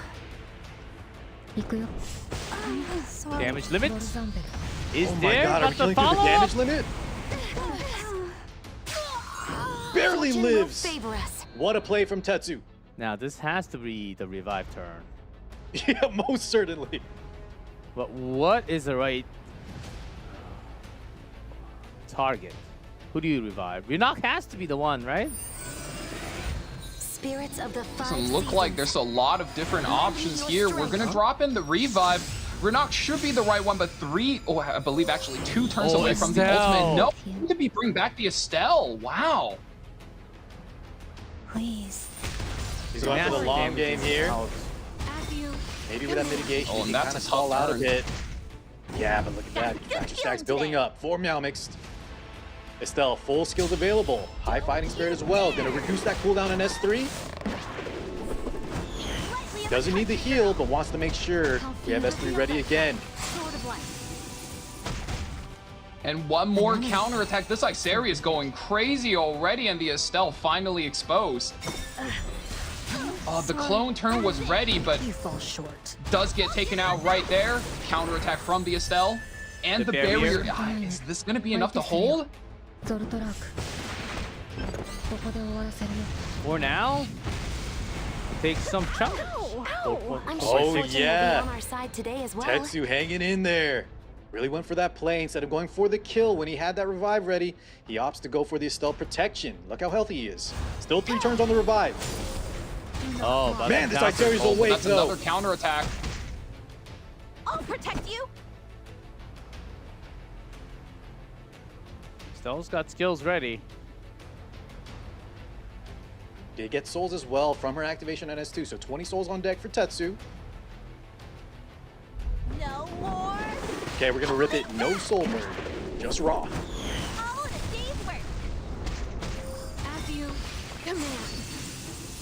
Speaker 3: Damage limit is
Speaker 10: Oh my
Speaker 3: there,
Speaker 10: god, are we
Speaker 3: but the
Speaker 10: killing through the
Speaker 3: follow-up.
Speaker 10: damage limit? Barely lives. What a play from Tetsu.
Speaker 3: Now this has to be the revive turn.
Speaker 10: Yeah, most certainly.
Speaker 3: But what is the right target? Who do you revive? Renok has to be the one, right?
Speaker 1: Spirits of the
Speaker 9: Doesn't look like there's a lot of different options here. We're going to drop in the revive. Renok should be the right one, but I believe actually 2 turns away from the ultimate. No, need to be bring back the Estelle. Wow.
Speaker 1: Please.
Speaker 10: He's going for the long game here. Maybe with that mitigation,
Speaker 9: Oh,
Speaker 10: he
Speaker 9: and
Speaker 10: can
Speaker 9: that's
Speaker 10: kind
Speaker 9: a
Speaker 10: of stall
Speaker 9: tough
Speaker 10: out a
Speaker 9: turn.
Speaker 10: bit. Yeah, but look at that. Fracture stacks building up. 4 Meowmix. Estelle, full skills available. High fighting spirit as well. Gonna reduce that cooldown on S3. Doesn't need the heal, but wants to make sure we have S3 ready again.
Speaker 9: And one more counterattack. This Isari is going crazy already, and the Estelle finally exposed. The clone turn was ready, but
Speaker 11: You fall short.
Speaker 9: does get taken out right there. Counterattack from the Estelle. And the barrier. Is this going to be enough to hold?
Speaker 3: For now, take some chunk.
Speaker 6: I'm
Speaker 10: Oh,
Speaker 6: sure fortune will
Speaker 10: yeah.
Speaker 6: be on our side today as well.
Speaker 10: Tetsu hanging in there. Really went for that play instead of going for the kill when he had that revive ready. He opts to go for the Estelle protection. Look how healthy he is. Still 3 turns on the revive.
Speaker 3: Oh,
Speaker 10: man, this Isari's awake
Speaker 9: That's
Speaker 10: though.
Speaker 9: another counterattack.
Speaker 6: I'll protect you.
Speaker 3: Stell's got skills ready.
Speaker 10: Did get souls as well from her activation on S2, so 20 souls on deck for Tetsu.
Speaker 6: No more.
Speaker 10: Okay, we're gonna rip it. No soul burn, just raw.
Speaker 6: All in a day's work. As you command.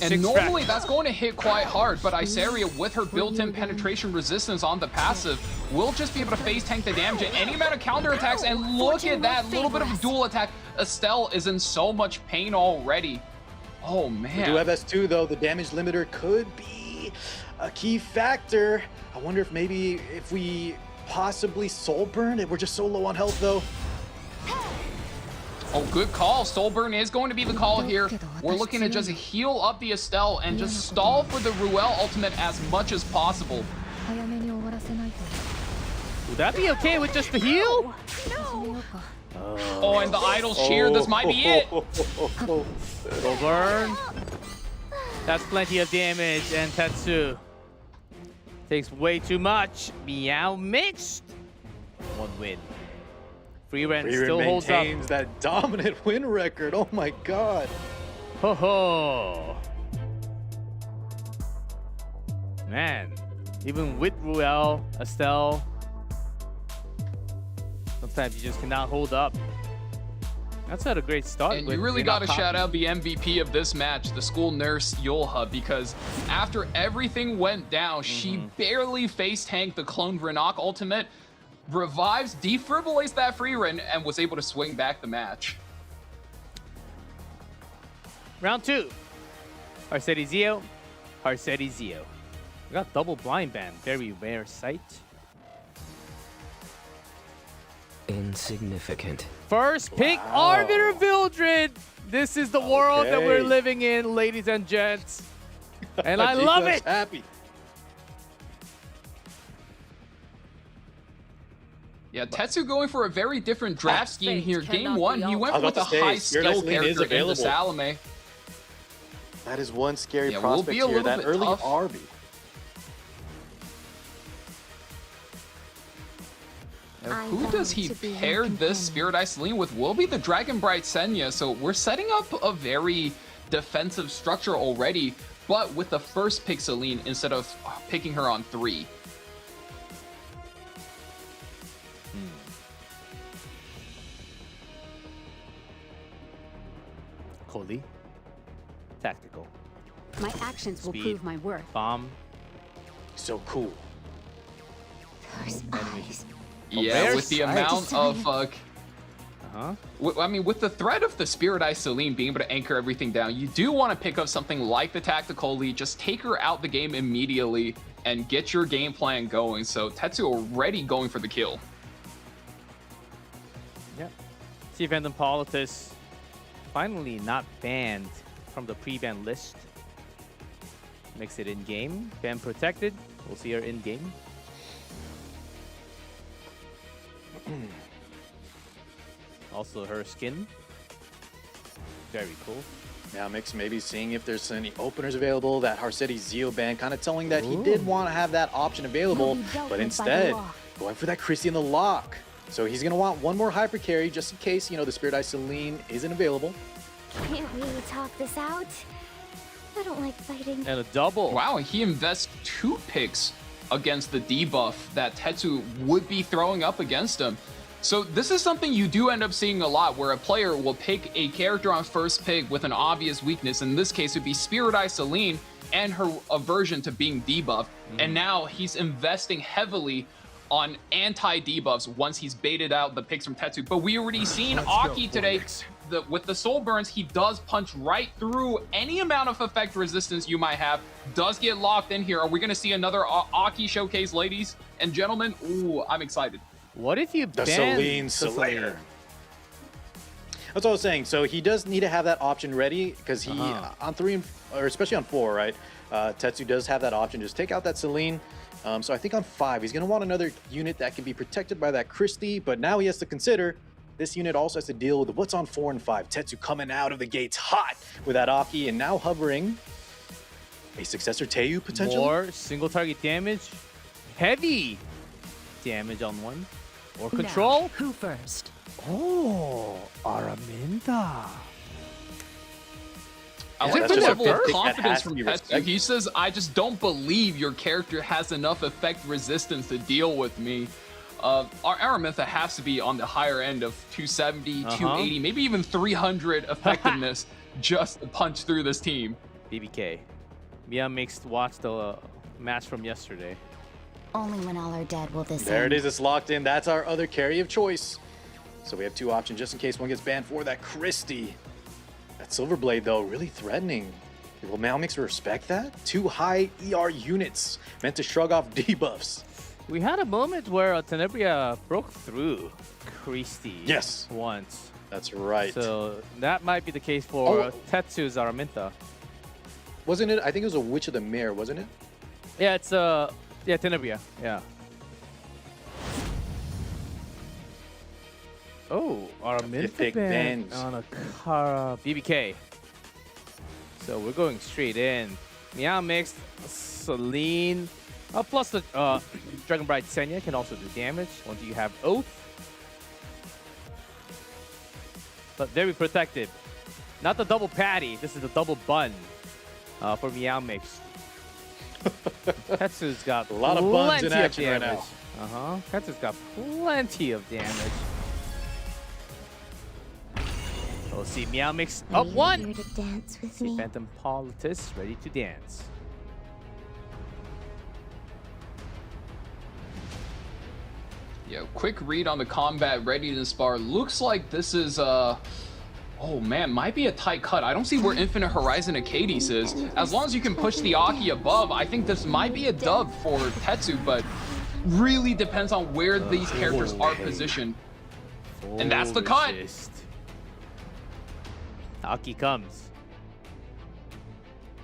Speaker 9: And normally that's going to hit quite hard, but Isaria, with her built-in penetration resistance on the passive, will just be able to phase tank the damage at any amount of counterattacks. And look at that little bit of dual attack. Estelle is in so much pain already. Oh, man.
Speaker 10: We do have S2 though. The damage limiter could be a key factor. I wonder if maybe if we possibly soul burn it. We're just so low on health though.
Speaker 9: Oh, good call. Soul Burn is going to be the call here. We're looking to just heal up the Estelle and just stall for the Ruel ultimate as much as possible.
Speaker 3: Would that be okay with just the heal?
Speaker 6: No.
Speaker 9: Oh, and the Idol's Cheer. This might be it.
Speaker 3: Soul burn. That's plenty of damage, and Tetsu takes way too much. Meow mixed. 1 win. Free Rent still holds up.
Speaker 10: Maintains that dominant win record. Oh my god.
Speaker 3: Ho ho. Man, even with Ruel, Estelle, sometimes you just cannot hold up. That's not a great start.
Speaker 9: And you really got to shout out the MVP of this match, the school nurse Yolha, because after everything went down, she barely face tanked the clone Renak ultimate, revives, defibrillates that free run, and was able to swing back the match.
Speaker 3: Round 2. Arceti Zio, Arceti Zio. We got double blind ban, very rare sight.
Speaker 8: Insignificant.
Speaker 3: First pick, Arbiter Vildred. This is the world that we're living in, ladies and gents. And I love it.
Speaker 10: Happy.
Speaker 9: Yeah, Tetsu going for a very different draft scheme here. Game 1, he went with a high skill character in the Salome.
Speaker 10: That is one scary
Speaker 9: will
Speaker 10: prospect
Speaker 9: be a
Speaker 10: here,
Speaker 9: little
Speaker 10: that
Speaker 9: bit
Speaker 10: early
Speaker 9: tough.
Speaker 10: Arby.
Speaker 9: Who does he pair this Spirit Eye Celine with? Will be the Dragon Bright Senya. So we're setting up a very defensive structure already, but with the first pick Celine instead of picking her on 3.
Speaker 3: Koli. Tactical.
Speaker 14: My actions will
Speaker 3: Speed.
Speaker 14: prove my worth.
Speaker 3: Bomb.
Speaker 10: So cool.
Speaker 9: Yeah, with the amount of I mean, with the threat of the Spirit Eye Celine being able to anchor everything down, you do want to pick up something like the Tactical Lead. Just take her out the game immediately and get your game plan going. So Tetsu already going for the kill.
Speaker 3: Yep. See Phantom Politis finally not banned from the pre-ban list. Makes it in-game. Ban protected. We'll see her in-game. Also her skin. Very cool.
Speaker 10: Now Mix maybe seeing if there's any openers available. That Arceti Zio ban kind of telling that he did want to have that option available, but instead going for that Christie in the lock. So he's going to want one more hyper carry just in case, you know, the Spirit Eye Celine isn't available.
Speaker 6: Can't we talk this out? I don't like fighting.
Speaker 3: And a double.
Speaker 9: Wow, he invests 2 picks against the debuff that Tetsu would be throwing up against him. So this is something you do end up seeing a lot, where a player will pick a character on first pick with an obvious weakness. In this case, it would be Spirit Eye Celine and her aversion to being debuffed. And now he's investing heavily on anti-debuffs once he's baited out the picks from Tetsu. But we already seen Aki today. With the soul burns, he does punch right through any amount of effect resistance you might have. Does get locked in here. Are we going to see another Aki showcase, ladies and gentlemen? Ooh, I'm excited.
Speaker 3: What if you
Speaker 10: The
Speaker 3: ban
Speaker 10: Celine Slayer? That's what I was saying. So he does need to have that option ready because he on 3 or especially on 4, right? Tetsu does have that option. Just take out that Celine. So I think on 5, he's going to want another unit that can be protected by that Christie. But now he has to consider this unit also has to deal with what's on 4 and 5. Tetsu coming out of the gates hot with that Aki and now hovering. A successor Teiyu potentially?
Speaker 3: More single target damage. Heavy damage on one. Or control.
Speaker 11: Now, who first?
Speaker 3: Oh, Araminta.
Speaker 9: I like the level of confidence from Tetsu. He says, I just don't believe your character has enough effect resistance to deal with me. Our Araminta has to be on the higher end of 270, 280, maybe even 300 effectiveness just to punch through this team.
Speaker 3: BBK. Mia Mixed watched the match from yesterday.
Speaker 6: Only when all are dead will this
Speaker 10: There
Speaker 6: end.
Speaker 10: it is. It's locked in. That's our other carry of choice. So we have 2 options just in case one gets banned for that Christie. That Silverblade, though, really threatening. Will Malmix respect that? 2 high ER units meant to shrug off debuffs.
Speaker 3: We had a moment where Tenebria broke through Christie.
Speaker 10: Yes.
Speaker 3: Once.
Speaker 10: That's right.
Speaker 3: So that might be the case for Tetsu's Araminta.
Speaker 10: Wasn't it? I think it was a Witch of the Mare, wasn't it?
Speaker 3: Yeah, it's yeah, Tenebria. Yeah. Oh, Araminta banned on a Kara BBK. So we're going straight in. Meow Mixed, Celine. Plus the Dragon Bride Senya can also do damage once you have Oath. But very protected. Not the double patty, this is the double bun for Meow Mix. Tetsu's got
Speaker 10: a lot of buns in action right
Speaker 3: now. Tetsu's got plenty of damage. We'll see Meow Mix up 1.
Speaker 6: Here to dance with
Speaker 3: See
Speaker 6: me?
Speaker 3: Phantom Politis ready to dance.
Speaker 9: Yeah, quick read on the combat readiness bar. Looks like this is oh man, might be a tight cut. I don't see where Infinite Horizon Acades is. As long as you can push the Aki above, I think this might be a dub for Tetsu, but really depends on where these characters are positioned. And that's the cut.
Speaker 3: Aki comes.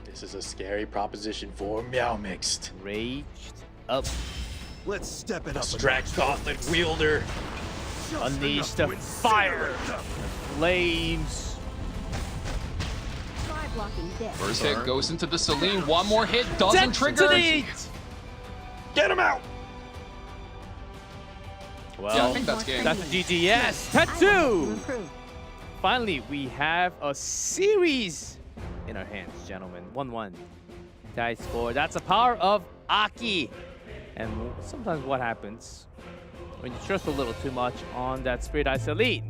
Speaker 10: This is a scary proposition for Meow Mixed.
Speaker 3: Raged up.
Speaker 7: Let's step it up.
Speaker 10: Strax Gauntlet wielder.
Speaker 3: Unleash the fire. Flames.
Speaker 14: Try blocking this.
Speaker 9: First hit goes into the Celine. One more hit doesn't trigger.
Speaker 10: Get him out.
Speaker 3: Well,
Speaker 9: yeah, I think that's game.
Speaker 3: That's the GG. Yes, Tetsu. Finally, we have a series in our hands, gentlemen. 1-1. Tie score. That's the power of Aki. And sometimes what happens when you trust a little too much on that Spirit Ice Elite.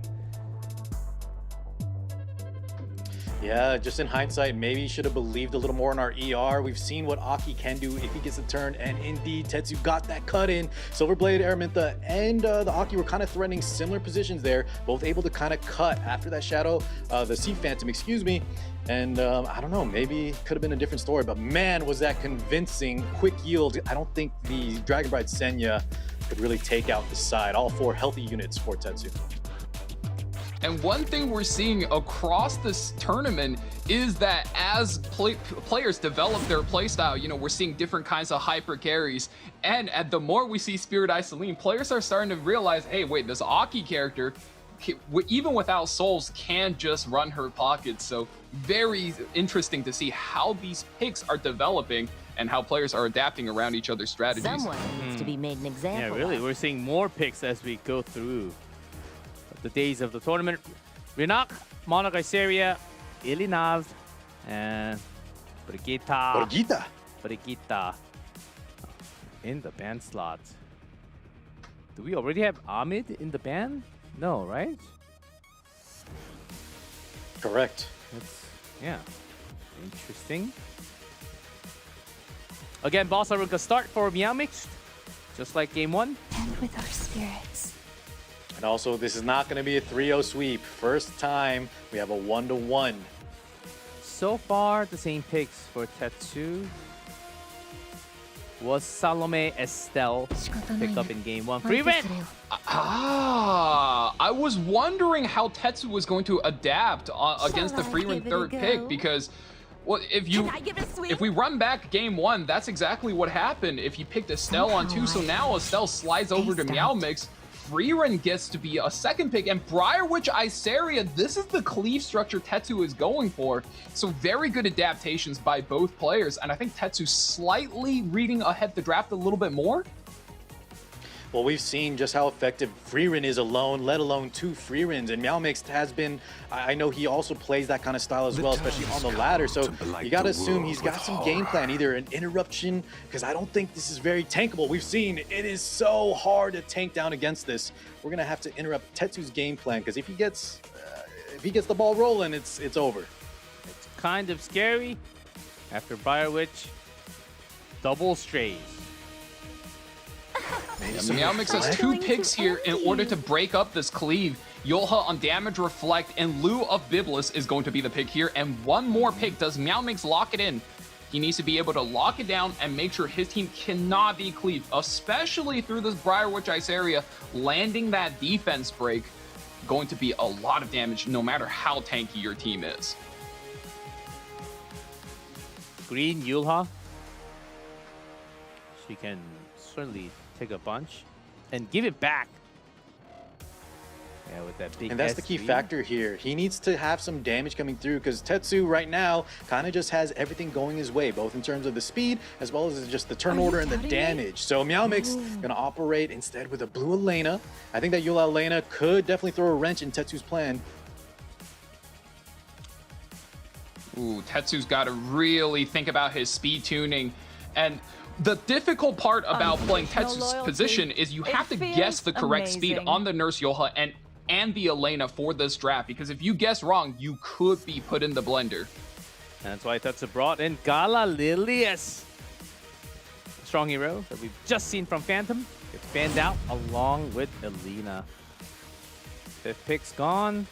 Speaker 10: Yeah, just in hindsight, maybe you should have believed a little more in our ER. We've seen what Aki can do if he gets a turn, and indeed, Tetsu got that cut in. Silverblade, Araminta, and the Aki were kind of threatening similar positions there, both able to kind of cut after that Shadow, the Sea Phantom, excuse me. And I don't know, maybe it could have been a different story, but man, was that convincing. Quick yield. I don't think the Dragon Bride Senya could really take out the side. All 4 healthy units for Tetsu.
Speaker 9: And one thing we're seeing across this tournament is that as players develop their playstyle, you know, we're seeing different kinds of hyper carries. And the more we see Spirit Eye Celine, players are starting to realize, hey, wait, this Aki character, even without souls, can just run her pockets. So very interesting to see how these picks are developing and how players are adapting around each other's strategies.
Speaker 11: Someone needs to be made an example.
Speaker 3: Yeah, really, we're seeing more picks as we go through the days of the tournament. Renak, Monoglyceria, Ilinav, and Brigitte in the ban slot. Do we already have Ahmed in the ban? No, right?
Speaker 10: Correct.
Speaker 3: That's, yeah, interesting. Again, Boss Aruka start for Meow Mixed, just like game 1.
Speaker 15: blend with our spirits.
Speaker 10: And also, this is not going to be a 3-0 sweep. First time we have a 1-1.
Speaker 3: So far, the same picks for Tetsu was Salome Estelle picked up in game 1. Free win!
Speaker 9: I was wondering how Tetsu was going to adapt against the Freeman third pick because, well, if we run back game 1, that's exactly what happened. If he picked Estelle on 2, so now Estelle slides over to Meowmix. Freeran gets to be a second pick, and Briarwitch Iceria, this is the cleave structure Tetsu is going for. So very good adaptations by both players, and I think Tetsu slightly reading ahead the draft a little bit more.
Speaker 10: Well, we've seen just how effective Freeran is alone, let alone 2 Freerans. And Meowmix has been, I know he also plays that kind of style as well, especially on the ladder. So you got to assume he's got some game plan, either an interruption, because I don't think this is very tankable. We've seen it is so hard to tank down against this. We're going to have to interrupt Tetsu's game plan, because if he gets the ball rolling, it's over.
Speaker 3: It's kind of scary. After Briarwitch, double strays.
Speaker 9: Meowmix has 2 picks here in order to break up this cleave. Yolha on Damage Reflect in lieu of Biblis is going to be the pick here, and 1 more pick. Does Meowmix lock it in? He needs to be able to lock it down and make sure his team cannot be cleaved, especially through this Briarwitch Iceria. Landing that defense break, going to be a lot of damage no matter how tanky your team is.
Speaker 3: Green Yulha. She can certainly take a bunch and give it back. Yeah, with that big
Speaker 10: And that's the key
Speaker 3: SV.
Speaker 10: factor here. He needs to have some damage coming through, because Tetsu right now kind of just has everything going his way, both in terms of the speed as well as just the turn order and the damage. So Meowmix gonna operate instead with a blue Elena. I think that Yula Elena could definitely throw a wrench in Tetsu's plan.
Speaker 9: Ooh, Tetsu's got to really think about his speed tuning. And the difficult part about playing Tetsu's position is you have to guess the correct speed on the Nurse Yolha and the Elena for this draft, because if you guess wrong, you could be put in the blender.
Speaker 3: And that's why Tetsu brought in Gala Lilius. Strong hero that we've just seen from Phantom. Gets fanned out along with Elena. 5th pick's gone.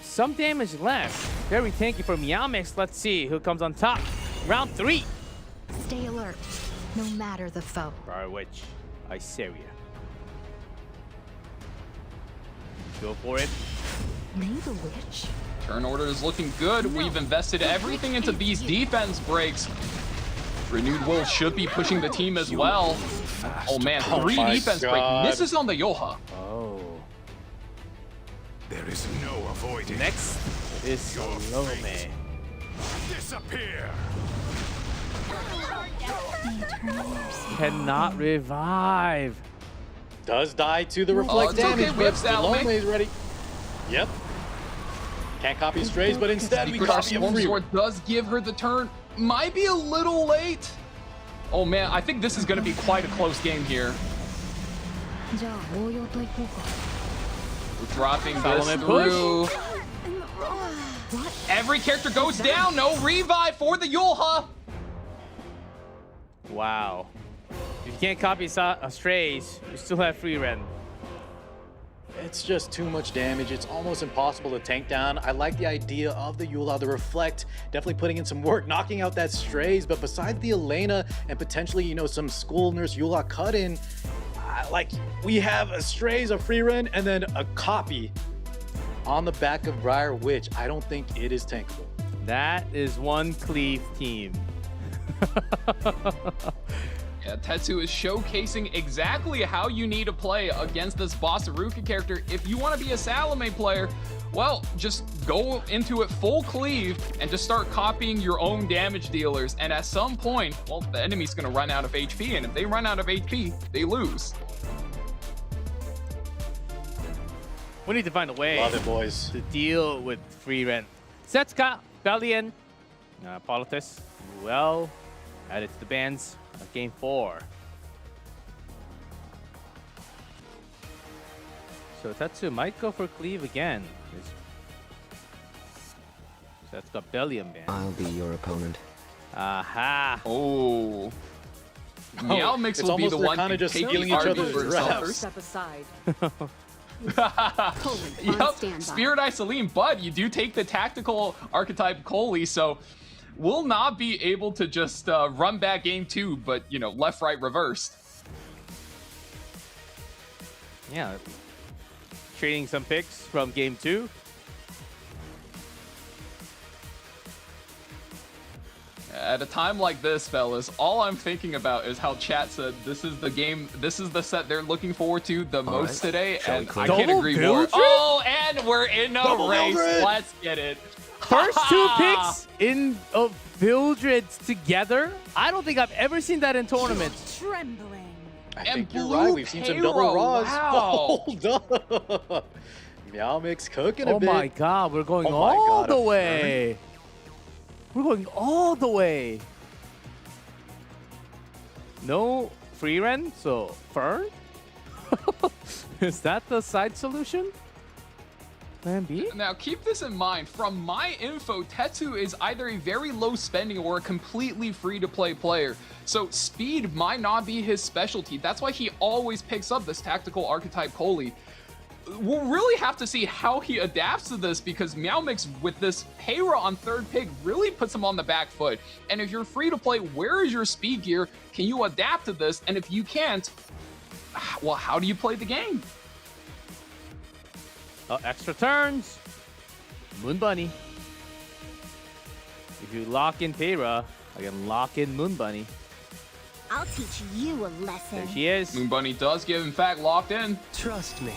Speaker 3: Some damage left. Very tanky for Meowmix. Let's see who comes on top. Round 3.
Speaker 15: Stay alert, no matter the foe.
Speaker 3: Briarwitch Iceria. Go for it.
Speaker 15: May the witch.
Speaker 9: Turn order is looking good. We've invested everything into these defense breaks. Renewed Will should be pushing the team as well. Oh man, 3 defense break. Misses on the Yolha.
Speaker 3: Oh.
Speaker 7: There is no avoiding.
Speaker 3: Next is Salome.
Speaker 7: Disappear.
Speaker 3: Cannot revive.
Speaker 10: Does die to the reflect damage,
Speaker 9: okay. We have Salome.
Speaker 10: Salome is ready. Yep. Can't copy strays, but instead we
Speaker 9: Secret
Speaker 10: copy a
Speaker 9: Storm
Speaker 10: free.
Speaker 9: Sword does give her the turn. Might be a little late. Oh man, I think this is going to be quite a close game here. We're dropping this
Speaker 3: Salome
Speaker 9: through. Every character goes down. No revive for the Yolha.
Speaker 3: Wow. If you can't copy strays, you still have free run.
Speaker 10: It's just too much damage. It's almost impossible to tank down. I like the idea of the Yula, the Reflect, definitely putting in some work, knocking out that strays. But besides the Elena and potentially, you know, some School Nurse Yula cut in, like we have a strays, a free run, and then a copy on the back of Briar Witch. I don't think it is tankable.
Speaker 3: That is one cleave team.
Speaker 9: Yeah, Tetsu is showcasing exactly how you need to play against this Boss Aruka character. If you want to be a Salome player, well, just go into it full cleave and just start copying your own damage dealers. And at some point, well, the enemy's going to run out of HP. And if they run out of HP, they lose.
Speaker 3: We need to find a way
Speaker 10: Love it, boys.
Speaker 3: to deal with free rent. Setsuka, Valiant, Politis, well added to the bands of game 4. So Tetsu might go for cleave again. That's got Bellium band.
Speaker 8: I'll be your opponent.
Speaker 3: Aha!
Speaker 9: Oh. Meow Mix
Speaker 10: it's
Speaker 9: will be
Speaker 10: almost
Speaker 9: the
Speaker 10: they're
Speaker 9: one
Speaker 10: kinda
Speaker 9: to
Speaker 10: just
Speaker 9: take
Speaker 10: stealing
Speaker 9: the
Speaker 10: each
Speaker 9: RB
Speaker 10: other's
Speaker 9: for
Speaker 10: reps.
Speaker 9: himself.
Speaker 11: Step aside.
Speaker 9: Yep, Spirit Eye Salim, but you do take the tactical archetype Coley, so will not be able to just run back game 2, but, you know, left, right, reversed.
Speaker 3: Yeah. Trading some picks from game 2.
Speaker 9: At a time like this, fellas, all I'm thinking about is how chat said this is the game, this is the set they're looking forward to the most today, and I can't agree more. Oh, and we're in a race. Let's get it.
Speaker 3: First 2 picks in of Vildreds together. I don't think I've ever seen that in tournaments.
Speaker 1: Trembling.
Speaker 10: I
Speaker 9: And
Speaker 10: think you're
Speaker 9: Blue
Speaker 10: right. We've seen some double
Speaker 9: Pyro,
Speaker 10: Raws.
Speaker 9: wow.
Speaker 10: Hold up. Meow Mix cooking a
Speaker 3: Oh
Speaker 10: bit.
Speaker 3: my god, we're going
Speaker 10: Oh my
Speaker 3: all
Speaker 10: God,
Speaker 3: the
Speaker 10: a
Speaker 3: way. We're going all the way. No free run, so Fern? Is that the side solution? Plan B?
Speaker 9: Now, keep this in mind. From my info, Tetsu is either a very low spending or a completely free-to-play player. So speed might not be his specialty. That's why he always picks up this tactical archetype Coley. We'll really have to see how he adapts to this, because Meow Mix with this Hera on 3rd pick really puts him on the back foot. And if you're free to play, where is your speed gear? Can you adapt to this? And if you can't, well, how do you play the game?
Speaker 3: Extra turns. Moon Bunny. If you lock in Pera, I can lock in Moon Bunny.
Speaker 1: I'll teach you a lesson.
Speaker 3: There she is.
Speaker 9: Moon Bunny does get, in fact, locked in.
Speaker 8: Trust me.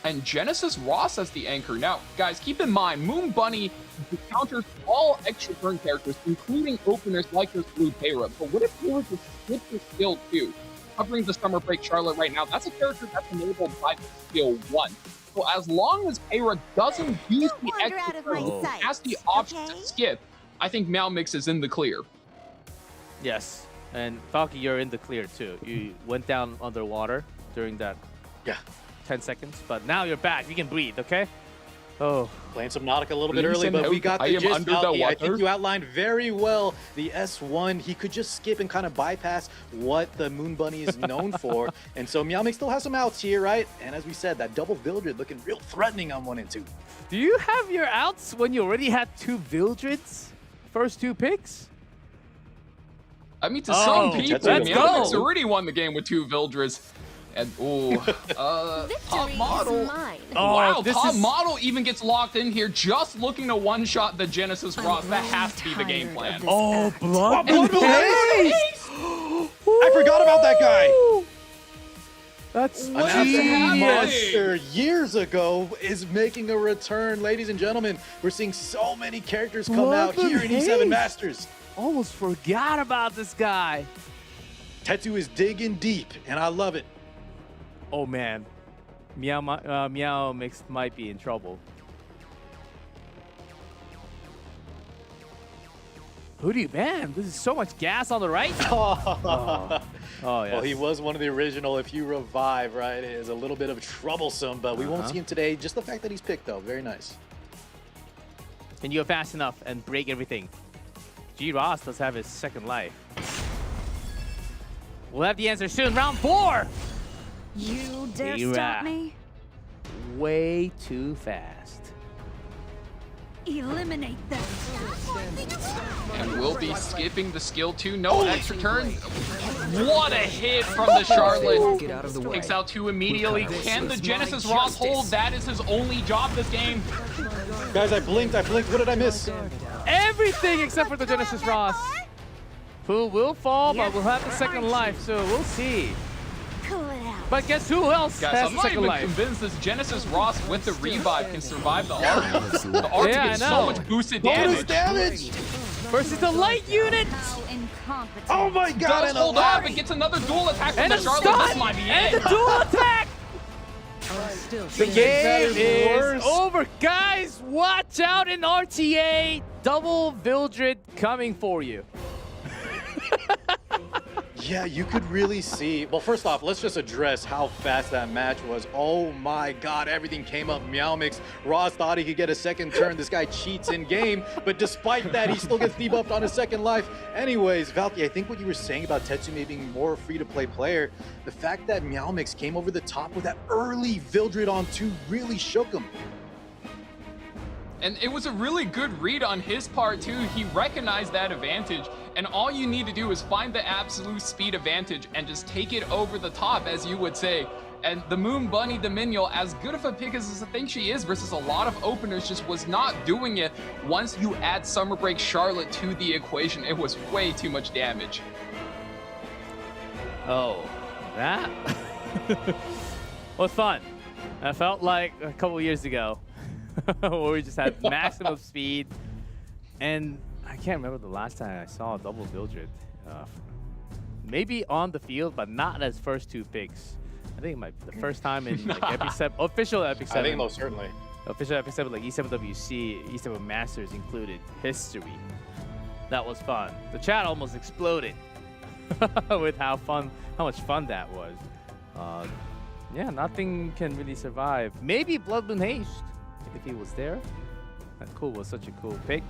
Speaker 9: And Genesis Ross as the anchor. Now, guys, keep in mind, Moon Bunny counters all extra turn characters, including openers like this Blue Pera. But what if he were to skip the skill 2? Covering the Summer Break Charlotte right now, that's a character that's enabled by the skill 1. So as long as Pera doesn't use the extra turn, has the option to skip, I think Meow Mix is in the clear.
Speaker 3: Yes. And Falky, you're in the clear too. You went down underwater during that 10 seconds, but now you're back. You can breathe, okay? Oh.
Speaker 10: Playing some Nautica a little bit early, but we got the gist. Falky, I think you outlined very well the S1. He could just skip and kind of bypass what the Moon Bunny is known for. And so Meow Mix still has some outs here, right? And as we said, that double Vildred looking real threatening on 1 and 2.
Speaker 3: Do you have your outs when you already had 2 Vildreds? First 2 picks?
Speaker 9: I mean, to some people,
Speaker 3: let's
Speaker 9: Meow Mix
Speaker 3: go.
Speaker 9: already won the game with 2 Vildreds. And, Top Model.
Speaker 3: Oh,
Speaker 9: Top Model even gets locked in here, just looking to one-shot the Genesis Ross. That has to be the game plan.
Speaker 3: Oh, Blood
Speaker 10: and Haze! I forgot about that guy.
Speaker 3: That's
Speaker 10: Monster years ago is making a return, ladies and gentlemen. We're seeing so many characters come out here in E7 Masters.
Speaker 3: Almost forgot about this guy.
Speaker 10: Tetsu is digging deep, and I love it.
Speaker 3: Oh man, Meow Mix might be in trouble. Who do you ban? This is so much gas on the right. Oh, yes.
Speaker 10: Well, he was one of the original. If you revive, right, it is a little bit of troublesome, but we won't see him today. Just the fact that he's picked, though, very nice.
Speaker 3: Can you go fast enough and break everything? G Ross does have his second life. We'll have the answer soon. Round 4.
Speaker 1: You dare
Speaker 3: Hera.
Speaker 1: stop me?
Speaker 3: Way too fast.
Speaker 1: Eliminate them.
Speaker 9: And we'll be skipping the skill 2. No extra turn. What a hit from the Charlotte.
Speaker 8: Get out of the way.
Speaker 9: Takes out 2 immediately. Can the Genesis Ross hold? That is his only job this game.
Speaker 10: Guys, I blinked. What did I miss?
Speaker 3: Everything except for the Genesis Ross. Who will fall, but will have the second life, so we'll see. But guess who else
Speaker 9: Guys,
Speaker 3: has
Speaker 9: I'm
Speaker 3: the
Speaker 9: not
Speaker 3: second
Speaker 9: even
Speaker 3: life?
Speaker 9: convinced this Genesis Ross with the revive can survive the arc. The arc
Speaker 3: Yeah,
Speaker 9: gets
Speaker 3: I
Speaker 9: so
Speaker 3: know.
Speaker 9: much boosted
Speaker 10: Bonus
Speaker 9: damage.
Speaker 10: damage!
Speaker 3: Versus the light unit!
Speaker 10: Oh my god!
Speaker 9: Does
Speaker 10: and
Speaker 9: hold
Speaker 10: a
Speaker 9: up and gets another dual attack from
Speaker 3: And
Speaker 9: the
Speaker 3: a
Speaker 9: Charlotte.
Speaker 3: stun!
Speaker 9: This might be
Speaker 3: And
Speaker 9: it.
Speaker 3: the dual attack! The game is
Speaker 10: worse.
Speaker 3: over. Guys, watch out in RTA. Double Vildred coming for you.
Speaker 10: Yeah, you could really see. Well, first off, let's just address how fast that match was. Oh my God, everything came up. Meowmix, Roz thought he could get a second turn. This guy cheats in game, but despite that, he still gets debuffed on his second life. Anyways, Valky, I think what you were saying about Tetsume being more free-to-play player, the fact that Meowmix came over the top with that early Vildred on 2 really shook him.
Speaker 9: And it was a really good read on his part too. He recognized that advantage, and all you need to do is find the absolute speed advantage and just take it over the top, as you would say. And the Moon Bunny Dominion, as good of a pick as I think she is versus a lot of openers, just was not doing it. Once you add Summer Break Charlotte to the equation, it was way too much damage.
Speaker 3: Oh, that was fun. I felt like a couple years ago where we just had maximum speed, and I can't remember the last time I saw a double Vildred. Maybe on the field, but not as first 2 picks. I think it might be the first time in like EpicSeven, official EpicSeven.
Speaker 10: I think most certainly.
Speaker 3: Official EpicSeven, like E7WC, E7 Masters included history. That was fun. The chat almost exploded with how much fun that was. Yeah, nothing can really survive. Maybe Blood Moon Haste, if he was there. That cool was such a cool pick.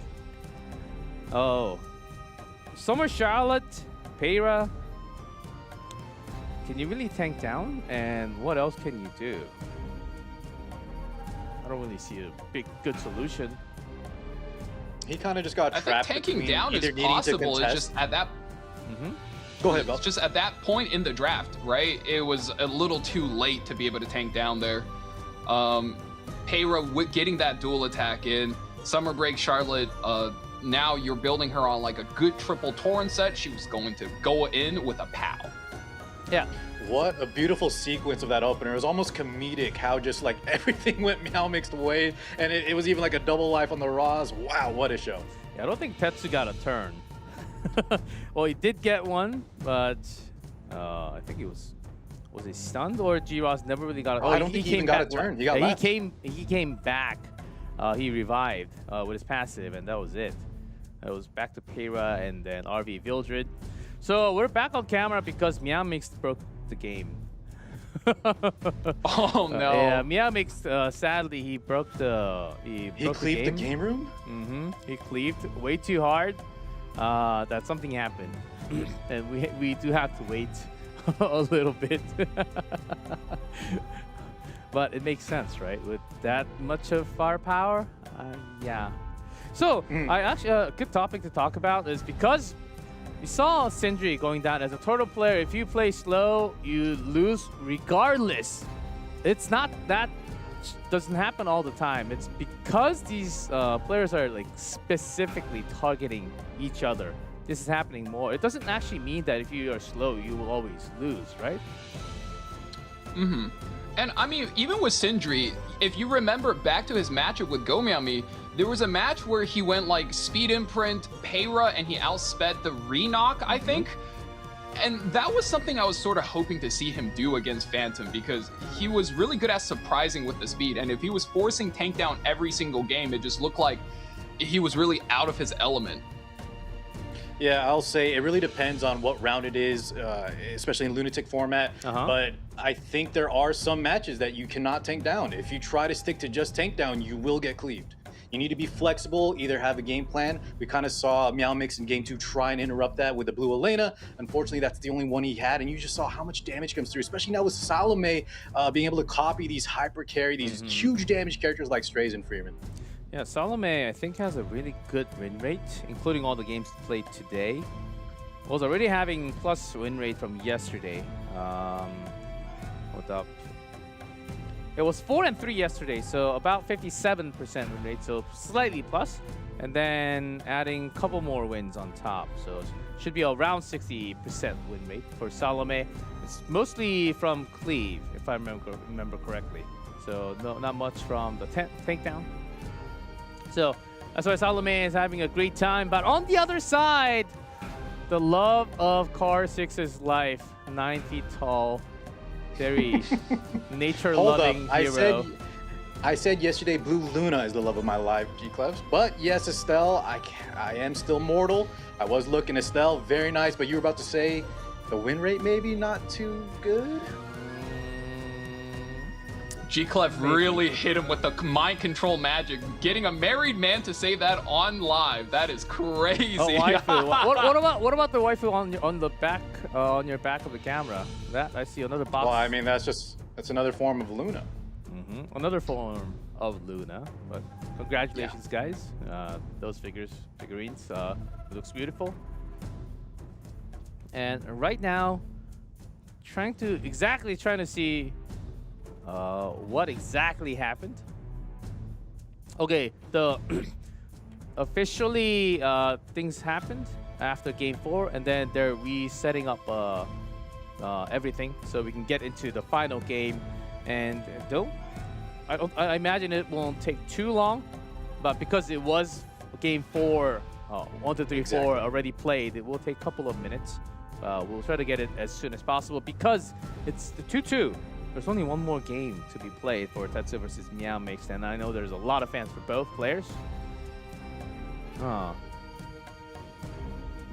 Speaker 3: Oh, Summer Charlotte, Peyra. Can you really tank down? And what else can you do? I don't really see a good solution.
Speaker 10: He kind of just got trapped.
Speaker 9: I think tanking down is possible. It's just at that.
Speaker 10: Go ahead, Bel.
Speaker 9: Just at that point in the draft, right? It was a little too late to be able to tank down there. Peyra getting that dual attack in. Summer Break Charlotte. Now you're building her on like a good triple Torrent set. She was going to go in with a POW.
Speaker 3: Yeah.
Speaker 10: What a beautiful sequence of that opener. It was almost comedic how just like everything went Meowmixed way, and it was even like a double life on the Roz. Wow, what a show.
Speaker 3: Yeah, I don't think Tetsu got a turn. Well, he did get one, but I think he was he stunned, or G-Roz never really got a turn?
Speaker 10: I don't think he even got a turn. He got left.
Speaker 3: He came back. He revived with his passive, and that was it. It was back to Peyra and then RV Vildred. So we're back on camera because Meowmix broke the game.
Speaker 9: Oh no!
Speaker 3: Yeah, Meowmix, sadly, he broke the he
Speaker 10: cleaved the game room.
Speaker 3: He cleaved way too hard. That something happened, and we do have to wait a little bit. But it makes sense, right? With that much of firepower, yeah. So I actually a good topic to talk about is because we saw Sindri going down as a turtle player. If you play slow, you lose regardless. It's not that doesn't happen all the time. It's because these players are like specifically targeting each other. This is happening more. It doesn't actually mean that if you are slow, you will always lose, right?
Speaker 9: And I mean, even with Sindri, if you remember back to his matchup with Gomiami, there was a match where he went like speed imprint, Peyra, and he outsped the Renock, I think. And that was something I was sort of hoping to see him do against Phantom, because he was really good at surprising with the speed. And if he was forcing tank down every single game, it just looked like he was really out of his element.
Speaker 10: Yeah, I'll say it really depends on what round it is, especially in Lunatic format. But I think there are some matches that you cannot tank down. If you try to stick to just tank down, you will get cleaved. You need to be flexible, either have a game plan. We kind of saw Meowmix in Game 2 try and interrupt that with the Blue Elena. Unfortunately, that's the only one he had, and you just saw how much damage comes through, especially now with Salome being able to copy these hyper carry, these huge damage characters like Strays and Freeman.
Speaker 3: Yeah, Salome, I think, has a really good win rate, including all the games played today. Was already having plus win rate from yesterday. Hold up. It was 4-3 yesterday, so about 57% win rate, so slightly plus. And then adding a couple more wins on top, so it should be around 60% win rate for Salome. It's mostly from Cleave, if I remember correctly. So no, not much from the takedown. So that's why Salome is having a great time. But on the other side, the love of Car 6's life, 9 feet tall, very nature-loving hero.
Speaker 10: I said yesterday Blue Luna is the love of my life, G-Clefs. But yes, Estelle, I am still mortal. I was looking Estelle, very nice. But you were about to say The win rate maybe not too good.
Speaker 9: G-Clef really hit him with the mind control magic. Getting a married man to say that on live, that is crazy.
Speaker 3: Oh, waifu. what about the waifu on the back on your back of the camera? That I see another box.
Speaker 10: Well, I mean that's another form of Luna.
Speaker 3: Another form of Luna. But congratulations, guys. Those figurines looks beautiful. And right now, trying to see what exactly happened. Okay, the officially things happened after game 4, and then they're resetting up everything so we can get into the final game. And I imagine it won't take too long, but because it was game 4, 1, 2, 3, 4 already played, it will take a couple of minutes. We'll try to get it as soon as possible because it's the 2-2. There's only one more game to be played for Tetsu versus Meow Mix, and I know there's a lot of fans for both players.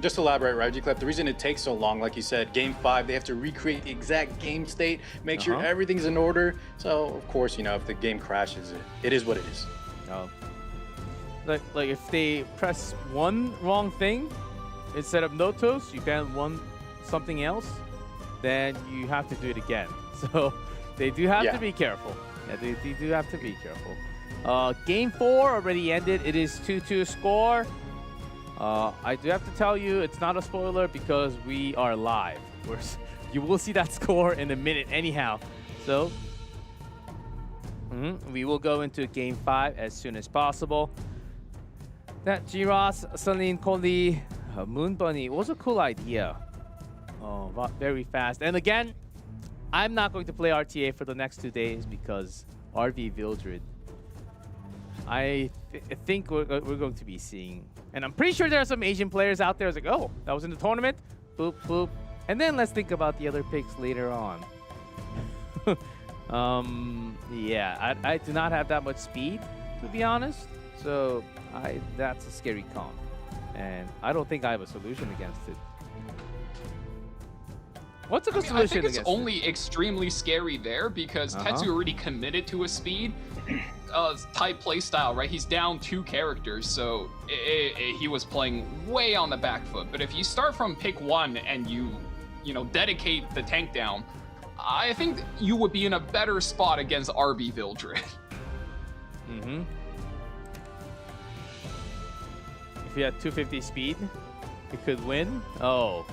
Speaker 10: Just to elaborate, right, G-Clef, the reason it takes so long, like you said, game 5, they have to recreate the exact game state, make sure everything's in order. So, of course, you know, if the game crashes, it is what it is.
Speaker 3: Like if they press one wrong thing, instead of Notos, you ban something else, then you have to do it again. So they do have to be careful. Yeah, they do have to be careful. Game 4 already ended. It is 2-2 score. I do have to tell you, it's not a spoiler because we are live. You will see that score in a minute anyhow. So we will go into Game 5 as soon as possible. That G-Ross, Celine Coley, Moon Bunny was a cool idea. Very fast. And again, I'm not going to play RTA for the next 2 days because RV Vildred. I think we're going to be seeing, and I'm pretty sure there are some Asian players out there. It's like, oh, that was in the tournament, boop boop, and then let's think about the other picks later on. Yeah, I do not have that much speed, to be honest. So that's a scary con, and I don't think I have a solution against it. What's a good solution?
Speaker 9: I think it's only extremely scary there because Tetsu already committed to a speed type playstyle, right? He's down 2 characters, so he was playing way on the back foot. But if you start from pick 1 and you dedicate the tank down, I think you would be in a better spot against RB Vildred.
Speaker 3: If you had 250 speed, you could win. Oh.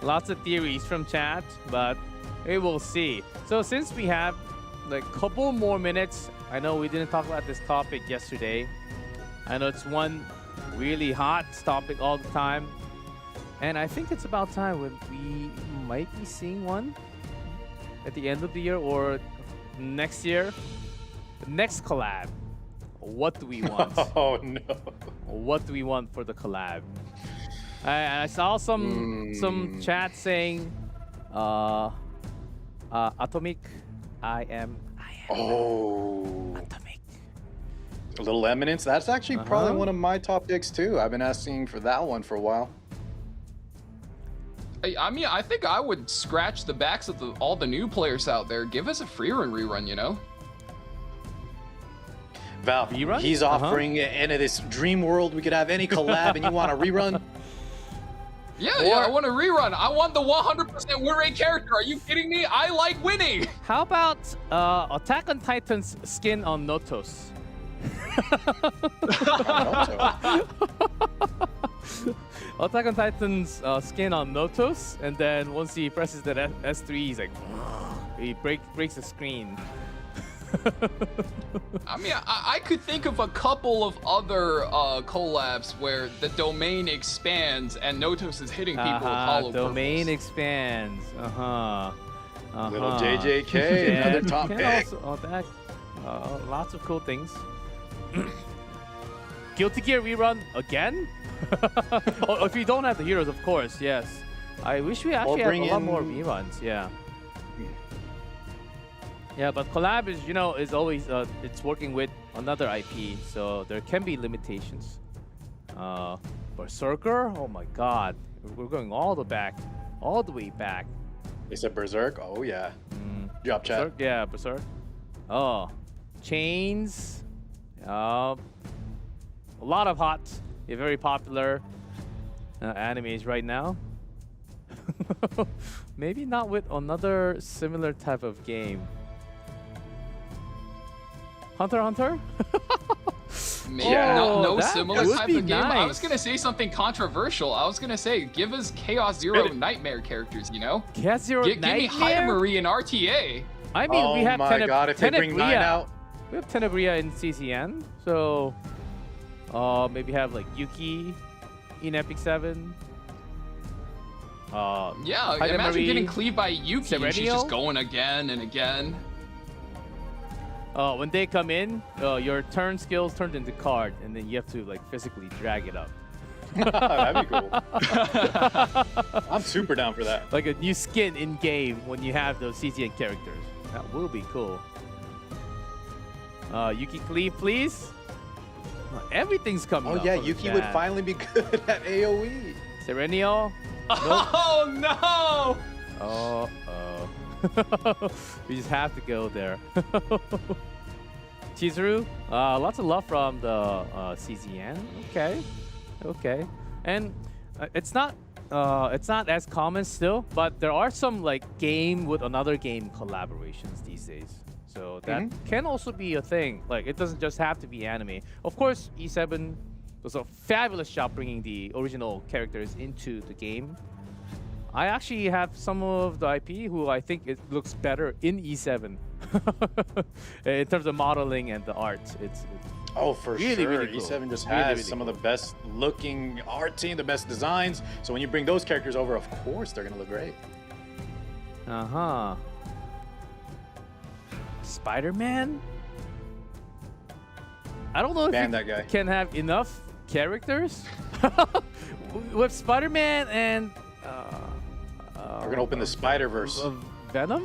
Speaker 3: Lots of theories from chat, but we will see. So since we have like a couple more minutes, I know we didn't talk about this topic yesterday. I know it's one really hot topic all the time. And I think it's about time when we might be seeing one at the end of the year or next year. The next collab. What do we want?
Speaker 10: Oh no.
Speaker 3: What do we want for the collab? I saw some chat saying Atomic. I am Atomic.
Speaker 10: A little Eminence. That's actually probably one of my top picks too. I've been asking for that one for a while.
Speaker 9: I mean, I think I would scratch the backs of all the new players out there. Give us a free rerun, you know?
Speaker 10: Val, he's offering into this dream world we could have any collab and you want a rerun?
Speaker 9: Yeah, I want a rerun. I want the 100% win rate character. Are you kidding me? I like winning.
Speaker 3: How about Attack on Titan's skin on Notos? Attack on Titan's skin on Notos, and then once he presses the S3, he's like, he breaks the screen.
Speaker 9: I mean, I could think of a couple of other collabs where the domain expands and Notos is hitting people with hollow
Speaker 3: domain
Speaker 9: purples.
Speaker 3: expands.
Speaker 10: Little JJK, another top pick.
Speaker 3: Lots of cool things. Guilty Gear rerun again? If you don't have the heroes, of course, yes. I wish we actually had a lot more reruns, yeah. Yeah, but collab is, is always, it's working with another IP, so there can be limitations. Berserker? Oh my god. We're going all the way back.
Speaker 10: They said Berserk. Oh yeah. Drop chat.
Speaker 3: Berserk? Yeah, Berserk. Oh, chains. A lot of hot, very popular animes right now. Maybe not with another similar type of game. Hunter x Hunter?
Speaker 9: Yeah, no
Speaker 3: that
Speaker 9: similar
Speaker 3: would
Speaker 9: type
Speaker 3: be
Speaker 9: of game. I was
Speaker 3: nice.
Speaker 9: gonna say something controversial. I was gonna say, give us Chaos Zero Nightmare characters, you know?
Speaker 3: Chaos Zero
Speaker 9: Give me
Speaker 3: Nightmare?
Speaker 9: Hyde in RTA.
Speaker 3: I mean, we have
Speaker 10: my God, if they bring 9 out.
Speaker 3: We have Tenebria in CCN, so maybe have like Yuki in EpicSeven.
Speaker 9: Yeah,
Speaker 3: Hyde
Speaker 9: imagine
Speaker 3: Marie,
Speaker 9: getting cleaved by Yuki and she's just
Speaker 3: Serenio?
Speaker 9: going again and again.
Speaker 3: When they come in, your turn skills turned into card, and then you have to like physically drag it up.
Speaker 10: That'd be cool. I'm super down for that.
Speaker 3: Like a new skin in game when you have those CCN characters. That will be cool. Yuki cleave, please. Everything's coming.
Speaker 10: Oh
Speaker 3: up
Speaker 10: yeah,
Speaker 3: for the
Speaker 10: Yuki would
Speaker 3: chat.
Speaker 10: finally be good at AOE.
Speaker 3: Serenio.
Speaker 9: Oh no!
Speaker 3: Oh. We just have to go there. Chizuru, lots of love from the CZN. Okay. And it's not as common still, but there are some like game with another game collaborations these days. So that can also be a thing. Like it doesn't just have to be anime. Of course, E7 does a fabulous job bringing the original characters into the game. I actually have some of the IP who I think it looks better in E7 in terms of modeling and the art. It's
Speaker 10: For
Speaker 3: really,
Speaker 10: sure.
Speaker 3: really cool.
Speaker 10: E7 just
Speaker 3: Really,
Speaker 10: has
Speaker 3: really
Speaker 10: some
Speaker 3: cool.
Speaker 10: of the best looking art team, the best designs. So when you bring those characters over, of course they're gonna look great.
Speaker 3: Spider-Man? I don't know if
Speaker 10: Ban
Speaker 3: you
Speaker 10: that guy.
Speaker 3: can have enough characters with Spider-Man and
Speaker 10: We're gonna open the Spider-Verse.
Speaker 3: Venom.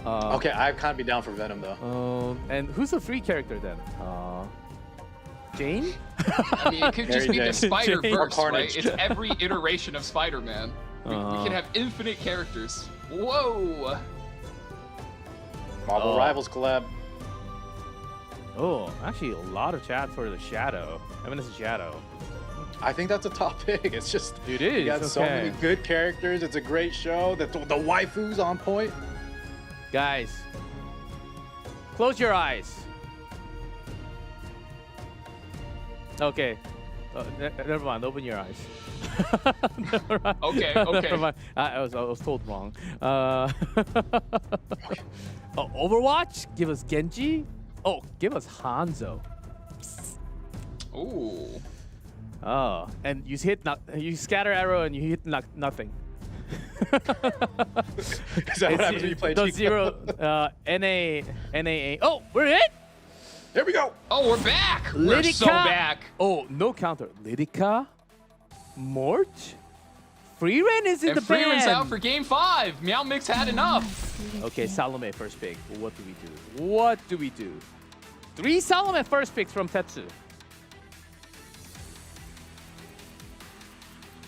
Speaker 10: Okay, I'd kind of be down for Venom though.
Speaker 3: And who's the free character then? Jane?
Speaker 9: I mean, it could just be the Spider-Verse,
Speaker 10: Carnage.
Speaker 9: right? It's every iteration of Spider-Man. We can have infinite characters. Whoa!
Speaker 10: Marvel Rivals collab.
Speaker 3: Oh, actually a lot of chat for the Shadow. Eminence Shadow.
Speaker 10: I think that's a top pick. It's just
Speaker 3: It is.
Speaker 10: you got so many good characters. It's a great show. The waifu's on point.
Speaker 3: Guys, close your eyes. Okay. Never mind. Open your eyes. Never mind.
Speaker 9: Okay.
Speaker 3: Never mind. I was told wrong. Overwatch? Give us Genji? Oh, give us Hanzo.
Speaker 9: Ooh.
Speaker 3: Oh, and you you scatter arrow and you hit nothing.
Speaker 10: Is that what happens when you play
Speaker 3: the
Speaker 10: Chico?
Speaker 3: zero NA. Oh, we're in.
Speaker 10: There we go.
Speaker 9: Oh, we're back. We're so back.
Speaker 3: Oh, no counter. Lydica, Mort, Free Ren is in
Speaker 9: And
Speaker 3: the
Speaker 9: Free Ren's
Speaker 3: band.
Speaker 9: out for Game 5. Meow Mix had enough.
Speaker 3: Okay, Salome first pick. What do we do? 3 Salome first picks from Tetsu.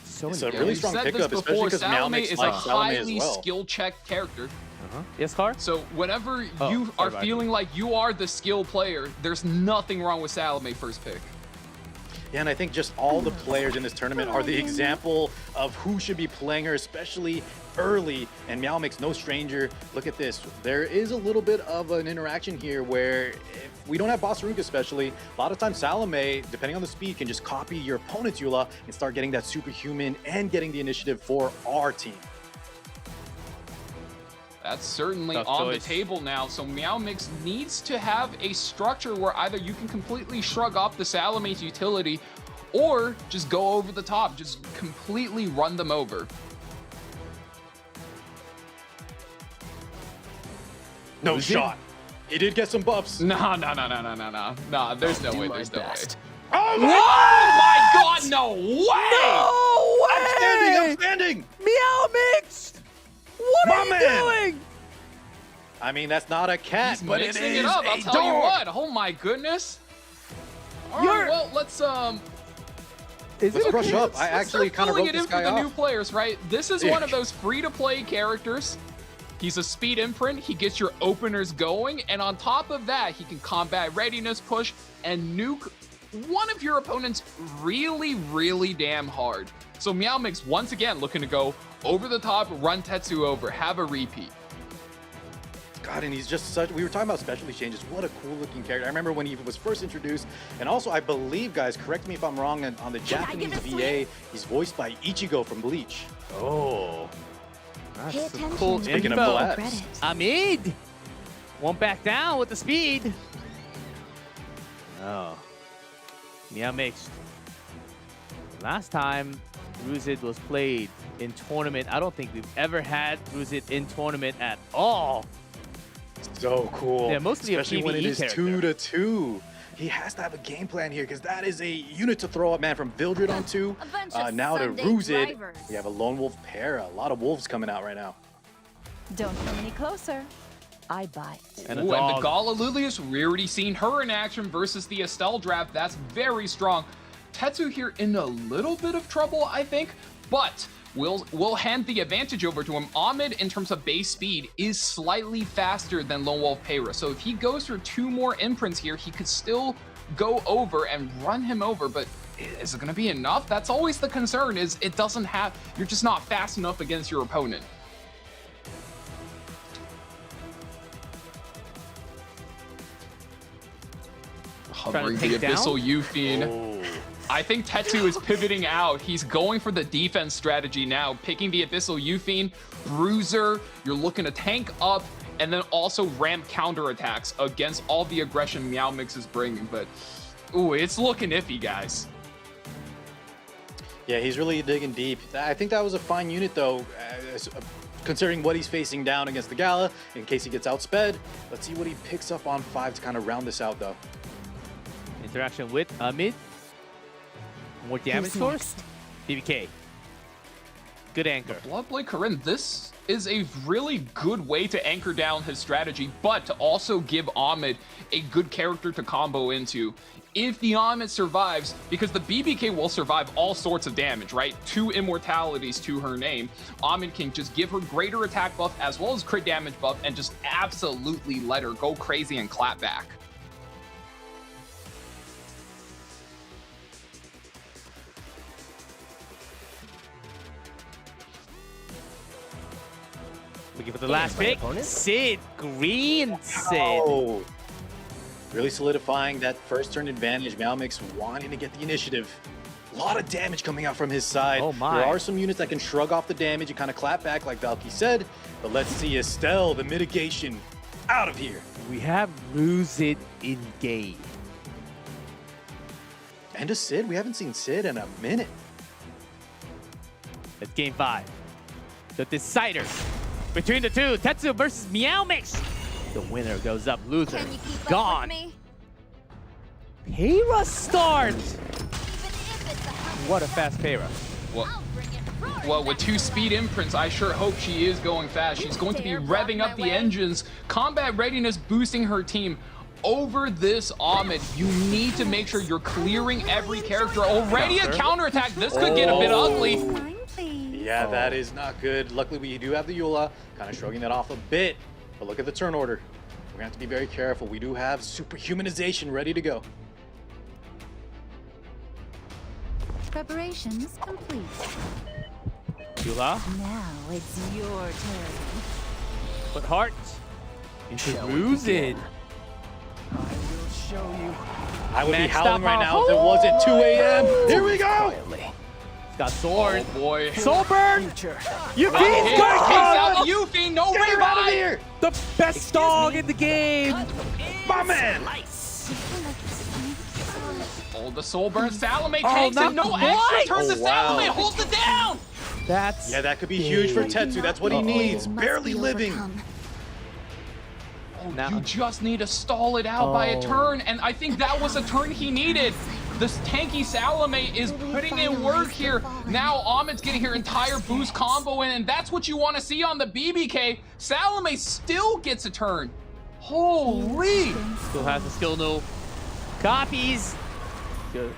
Speaker 3: So
Speaker 10: It's
Speaker 3: many
Speaker 10: a really
Speaker 3: guys.
Speaker 10: strong
Speaker 9: Said
Speaker 10: pickup,
Speaker 9: this
Speaker 10: especially
Speaker 9: before,
Speaker 10: because Meow
Speaker 9: Salome
Speaker 10: Mix
Speaker 9: is a
Speaker 10: likes Salome as
Speaker 9: highly
Speaker 10: well.
Speaker 9: skill-checked character.
Speaker 3: Yes, Har?
Speaker 9: So whenever you
Speaker 3: sorry
Speaker 9: are
Speaker 3: about
Speaker 9: feeling like you are the skill player, there's nothing wrong with Salome first pick.
Speaker 10: Yeah, and I think just all the players in this tournament are the example of who should be playing her, especially early. And Meow Mix no stranger. Look at this. There is a little bit of an interaction here where if we don't have Boss Ruka especially, a lot of times Salome, depending on the speed, can just copy your opponent's Eula and start getting that superhuman and getting the initiative for our team.
Speaker 9: That's certainly
Speaker 3: Tough
Speaker 9: on
Speaker 3: choice.
Speaker 9: the table now. So Meow Mix needs to have a structure where either you can completely shrug off the Salome's utility or just go over the top, just completely run them over.
Speaker 10: No shot. He did get some buffs.
Speaker 9: No, there's no way, there's no way.
Speaker 10: Oh
Speaker 9: my God, no way!
Speaker 10: I'm standing!
Speaker 3: Meow Mix! What
Speaker 10: My
Speaker 3: are you
Speaker 10: man!
Speaker 3: doing?
Speaker 10: I mean, that's not a cat,
Speaker 9: He's
Speaker 10: but it
Speaker 9: mixing
Speaker 10: is
Speaker 9: it up,
Speaker 10: a
Speaker 9: I'll tell you
Speaker 10: dog.
Speaker 9: what. Oh my goodness. All right, well, let's
Speaker 3: Is
Speaker 10: Let's
Speaker 3: it a
Speaker 10: brush
Speaker 3: cool?
Speaker 10: up. I actually kind of
Speaker 9: filling
Speaker 10: wrote
Speaker 9: it
Speaker 10: this
Speaker 9: in for
Speaker 10: guy
Speaker 9: the new
Speaker 10: off.
Speaker 9: players, right? This is
Speaker 10: Yeah.
Speaker 9: one of those free-to-play characters. He's a speed imprint. He gets your openers going, and on top of that, he can combat readiness push and nuke one of your opponents really, really damn hard. So Meow Mix once again looking to go over the top, run Tetsu over, have a repeat.
Speaker 10: God, and he's just such. We were talking about specialty changes. What a cool looking character. I remember when he was first introduced, and also I believe, guys, correct me if I'm wrong, on the Japanese VA, he's voiced by Ichigo from Bleach.
Speaker 3: Oh,
Speaker 6: Pay
Speaker 3: that's some
Speaker 6: attention.
Speaker 3: cool
Speaker 10: Speaking of
Speaker 3: info.
Speaker 10: collabs.
Speaker 6: Credits.
Speaker 3: Amid won't back down with the speed. Oh, Meow Mix. Last time Ruzid was played in tournament, I don't think we've ever had Ruzid in tournament at all.
Speaker 10: So cool.
Speaker 3: Yeah, mostly a
Speaker 10: especially when it
Speaker 3: PvE
Speaker 10: is
Speaker 3: character.
Speaker 10: 2-2. He has to have a game plan here because that is a unit to throw up, man. From Vildred on 2,
Speaker 14: A bunch of
Speaker 10: now to
Speaker 14: Sunday
Speaker 10: Ruzid.
Speaker 14: drivers.
Speaker 10: We have a lone wolf pair. A lot of wolves coming out right now.
Speaker 11: Don't come any closer. I bite.
Speaker 3: And a
Speaker 9: Ooh, and the
Speaker 3: dog.
Speaker 9: Gala Lilius, we already seen her in action versus the Estelle draft. That's very strong. Tetsu here in a little bit of trouble, I think, but we'll hand the advantage over to him. Ahmed, in terms of base speed, is slightly faster than Lone Wolf Payra. So if he goes for 2 more imprints here, he could still go over and run him over, but is it going to be enough? That's always the concern, is it doesn't have, you're just not fast enough against your opponent. Hovering the
Speaker 3: take down?
Speaker 9: Abyssal Eufiend. I think Tetsu is pivoting out. He's going for the defense strategy now, picking the Abyssal Eufiend, Bruiser. You're looking to tank up and then also ramp counterattacks against all the aggression Meow Mix is bringing. But, ooh, it's looking iffy, guys.
Speaker 10: Yeah, he's really digging deep. I think that was a fine unit, though, considering what he's facing down against the Gala, in case he gets outsped. Let's see what he picks up on 5 to kind of round this out, though.
Speaker 3: Interaction with Amid. More damage source. BBK. Good anchor.
Speaker 9: Bloodblade Corinne, this is a really good way to anchor down his strategy, but to also give Ahmed a good character to combo into. If the Ahmed survives, because the BBK will survive all sorts of damage, right? 2 immortalities to her name. Ahmed can just give her greater attack buff as well as crit damage buff and just absolutely let her go crazy and clap back.
Speaker 3: Looking for the last pick. Sid. Green Sid.
Speaker 10: Oh, really solidifying that first turn advantage. Meow Mix wanting to get the initiative. A lot of damage coming out from his side.
Speaker 3: Oh my.
Speaker 10: There are some units that can shrug off the damage and kind of clap back like Valky said, but let's see Estelle, the mitigation, out of here.
Speaker 3: We have Ruzid in game.
Speaker 10: And a Sid? We haven't seen Sid in a minute.
Speaker 3: It's game 5. The decider between the two. Tetsu versus Meow Mix. The winner goes up. Loser
Speaker 14: Can you keep up
Speaker 3: gone.
Speaker 14: with me?
Speaker 3: Payra start.
Speaker 14: Even if it's a
Speaker 3: What a fast Payra.
Speaker 14: I'll bring it roaring
Speaker 9: Well, with
Speaker 14: back
Speaker 9: 2
Speaker 14: to
Speaker 9: speed imprints, I sure hope she is going fast. She's going to be
Speaker 14: Dare block
Speaker 9: revving up
Speaker 14: my
Speaker 9: the
Speaker 14: way?
Speaker 9: engines, combat readiness boosting her team. Over this Ahmed, you need to make sure you're clearing every character. Already a counterattattack. This could get a bit ugly.
Speaker 1: Mine, please.
Speaker 10: Yeah, that is not good. Luckily, we do have the Eula, kind of shrugging that off a bit. But look at the turn order. We're gonna have to be very careful. We do have superhumanization ready to go.
Speaker 1: Preparations complete.
Speaker 3: Yula.
Speaker 11: Now it's your turn.
Speaker 3: Put heart into Ruzid.
Speaker 10: I would be
Speaker 3: Maxed
Speaker 10: howling
Speaker 3: up
Speaker 10: right
Speaker 3: on-
Speaker 10: now if it wasn't 2 a.m. Here we go!
Speaker 3: He's got sword.
Speaker 9: Oh boy.
Speaker 3: Soul burn. You
Speaker 9: Right here, takes out the Yuffie, no
Speaker 10: Get him out of
Speaker 9: revive!
Speaker 10: here!
Speaker 3: The best dog in the game.
Speaker 10: My man!
Speaker 9: Oh, the soul burn. Salome
Speaker 3: Oh,
Speaker 9: takes
Speaker 3: not
Speaker 9: it. No
Speaker 3: quite.
Speaker 9: extra turn to
Speaker 10: Oh, wow.
Speaker 9: Salome. Holds it down.
Speaker 3: That's
Speaker 10: Yeah, that could be huge for Tetsu. That's what he needs.
Speaker 1: Must
Speaker 10: Barely
Speaker 1: be
Speaker 10: living.
Speaker 1: overcome.
Speaker 9: Oh,
Speaker 3: Now-
Speaker 9: you just need to stall it out by a
Speaker 3: Oh.
Speaker 9: turn, and I think that was a turn he needed. This tanky Salome is putting in work here. Now Ahmed's getting her entire boost combo in, and that's what you want to see on the BBK. Salome still gets a turn. Holy!
Speaker 3: still has the skill no copies. Good.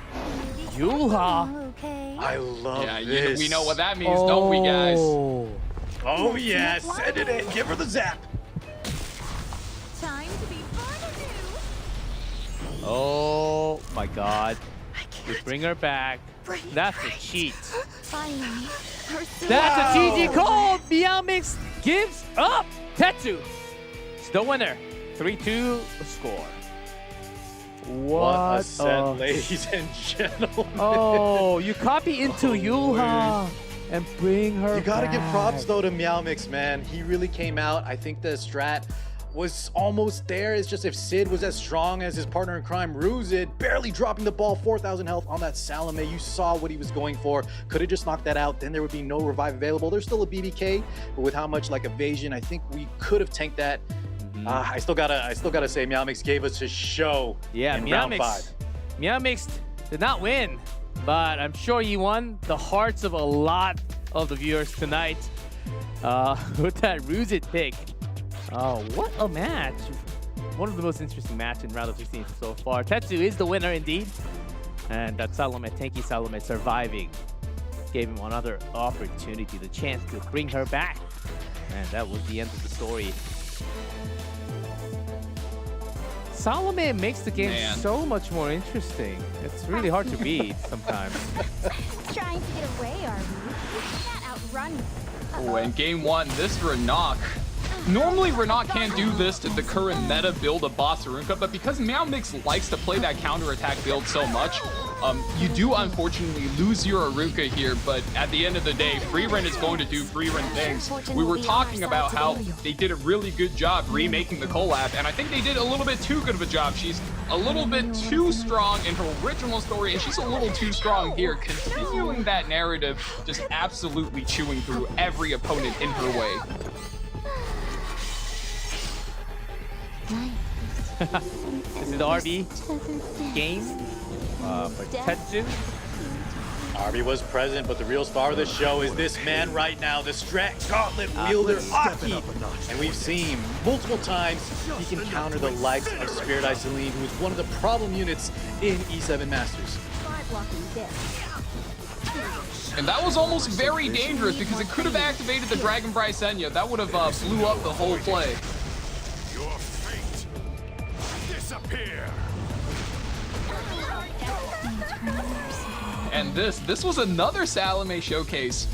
Speaker 3: Yuha.
Speaker 1: Okay.
Speaker 10: I love
Speaker 9: Yeah,
Speaker 10: this.
Speaker 9: we know what that means, don't we, guys?
Speaker 10: Oh yeah, send it in. Give her the zap.
Speaker 1: Time to be fun anew.
Speaker 3: Oh my god. Just bring her back. That's a cheat.
Speaker 1: Finally.
Speaker 3: That's a GG call. Meow Mix gives up. Tetsu is the winner. 3-2 score.
Speaker 10: What a set, ladies and gentlemen.
Speaker 3: Oh, you copy into Yuha and bring her
Speaker 10: You gotta
Speaker 3: back.
Speaker 10: give props though to Meow Mix, man. He really came out. I think the strat was almost there. It's just if Sid was as strong as his partner in crime, Ruzid, barely dropping the ball, 4,000 health on that Salome. You saw what he was going for. Could have just knocked that out. Then there would be no revive available. There's still a BBK, but with how much like evasion, I think we could have tanked that. I still gotta say, Meow Mix gave us a show.
Speaker 3: Yeah,
Speaker 10: in
Speaker 3: Meow
Speaker 10: round
Speaker 3: Mix.
Speaker 10: 5.
Speaker 3: Meow Mix did not win, but I'm sure he won the hearts of a lot of the viewers tonight with that Ruzid pick. Oh, what a match. One of the most interesting matches in round of 16 so far. Tetsu is the winner indeed. And that Salome, Tanky Salome surviving gave him another opportunity, the chance to bring her back. And that was the end of the story. Salome makes the game so much more interesting. It's really hard to read sometimes.
Speaker 1: Trying to get away, are we? You can't outrun me.
Speaker 9: Oh, and game 1, this Renak. Normally, Renak can't do this to the current meta build of Boss Arunka, but because Meow Mix likes to play that counter-attack build so much, you do unfortunately lose your Aruka here, but at the end of the day, Freerun is going to do Freerun things. We were talking about how they did a really good job remaking the collab, and I think they did a little bit too good of a job. She's a little bit too strong in her original story, and she's a little too strong here, continuing that narrative, just absolutely chewing through every opponent in her way.
Speaker 3: This is the RB game for Tetsu.
Speaker 10: Arby was present, but the real star of the show is this man right now, the Strat Gauntlet wielder, Aki. And we've seen multiple times he can counter the likes of Spirit Eye Celine, who is one of the problem units in E7 Masters.
Speaker 9: And that was almost very dangerous because it could have activated the Dragon Brysenia. That would have blew up the whole play.
Speaker 7: Your fate. Disappear.
Speaker 9: And this was another Salome showcase.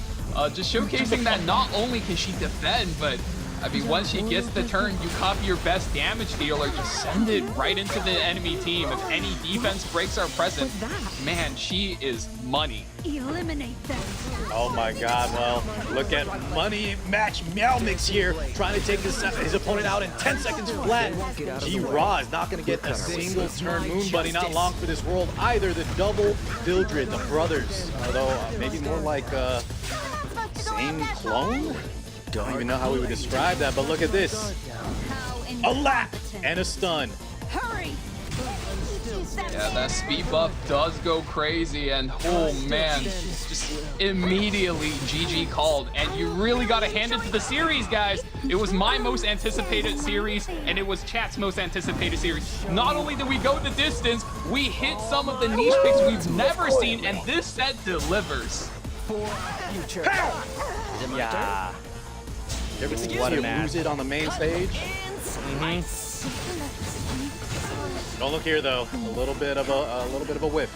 Speaker 9: Just showcasing that not only can she defend, but I mean, once she gets the turn, you copy your best damage dealer, you send it right into the enemy team. If any defense breaks are present, man, she is money.
Speaker 1: Eliminate them.
Speaker 10: Oh my god, well, look at Money Match Meow Mix here, trying to take his opponent out in 10 seconds flat. G-Raw is not going to get a single turn. Moon Bunny not long for this world either. The double Vildred, the brothers, although maybe more like same clone? Don't even know how we would describe that, but look at this. A lap and a stun.
Speaker 1: Hurry!
Speaker 9: Yeah, that speed buff does go crazy, and oh man, just immediately GG called. And you really got to hand it to the series, guys. It was my most anticipated series, and it was chat's most anticipated series. Not only did we go the distance, we hit some of the niche picks we've never seen, and this set delivers.
Speaker 3: Yeah.
Speaker 10: You ever see you lose it on the main stage? Don't look here though. A little bit of a whiff.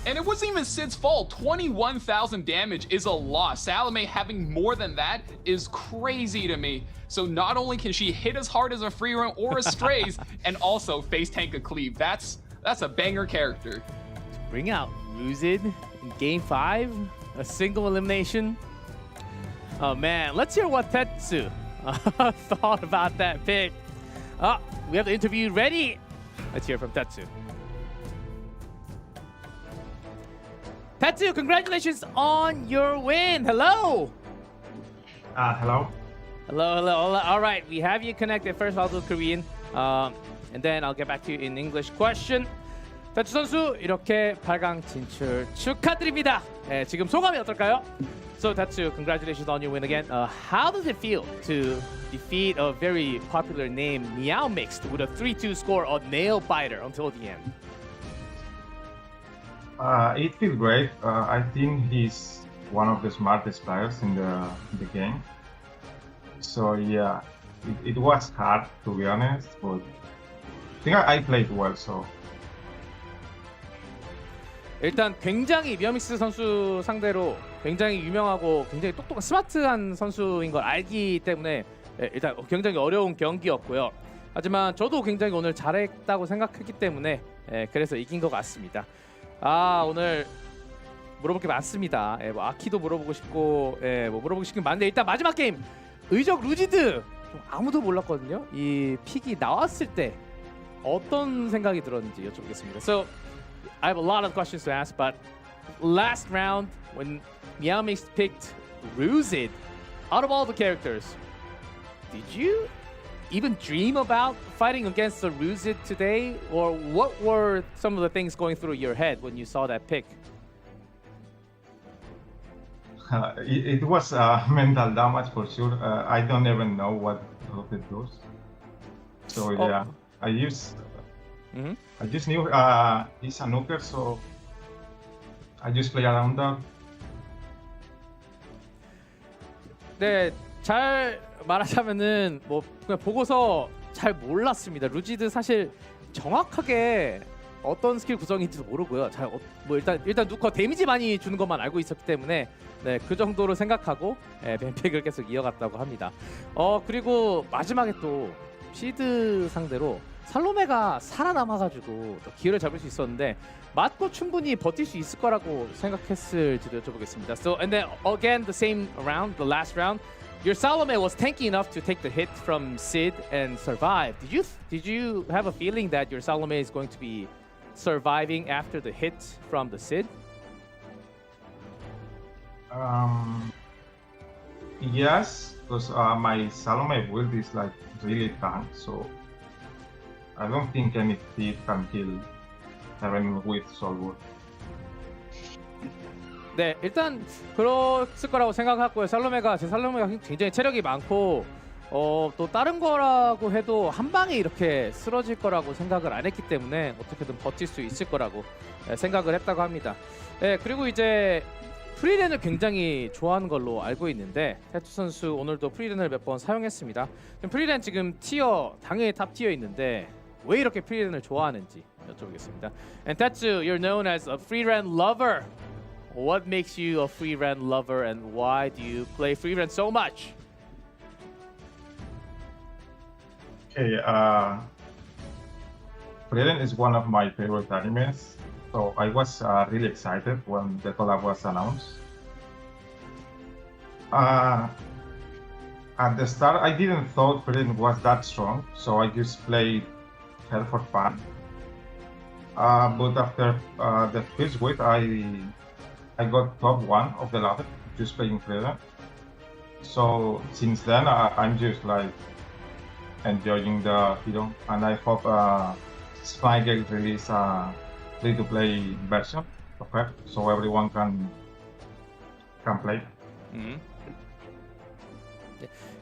Speaker 9: And it wasn't even Sid's fault. 21,000 damage is a lot. Salome having more than that is crazy to me. So not only can she hit as hard as a free run or a strays, and also face tank a cleave. That's a banger character.
Speaker 3: Bring out Ruzid in game 5, a single elimination. Oh man, let's hear what Tetsu thought about that pick. We have the interview ready. Let's hear from Tetsu. Tetsu, congratulations on your win. Hello.
Speaker 18: Hello.
Speaker 3: Hello. All right, we have you connected. First, I'll do Korean, and then I'll get back to you in English. Question. 태츠 선수 이렇게 8강 진출 축하드립니다. 네, 지금 소감이 어떨까요? So Tetsu, congratulations on your win again. How does it feel to defeat a very popular name, Meow Mixed, with a 3-2 score on Nail Biter until the end?
Speaker 18: It feels great. I think he's one of the smartest players in the game. So yeah, it was hard to be honest, but I think I played well. So
Speaker 3: 일단 굉장히 미아믹스 선수 상대로 굉장히 유명하고 굉장히 똑똑한 스마트한 선수인 걸 알기 때문에 일단 굉장히 어려운 경기였고요. 하지만 저도 굉장히 오늘 잘했다고 생각했기 때문에 그래서 이긴 것 같습니다. 오늘 물어볼 게 많습니다. 뭐 아키도 물어보고 싶고 뭐 물어보고 싶은 게 많은데 일단 마지막 게임 의적 루지드 아무도 몰랐거든요. 이 픽이 나왔을 때 어떤 생각이 들었는지 여쭤보겠습니다. So I have a lot of questions to ask, but last round when Meowmix picked Ruzid, out of all the characters, did you even dream about fighting against the Ruzid today, or what were some of the things going through your head when you saw that pick?
Speaker 18: it was mental damage for sure. I don't even know what it does. So yeah, I just knew he's a nuker, so I just play around that.
Speaker 3: 네, 잘 말하자면은 뭐 그냥 보고서 잘 몰랐습니다. 루지드 사실 정확하게 어떤 스킬 구성인지도 모르고요. 뭐 일단 누커 데미지 많이 주는 것만 알고 있었기 때문에 그 정도로 생각하고 뱀픽을 계속 이어갔다고 합니다. 그리고 마지막에 또 시드 상대로 살로메가 살아남아가지고 또 기회를 잡을 수 있었는데 맞고 충분히 버틸 수 있을 거라고 생각했을지도 여쭤보겠습니다. So and then again the same round, the last round, your Salome was tanky enough to take the hit from Sid and survive. Did you have a feeling that your Salome is going to be surviving after the hit from the Sid?
Speaker 18: Yes, because my Salome build is like really tank, so I don't think any hit can kill Seven with Soulwood.
Speaker 3: 네, 일단 그랬을 거라고 생각하고요. 제 살로메가 굉장히 체력이 많고 또 다른 거라고 해도 한 방에 이렇게 쓰러질 거라고 생각을 안 했기 때문에 어떻게든 버틸 수 있을 거라고 생각을 했다고 합니다. 네, 그리고 이제 프리랜을 굉장히 좋아하는 걸로 알고 있는데 태투 선수 오늘도 프리랜을 몇 번 사용했습니다. 프리랜 지금 티어 당연히 탑 티어 있는데 왜 이렇게 프리랜을 좋아하는지 여쭤보겠습니다. And Tetsu, you're known as a freerun lover. What makes you a freerun lover, and why do you play freerun so much?
Speaker 18: Okay, Freerun is one of my favorite animes, so I was really excited when the collab was announced. At the start, I didn't thought Freerun was that strong, so I just played her for fun. But after the first week, I got top 1 of the ladder just playing Freerun. So since then, I'm just like enjoying the hero, and I hope Spygate release a free-to-play version of her, so everyone can play.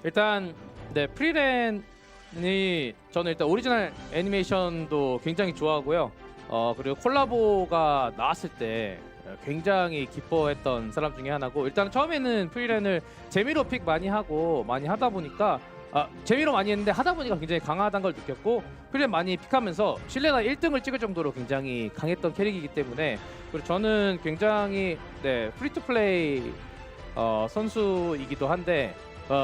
Speaker 3: 일단 프리랜이 저는 일단 오리지널 애니메이션도 굉장히 좋아하고요. 그리고 콜라보가 나왔을 때 굉장히 기뻐했던 사람 중에 하나고, 일단 처음에는 프리랜을 재미로 픽 많이 하고 많이 하다 보니까 재미로 많이 했는데 하다 보니까 굉장히 강하다는 걸 느꼈고, 프리랜 많이 픽하면서 실내나 1등을 찍을 정도로 굉장히 강했던 캐릭이기 때문에, 그리고 저는 굉장히 프리투플레이 선수이기도 한데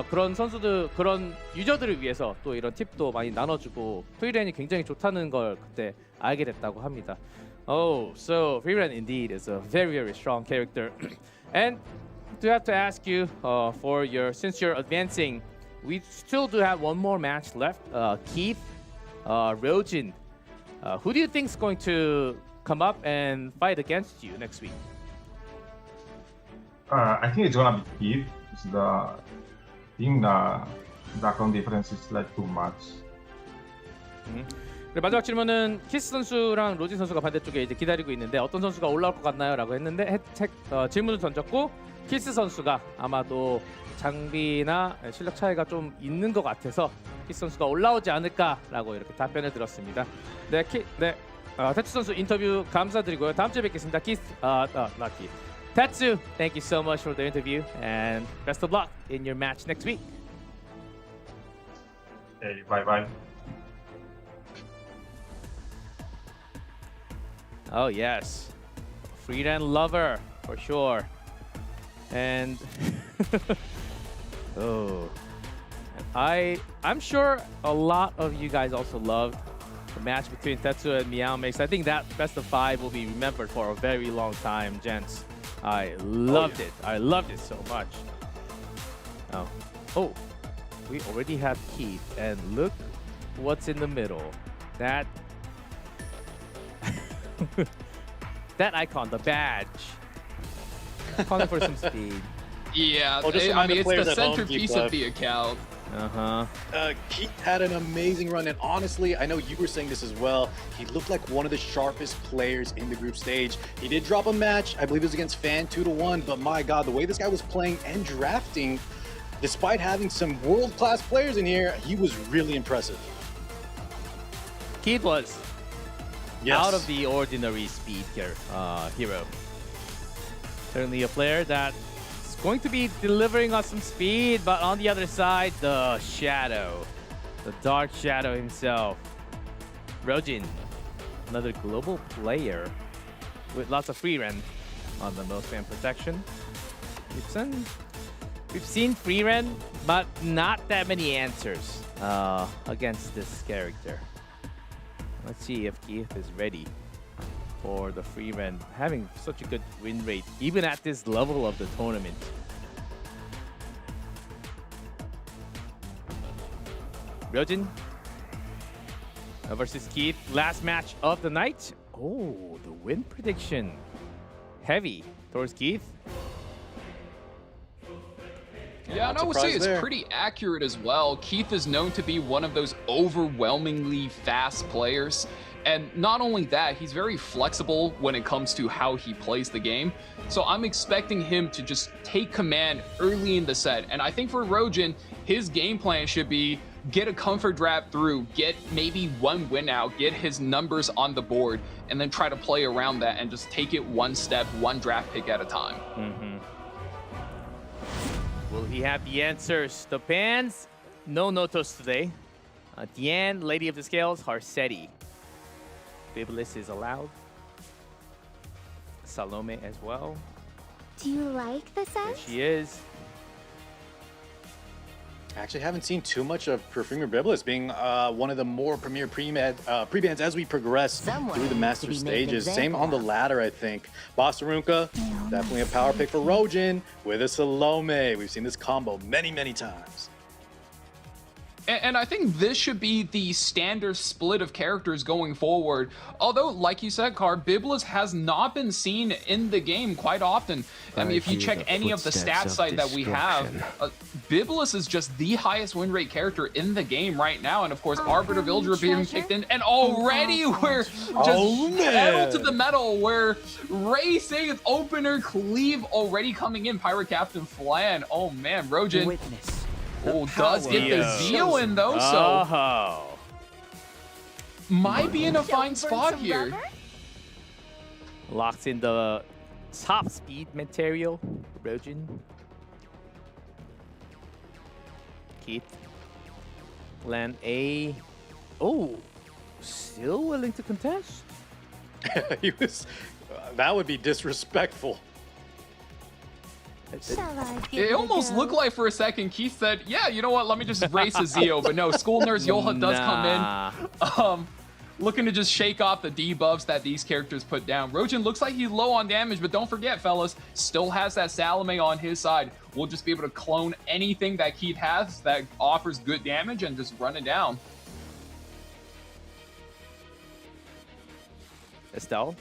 Speaker 3: 그런 선수들, 그런 유저들을 위해서 또 이런 팁도 많이 나눠주고 프리랜이 굉장히 좋다는 걸 그때 알게 됐다고 합니다. Oh, so Freerun indeed is a very strong character. And do have to ask you since you're advancing, we still do have one more match left. Keith, Rojin, who do you think is going to come up and fight against you next week?
Speaker 18: I think it's gonna be Keith. I think the background difference is like too much.
Speaker 3: 마지막 질문은 키스 선수랑 로진 선수가 반대쪽에 이제 기다리고 있는데 어떤 선수가 올라올 것 같나요?라고 했는데 질문을 던졌고, 키스 선수가 아마도 장비나 실력 차이가 좀 있는 것 같아서 키스 선수가 올라오지 않을까라고 이렇게 답변을 들었습니다. 태츠 선수 인터뷰 감사드리고요. 다음 주에 뵙겠습니다. not Keith. Tetsu, thank you so much for the interview and best of luck in your match next week.
Speaker 18: Hey, bye-bye.
Speaker 3: Oh yes, freelance lover for sure. And I'm sure a lot of you guys also loved the match between Tetsu and Meow Mix. I think that best of 5 will be remembered for a very long time, gents. I loved it. I loved it so much. Oh, we already have Keith, and look what's in the middle. That that icon, the badge. Calling for some speed.
Speaker 9: Yeah,
Speaker 10: Oh, just
Speaker 9: I mean, it's
Speaker 10: players
Speaker 9: the
Speaker 10: at home,
Speaker 9: centerpiece
Speaker 10: Keith,
Speaker 9: of the account.
Speaker 10: Keith had an amazing run, and honestly, I know you were saying this as well. He looked like one of the sharpest players in the group stage. He did drop a match, I believe it was against Fan 2-1, but my God, the way this guy was playing and drafting, despite having some world-class players in here, he was really impressive.
Speaker 3: Keith was out of the ordinary speed hero. Certainly a player that is going to be delivering us some speed, but on the other side, the shadow, the dark shadow himself. Rojin, another global player with lots of free run on the most fan protection. We've seen free run, but not that many answers against this character. Let's see if Keith is ready for the free run, having such a good win rate, even at this level of the tournament. Ryojin versus Keith, last match of the night. Oh, the win prediction. Heavy towards Keith.
Speaker 9: Yeah, and I would say it's pretty accurate as well. Keith is known to be one of those overwhelmingly fast players. And not only that, he's very flexible when it comes to how he plays the game. So I'm expecting him to just take command early in the set. And I think for Rojin, his game plan should be get a comfort draft through, get maybe one win out, get his numbers on the board, and then try to play around that and just take it one step, one draft pick at a time.
Speaker 3: Will he have the answers? The pans, no Notos today. Diane, Lady of the Scales, Harsetti. Biblis is allowed. Salome as well.
Speaker 1: Do you like the
Speaker 3: There
Speaker 1: set?
Speaker 3: she is.
Speaker 10: I actually haven't seen too much of Perfumer Biblis being one of the more premier pre-bans as we progress through the master stages. Same on the ladder, I think. Basarunka, definitely a power pick for Rojin with a Salome. We've seen this combo many, many times.
Speaker 9: And I think this should be the standard split of characters going forward. Although, like you said, Car, Biblis has not been seen in the game quite often. I mean, if you check any of the stats site that we have, Biblis is just the highest win rate character in the game right now. And of course, Arbiter of Ildra being kicked in. And already we're just pedal to the metal. We're racing with opener Cleave already coming in. Pirate Captain Flan. Oh man, Rojin. Oh, does get the Zeo in though, so might be in a fine spot here.
Speaker 3: Locks in the top speed material, Rojin. Keith. Land A. Oh, still willing to contest?
Speaker 10: He was. That would be disrespectful.
Speaker 9: It almost looked like for a second Keith said, yeah, you know what, let me just race a Zeo. But no, School Nurse Yoha does come in. Looking to just shake off the debuffs that these characters put down. Rojin looks like he's low on damage, but don't forget, fellas, still has that Salome on his side. We'll just be able to clone anything that Keith has that offers good damage and just run it down.
Speaker 3: Estelle?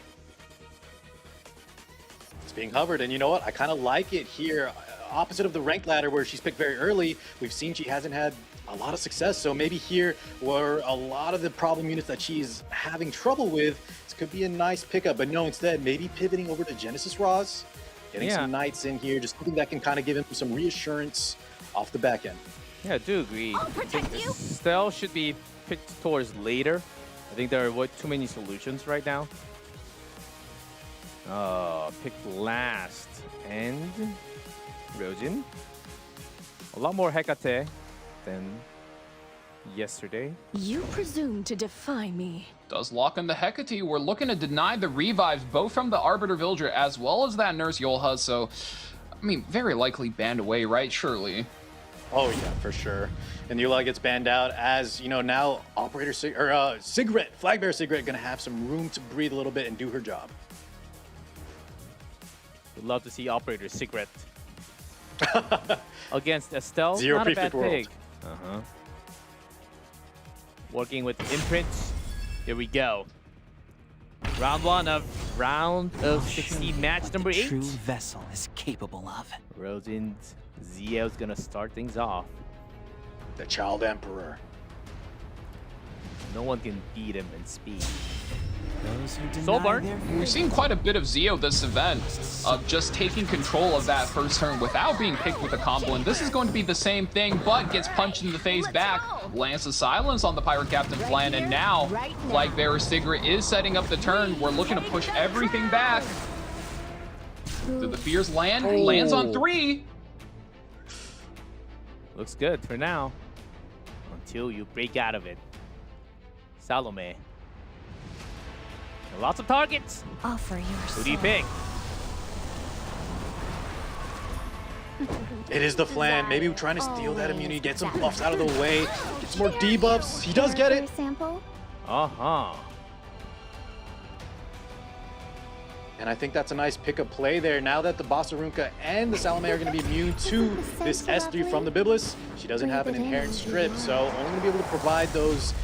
Speaker 10: Being hovered, and you know what, I kind of like it here. Opposite of the ranked ladder where she's picked very early, we've seen she hasn't had a lot of success. So maybe here, where a lot of the problem units that she's having trouble with, this could be a nice pickup. But no, instead, maybe pivoting over to Genesis Roz, getting some Knights in here, just something that can kind of give him some reassurance off the back end.
Speaker 3: Yeah, I do agree. I think Estelle should be picked towards later I think there are way too many solutions right now. Pick last and Ryojin. A lot more Hecate than yesterday.
Speaker 11: You presume to defy me.
Speaker 9: Does lock in the Hecate. We're looking to deny the revives, both from the Arbiter Villager as well as that Nurse Yolha. So, I mean, very likely banned away, right? Surely.
Speaker 10: Oh yeah, for sure. And Yula gets banned out as, you know, now Operator Cigarette, Flagbearer Cigarette, gonna have some room to breathe a little bit and do her job.
Speaker 3: Would love to see Operator Cigarette against Estelle.
Speaker 10: Zero
Speaker 3: Not a bad
Speaker 10: Prefect World.
Speaker 3: pick. Working with imprints. Here we go. Round 1 of round of 16, match number 8.
Speaker 8: True vessel is capable of.
Speaker 3: Rosin's Zio's gonna start things off.
Speaker 10: The Child Emperor.
Speaker 3: No one can beat him in speed.
Speaker 8: Those who
Speaker 3: Soul
Speaker 8: deny
Speaker 3: Barn.
Speaker 8: their
Speaker 9: We've seen quite a bit of Zio this event, of just taking control of that first turn without being picked with a combo, and this is going to be the same thing, but gets punched in the face back. Lance of Silence on the Pirate Captain Flan, and now Flagbearer Cigarette is setting up the turn. We're looking to push everything back. Do the fears land? Lands on 3.
Speaker 3: Looks good for now. Until you break out of it. Salome. Lots of targets.
Speaker 15: Offer your
Speaker 3: Who do you pick?
Speaker 10: It is the Flan. Maybe we're trying to steal that immunity, get some buffs out of the way, get some more debuffs. He does get it.
Speaker 1: Sample?
Speaker 10: And I think that's a nice pickup play there. Now that the Bossarunka and the Salome are going to be immune to this S3 from the Biblis, she doesn't have an inherent strip, so only going to be able to provide those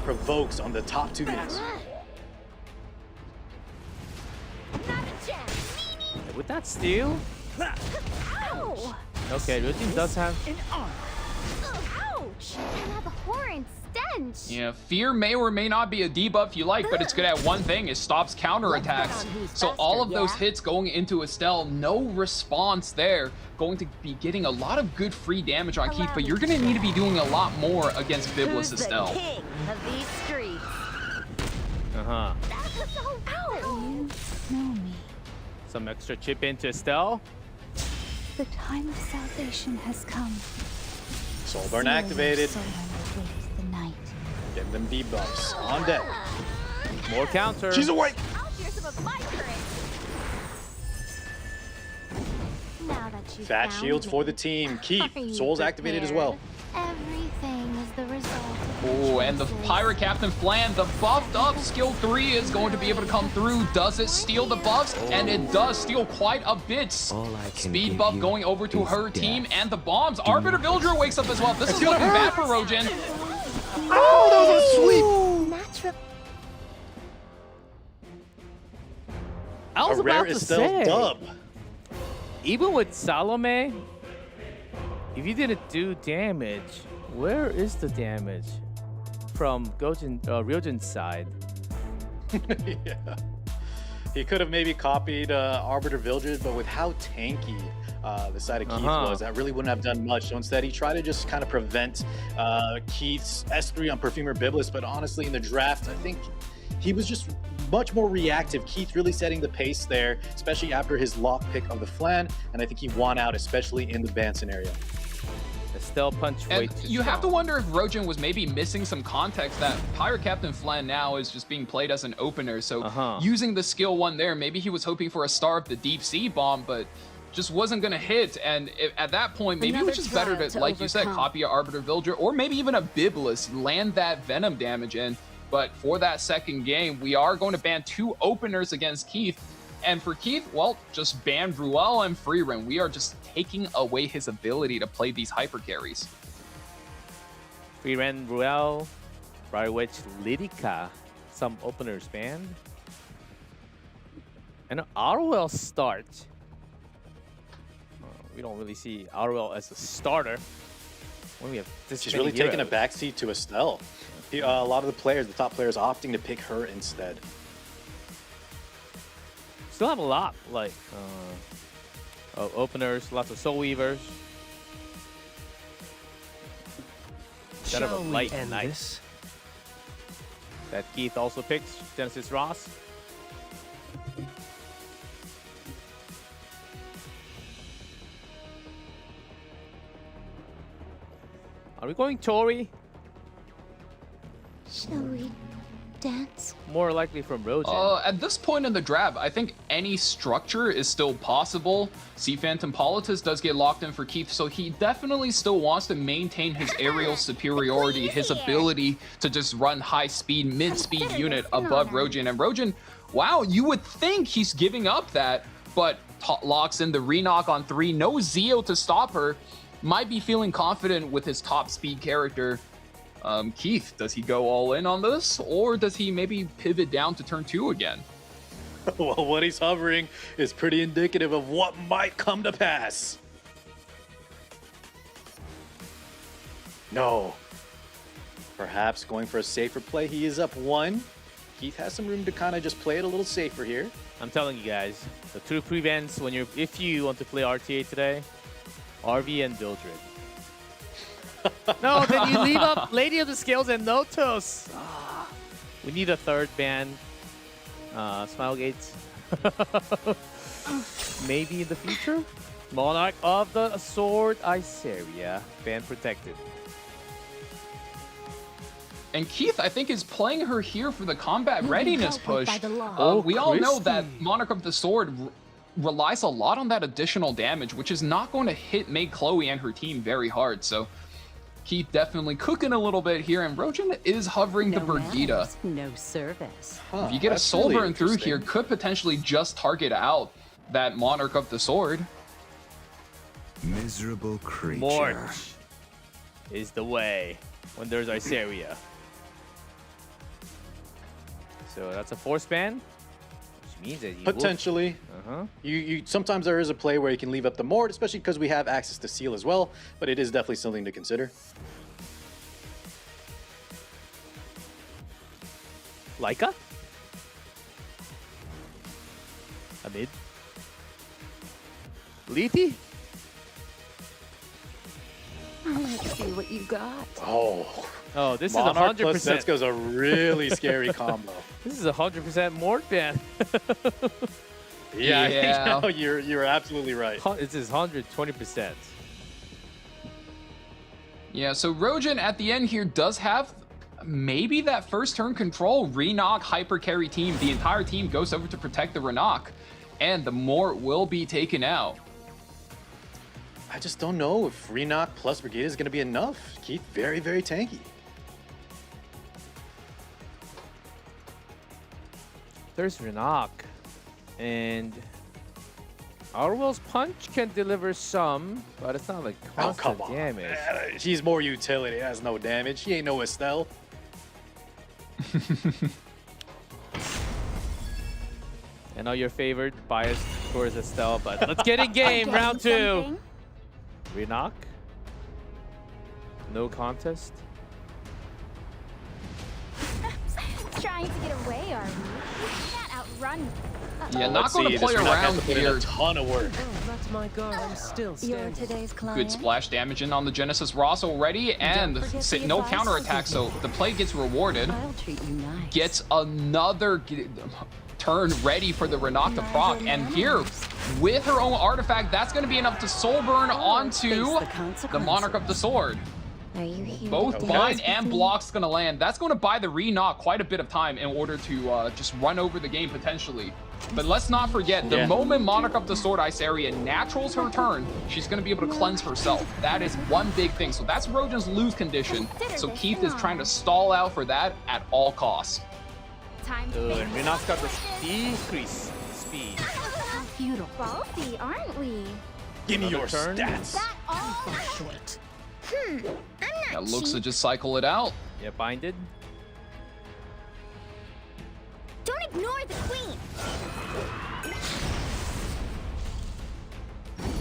Speaker 10: provokes on the top 2 units.
Speaker 3: Would that steal? Okay, Ryojin does have...
Speaker 1: Ouch! An abhorrent stench!
Speaker 9: Yeah, Fear may or may not be a debuff you like, but it's good at one thing. It stops counterattacks. So all of those hits going into Estelle, no response there. Going to be getting a lot of good free damage on Keith, but you're going to need to be doing a lot more against Biblis Estelle.
Speaker 11: King of these streets.
Speaker 3: Uh-huh.
Speaker 1: Ow!
Speaker 15: Know me.
Speaker 3: Some extra chip into Estelle.
Speaker 15: The time of salvation has come.
Speaker 10: Soulburn activated.
Speaker 15: Soul with the night.
Speaker 10: Get them debuffs on deck.
Speaker 3: More counter.
Speaker 10: She's awake.
Speaker 1: I'll share some of my courage. Now that you
Speaker 10: Fat
Speaker 1: found
Speaker 10: shields
Speaker 1: me,
Speaker 10: for the team. Keith,
Speaker 1: are you
Speaker 10: Soul's activated as well.
Speaker 1: Everything is the result of
Speaker 9: Oh, and the Pirate Captain Flan, the buffed up skill 3 is going to be able to come through. Does it steal the buffs? And it does steal quite a bit. Speed buff going over to her team, and the bombs. Arbiter Villager wakes up as well. This is looking bad for Rojin.
Speaker 10: Oh, that was a sweep.
Speaker 1: natural.
Speaker 3: I was
Speaker 10: A rare
Speaker 3: about to
Speaker 10: Estelle
Speaker 3: say,
Speaker 10: dub.
Speaker 3: even with Salome, if you didn't do damage, where is the damage from Ryojin's side?
Speaker 10: Yeah. He could have maybe copied Arbiter Villager, but with how tanky the side of Keith was, that really wouldn't have done much. So instead, he tried to just kind of prevent Keith's S3 on Perfumer Biblis. But honestly, in the draft, I think he was just much more reactive. Keith really setting the pace there, especially after his lock pick of the Flan. And I think he won out, especially in the ban scenario.
Speaker 3: Estelle punch way
Speaker 9: And
Speaker 3: too
Speaker 9: you have to
Speaker 3: strong.
Speaker 9: wonder if Rojin was maybe missing some context that Pirate Captain Flan now is just being played as an opener. So using the skill 1 there, maybe he was hoping for a star of the Deep Sea Bomb, but just wasn't going to hit. And at that point, maybe it was just better to, like you said, copy a Arbiter Villager or maybe even a Biblis, land that Venom damage in. But for that second game, we are going to ban 2 openers against Keith. And for Keith, well, just ban Ruel and Freerin. We are just taking away his ability to play these hyper carries.
Speaker 3: Freerin, Ruel, Briar Witch, Lidica, some openers banned. And Arwell start. We don't really see Arwell as a starter when we have this
Speaker 10: She's
Speaker 3: many
Speaker 10: really taking a
Speaker 3: heroes.
Speaker 10: backseat to Estelle. A lot of the players, the top players, opting to pick her instead.
Speaker 3: Still have a lot, like of openers, lots of Soul Weavers. Instead of a light knight. that Keith also picks, Genesis Ross. Are we going Tori?
Speaker 1: Shall we dance?
Speaker 3: More likely from Rojin.
Speaker 9: At this point in the draft, I think any structure is still possible. Sea Phantom Politis does get locked in for Keith, so he definitely still wants to maintain his aerial superiority, his ability to just run high-speed, mid-speed unit above Rojin. And Rojin, wow, you would think he's giving up that, but locks in the re-knock on 3, no Zeo to stop her. Might be feeling confident with his top speed character. Keith, does he go all in on this, or does he maybe pivot down to turn 2 again?
Speaker 10: Well, what he's hovering is pretty indicative of what might come to pass. No. Perhaps going for a safer play. He is up 1. Keith has some room to kind of just play it a little safer here.
Speaker 3: I'm telling you guys, the 2 prevents when if you want to play RTA today, RV and Bildred. No, then you leave up Lady of the Scales and Notos. We need a third ban. Smilegates. Maybe in the future? Monarch of the Sword, Iceria. Ban protected.
Speaker 9: And Keith, I think, is playing her here for the combat readiness push.
Speaker 3: Oh,
Speaker 9: we all know that Monarch of the Sword relies a lot on that additional damage, which is not going to make Chloe and her team very hard. So Keith definitely cooking a little bit here, and Rojin is hovering the Brigida.
Speaker 11: No service.
Speaker 9: If you get a soul burn through here, could potentially just target out that Monarch of the Sword.
Speaker 19: Miserable creature.
Speaker 3: Mort is the way when there's Iceria. So that's a force ban, which means that you
Speaker 10: potentially. You sometimes there is a play where you can leave up the Mort, especially because we have access to Seal as well, but it is definitely something to consider.
Speaker 3: Laika? Amid? Lethe?
Speaker 11: Let's see what you got.
Speaker 10: Oh,
Speaker 3: this
Speaker 10: Monarch
Speaker 3: is 100%.
Speaker 10: plus Setsuko's a really scary combo.
Speaker 3: This is 100% Mort ban.
Speaker 10: Yeah. No, you're absolutely right.
Speaker 3: This is 120%.
Speaker 9: Yeah, so Rojin at the end here does have maybe that first turn control. Re-knock, hyper carry team. The entire team goes over to protect the Re-knock, and the Mort will be taken out.
Speaker 10: I just don't know if Re-knock plus Brigade is going to be enough. Keith, very, very tanky.
Speaker 3: There's Re-knock, and Arwell's punch can deliver some, but it's not like constant damage.
Speaker 10: She's more utility, has no damage. She ain't no Estelle.
Speaker 3: I know you're favored, biased towards Estelle, but let's get in game. Round 2. Re-knock. No contest.
Speaker 1: Trying to get away, are we? You can't outrun me.
Speaker 9: Yeah, not going to play around here.
Speaker 10: A ton of work.
Speaker 11: That's my guard. I'm still
Speaker 1: You're today's client.
Speaker 9: Good splash damage in on the Genesis Ross already, and no counterattack, so the play gets rewarded.
Speaker 11: I'll treat you nice.
Speaker 9: Gets another turn ready for the Re-knock to proc, and here, with her own artifact, that's going to be enough to soul burn onto the Monarch of the Sword.
Speaker 1: Are you here?
Speaker 9: Both bind and blocks going to land. That's going to buy the Re-knock quite a bit of time in order to just run over the game potentially. But let's not forget, the moment Monarch of the Sword Iceria naturals her turn, she's going to be able to cleanse herself. That is one big thing. So that's Rojin's lose condition. So Keith is trying to stall out for that at all costs.
Speaker 3: Good. Re-knock's got the decrease speed.
Speaker 1: How beautiful. Ballsy, aren't we?
Speaker 10: Give me your
Speaker 3: turn.
Speaker 10: stats.
Speaker 1: That all short. I'm not
Speaker 9: That looks to
Speaker 1: cheap.
Speaker 9: just cycle it out.
Speaker 3: Yeah, binded.
Speaker 1: Don't ignore the queen.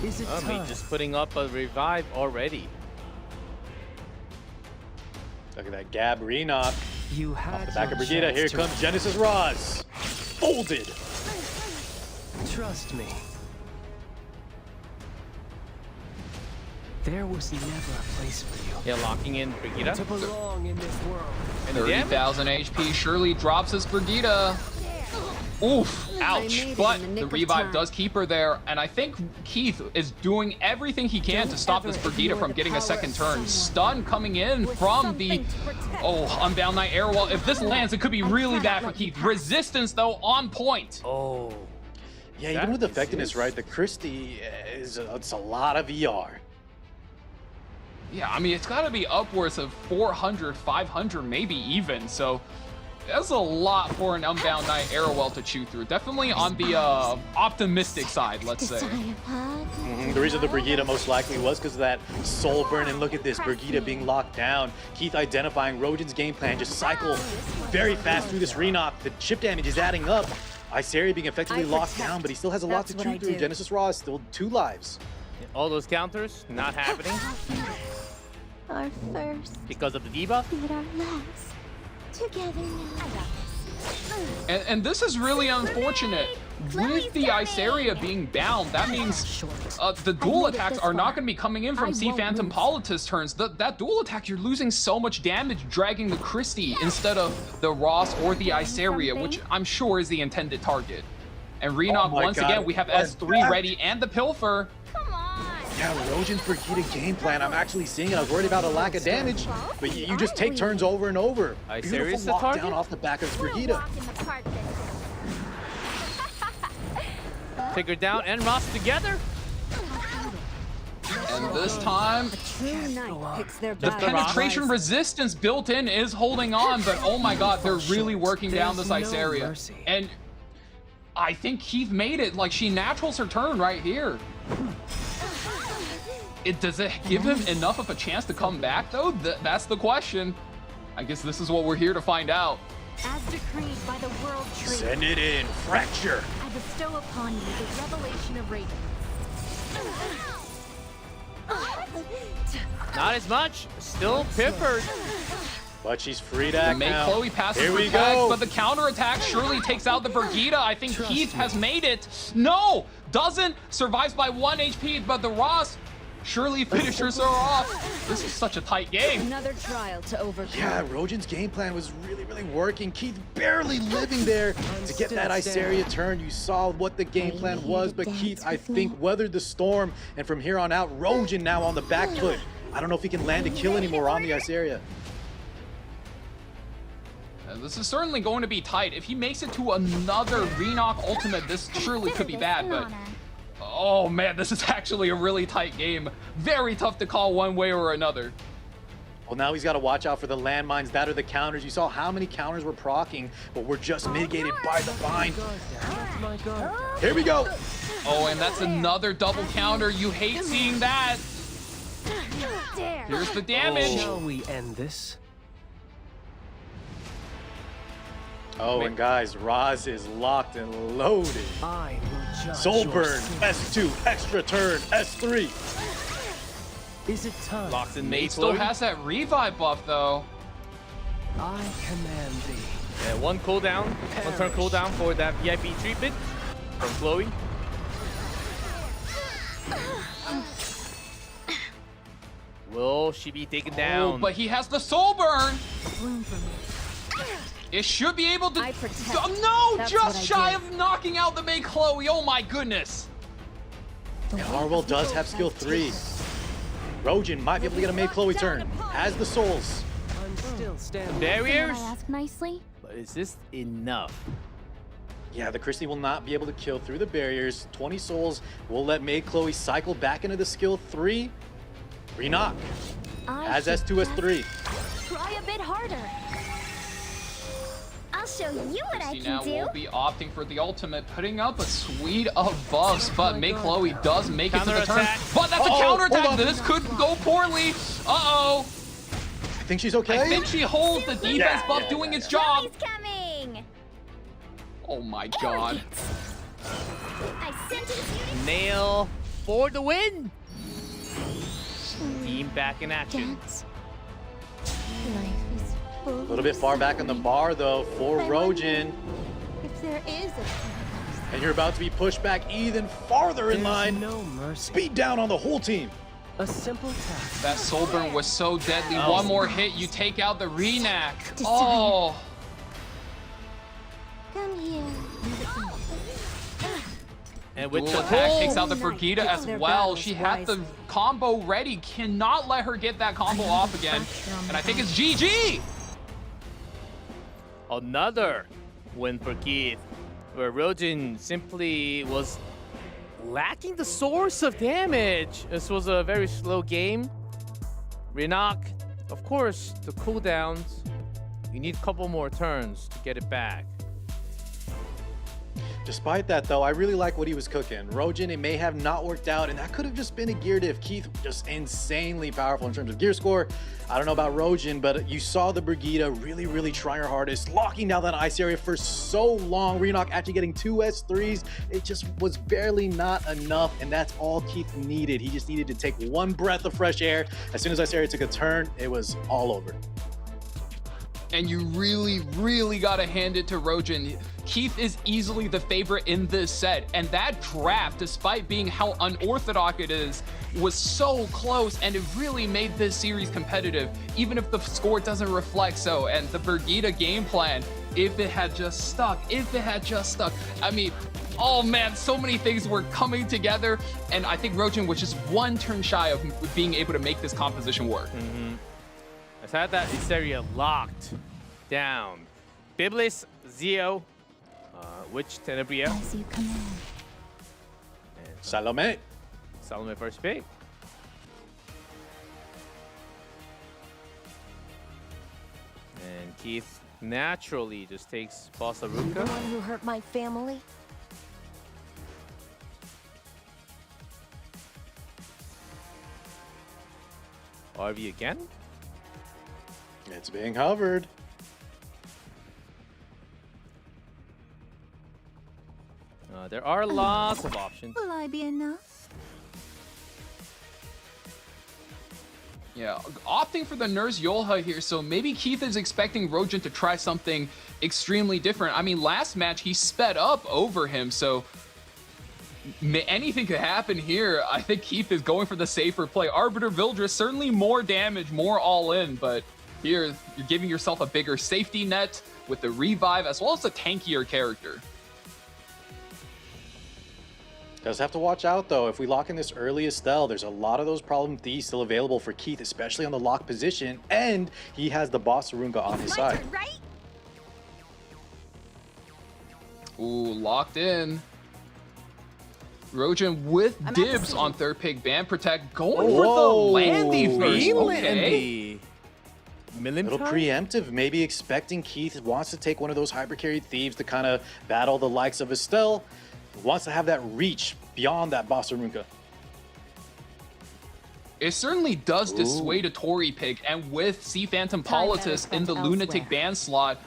Speaker 11: Is it
Speaker 3: Me
Speaker 11: time?
Speaker 3: just putting up a revive already.
Speaker 10: Look at that Gab Re-knock.
Speaker 11: You had
Speaker 10: The back
Speaker 11: your
Speaker 10: of Brigida.
Speaker 11: chance
Speaker 10: Here
Speaker 11: to
Speaker 10: comes Genesis Roz. Folded.
Speaker 11: Trust me.
Speaker 8: There was never a place for you.
Speaker 3: Yeah, locking in Brigitte.
Speaker 8: To belong in this world.
Speaker 3: And the damage.
Speaker 9: 30,000 HP. Shirley drops his Brigitte. Oof, ouch. But the revive does keep her there, and I think Keith is doing everything he can to stop this Brigitte from getting a second turn. Stun coming in from the, Unbound Knight Airwall. If this lands, it could be really bad for Keith. Resistance, though, on point.
Speaker 3: Oh.
Speaker 10: Yeah, even with effectiveness, right, the Christie it's a lot of ER.
Speaker 9: Yeah, I mean, it's got to be upwards of 400, 500, maybe even, so that's a lot for an Unbound Knight Arrowwell to chew through. Definitely on the optimistic side, let's say.
Speaker 10: The reason the Brigitte most likely was because of that soul burn, and look at this, Brigitte being locked down. Keith identifying Rojan's game plan, just cycle very fast through this Renok. The chip damage is adding up. Iseria being effectively locked down, but he still has a lot to chew through. Genesis Raw is still 2 lives.
Speaker 3: All those counters not happening.
Speaker 1: Our first.
Speaker 3: Because of the debuff.
Speaker 1: But our last. Together now.
Speaker 9: And this is really unfortunate. With the Iseria being bound, that means the dual attacks are not going to be coming in from Sea Phantom Politis turns. That dual attack, you're losing so much damage dragging the Christie instead of the Ross or the Iseria, which I'm sure is the intended target. And Renok, once again, we have S3 ready and the Pilfer.
Speaker 10: Yeah, Rojan's Brigitte game plan, I'm actually seeing it. I was worried about a lack of damage, but you just take turns over and over. Beautiful lockdown off the back of Brigitte.
Speaker 3: Figure down and Ross together.
Speaker 9: And this time, the penetration resistance built in is holding on, but oh my god, they're really working down this Iseria. And I think Keith made it. Like, she naturals her turn right here. Does it give him enough of a chance to come back, though? That's the question. I guess this is what we're here to find out.
Speaker 14: As decreed by the World Tree.
Speaker 10: Send it in, fracture.
Speaker 14: I bestow upon you the revelation of radiance.
Speaker 3: Not as much. Still peppered.
Speaker 10: But she's free to act
Speaker 9: Make
Speaker 10: now.
Speaker 9: Chloe passes
Speaker 10: Here we
Speaker 9: for tags,
Speaker 10: go.
Speaker 9: but the counterattack surely takes out the Brigitte. I think Keith has made it. No, doesn't. Survives by 1 HP, but the Ross surely finishes her off. This is such a tight game.
Speaker 14: Another trial to overcome.
Speaker 10: Yeah, Rojan's game plan was really working. Keith barely living there to get that Iseria turn. You saw what the game plan was, but Keith, I think, weathered the storm. And from here on out, Rojan now on the back foot. I don't know if he can land a kill anymore on the Iseria.
Speaker 9: This is certainly going to be tight. If he makes it to another Renok ultimate, this surely could be bad, but oh man, this is actually a really tight game. Very tough to call one way or another.
Speaker 10: Well, now he's got to watch out for the landmines that are the counters. You saw how many counters were proccing, but were just mitigated by the bind. Here we go.
Speaker 9: Oh, and that's another double counter. You hate seeing that. Here's the damage.
Speaker 8: Shall we end this?
Speaker 10: Oh, and guys, Roz is locked and loaded. Soul burn, S2, extra turn, S3.
Speaker 8: Is it time?
Speaker 3: Locked in
Speaker 9: Nate still has that revive buff though.
Speaker 8: I command thee.
Speaker 3: Yeah, one cooldown, one turn cooldown for that VIP treatment from Chloe. Will she be taken down?
Speaker 9: Oh, but he has the soul burn. It should be able to. No,
Speaker 14: That's
Speaker 9: just shy of knocking out the May Chloe. Oh my goodness.
Speaker 10: Harwell does have skill 3. Rojan might be able to get a May Chloe turn. Has the souls.
Speaker 8: I'm still standing.
Speaker 3: Barriers.
Speaker 1: Can I ask nicely?
Speaker 3: But is this enough?
Speaker 10: Yeah, the Christie will not be able to kill through the barriers. 20 souls will let May Chloe cycle back into the skill 3. Renok has S2, S3.
Speaker 14: Try a bit harder.
Speaker 6: I'll show you what I
Speaker 9: Christie
Speaker 6: can
Speaker 9: now
Speaker 6: do.
Speaker 9: will be opting for the ultimate, putting up a suite of buffs, but May Chloe does make it to the turn.
Speaker 3: Counterattack.
Speaker 9: But that's a counterattack. This could go poorly. Uh-oh.
Speaker 10: I think she's okay.
Speaker 9: I think she holds the defense buff doing its job.
Speaker 6: He's coming.
Speaker 9: Oh my god.
Speaker 6: I sentence you.
Speaker 3: Nail for the win. Team back in action.
Speaker 1: Life is
Speaker 10: A little bit far back on the bar, though, for Rojan.
Speaker 1: If there is a
Speaker 10: And you're about to be pushed back even farther in line.
Speaker 8: No mercy.
Speaker 10: Speed down on the whole team.
Speaker 8: A simple task.
Speaker 9: That soul burn was so deadly.
Speaker 3: Oh.
Speaker 9: One more hit, you take out the Renak. Oh.
Speaker 1: Come here.
Speaker 3: And with
Speaker 9: Dual
Speaker 3: the
Speaker 9: attack
Speaker 3: pull,
Speaker 9: takes out the Brigida as well. She had the combo ready. Cannot let her get that combo off again. And I think it's GG.
Speaker 3: another win for Keith, where Rojin simply was lacking the source of damage. This was a very slow game. Renak, of course, the cooldowns, you need a couple more turns to get it back.
Speaker 10: Despite that, though, I really like what he was cooking. Rojin, it may have not worked out, and that could have just been a gear diff. Keith, just insanely powerful in terms of gear score. I don't know about Rojin, but you saw the Brigida really trying her hardest, locking down that ice area for so long. Renak actually getting 2 S3s. It just was barely not enough, and that's all Keith needed. He just needed to take one breath of fresh air. As soon as ice area took a turn, it was all over.
Speaker 9: And you really gotta hand it to Rojin. Keith is easily the favorite in this set, and that draft, despite being how unorthodox it is, was so close, and it really made this series competitive, even if the score doesn't reflect so. And the Brigida game plan, if it had just stuck, I mean, oh man, so many things were coming together, and I think Rojin was just one turn shy of being able to make this composition work.
Speaker 3: Let's have that Iseria locked down. Biblis, Zio, Witch, Tenebria.
Speaker 15: As you command.
Speaker 3: And
Speaker 10: Salome.
Speaker 3: Salome first pick. And Keith naturally just takes Boss
Speaker 11: The
Speaker 3: Aruka.
Speaker 11: one who hurt my family?
Speaker 3: RV again.
Speaker 10: It's being hovered.
Speaker 3: There are lots of options.
Speaker 15: Will I be enough?
Speaker 9: Yeah, opting for the Nurse Yolha here, so maybe Keith is expecting Rojin to try something extremely different. I mean, last match he sped up over him, so anything could happen here. I think Keith is going for the safer play. Arbiter Vildris, certainly more damage, more all in, but here you're giving yourself a bigger safety net with the revive as well as a tankier character.
Speaker 10: Does have to watch out, though. If we lock in this early Estelle, there's a lot of those problem thieves still available for Keith, especially on the lock position, and he has the boss Arunga on his side.
Speaker 6: Right?
Speaker 9: Ooh, locked in. Rojin with dibs on third pick. Band Protect going for the Landy first. Okay.
Speaker 10: Little preemptive, maybe expecting Keith wants to take one of those hyper carried thieves to kind of battle the likes of Estelle. Wants to have that reach beyond that boss Arunka.
Speaker 9: It certainly does dissuade a Tory pick, and with Sea Phantom Politis in the Lunatic Band slot,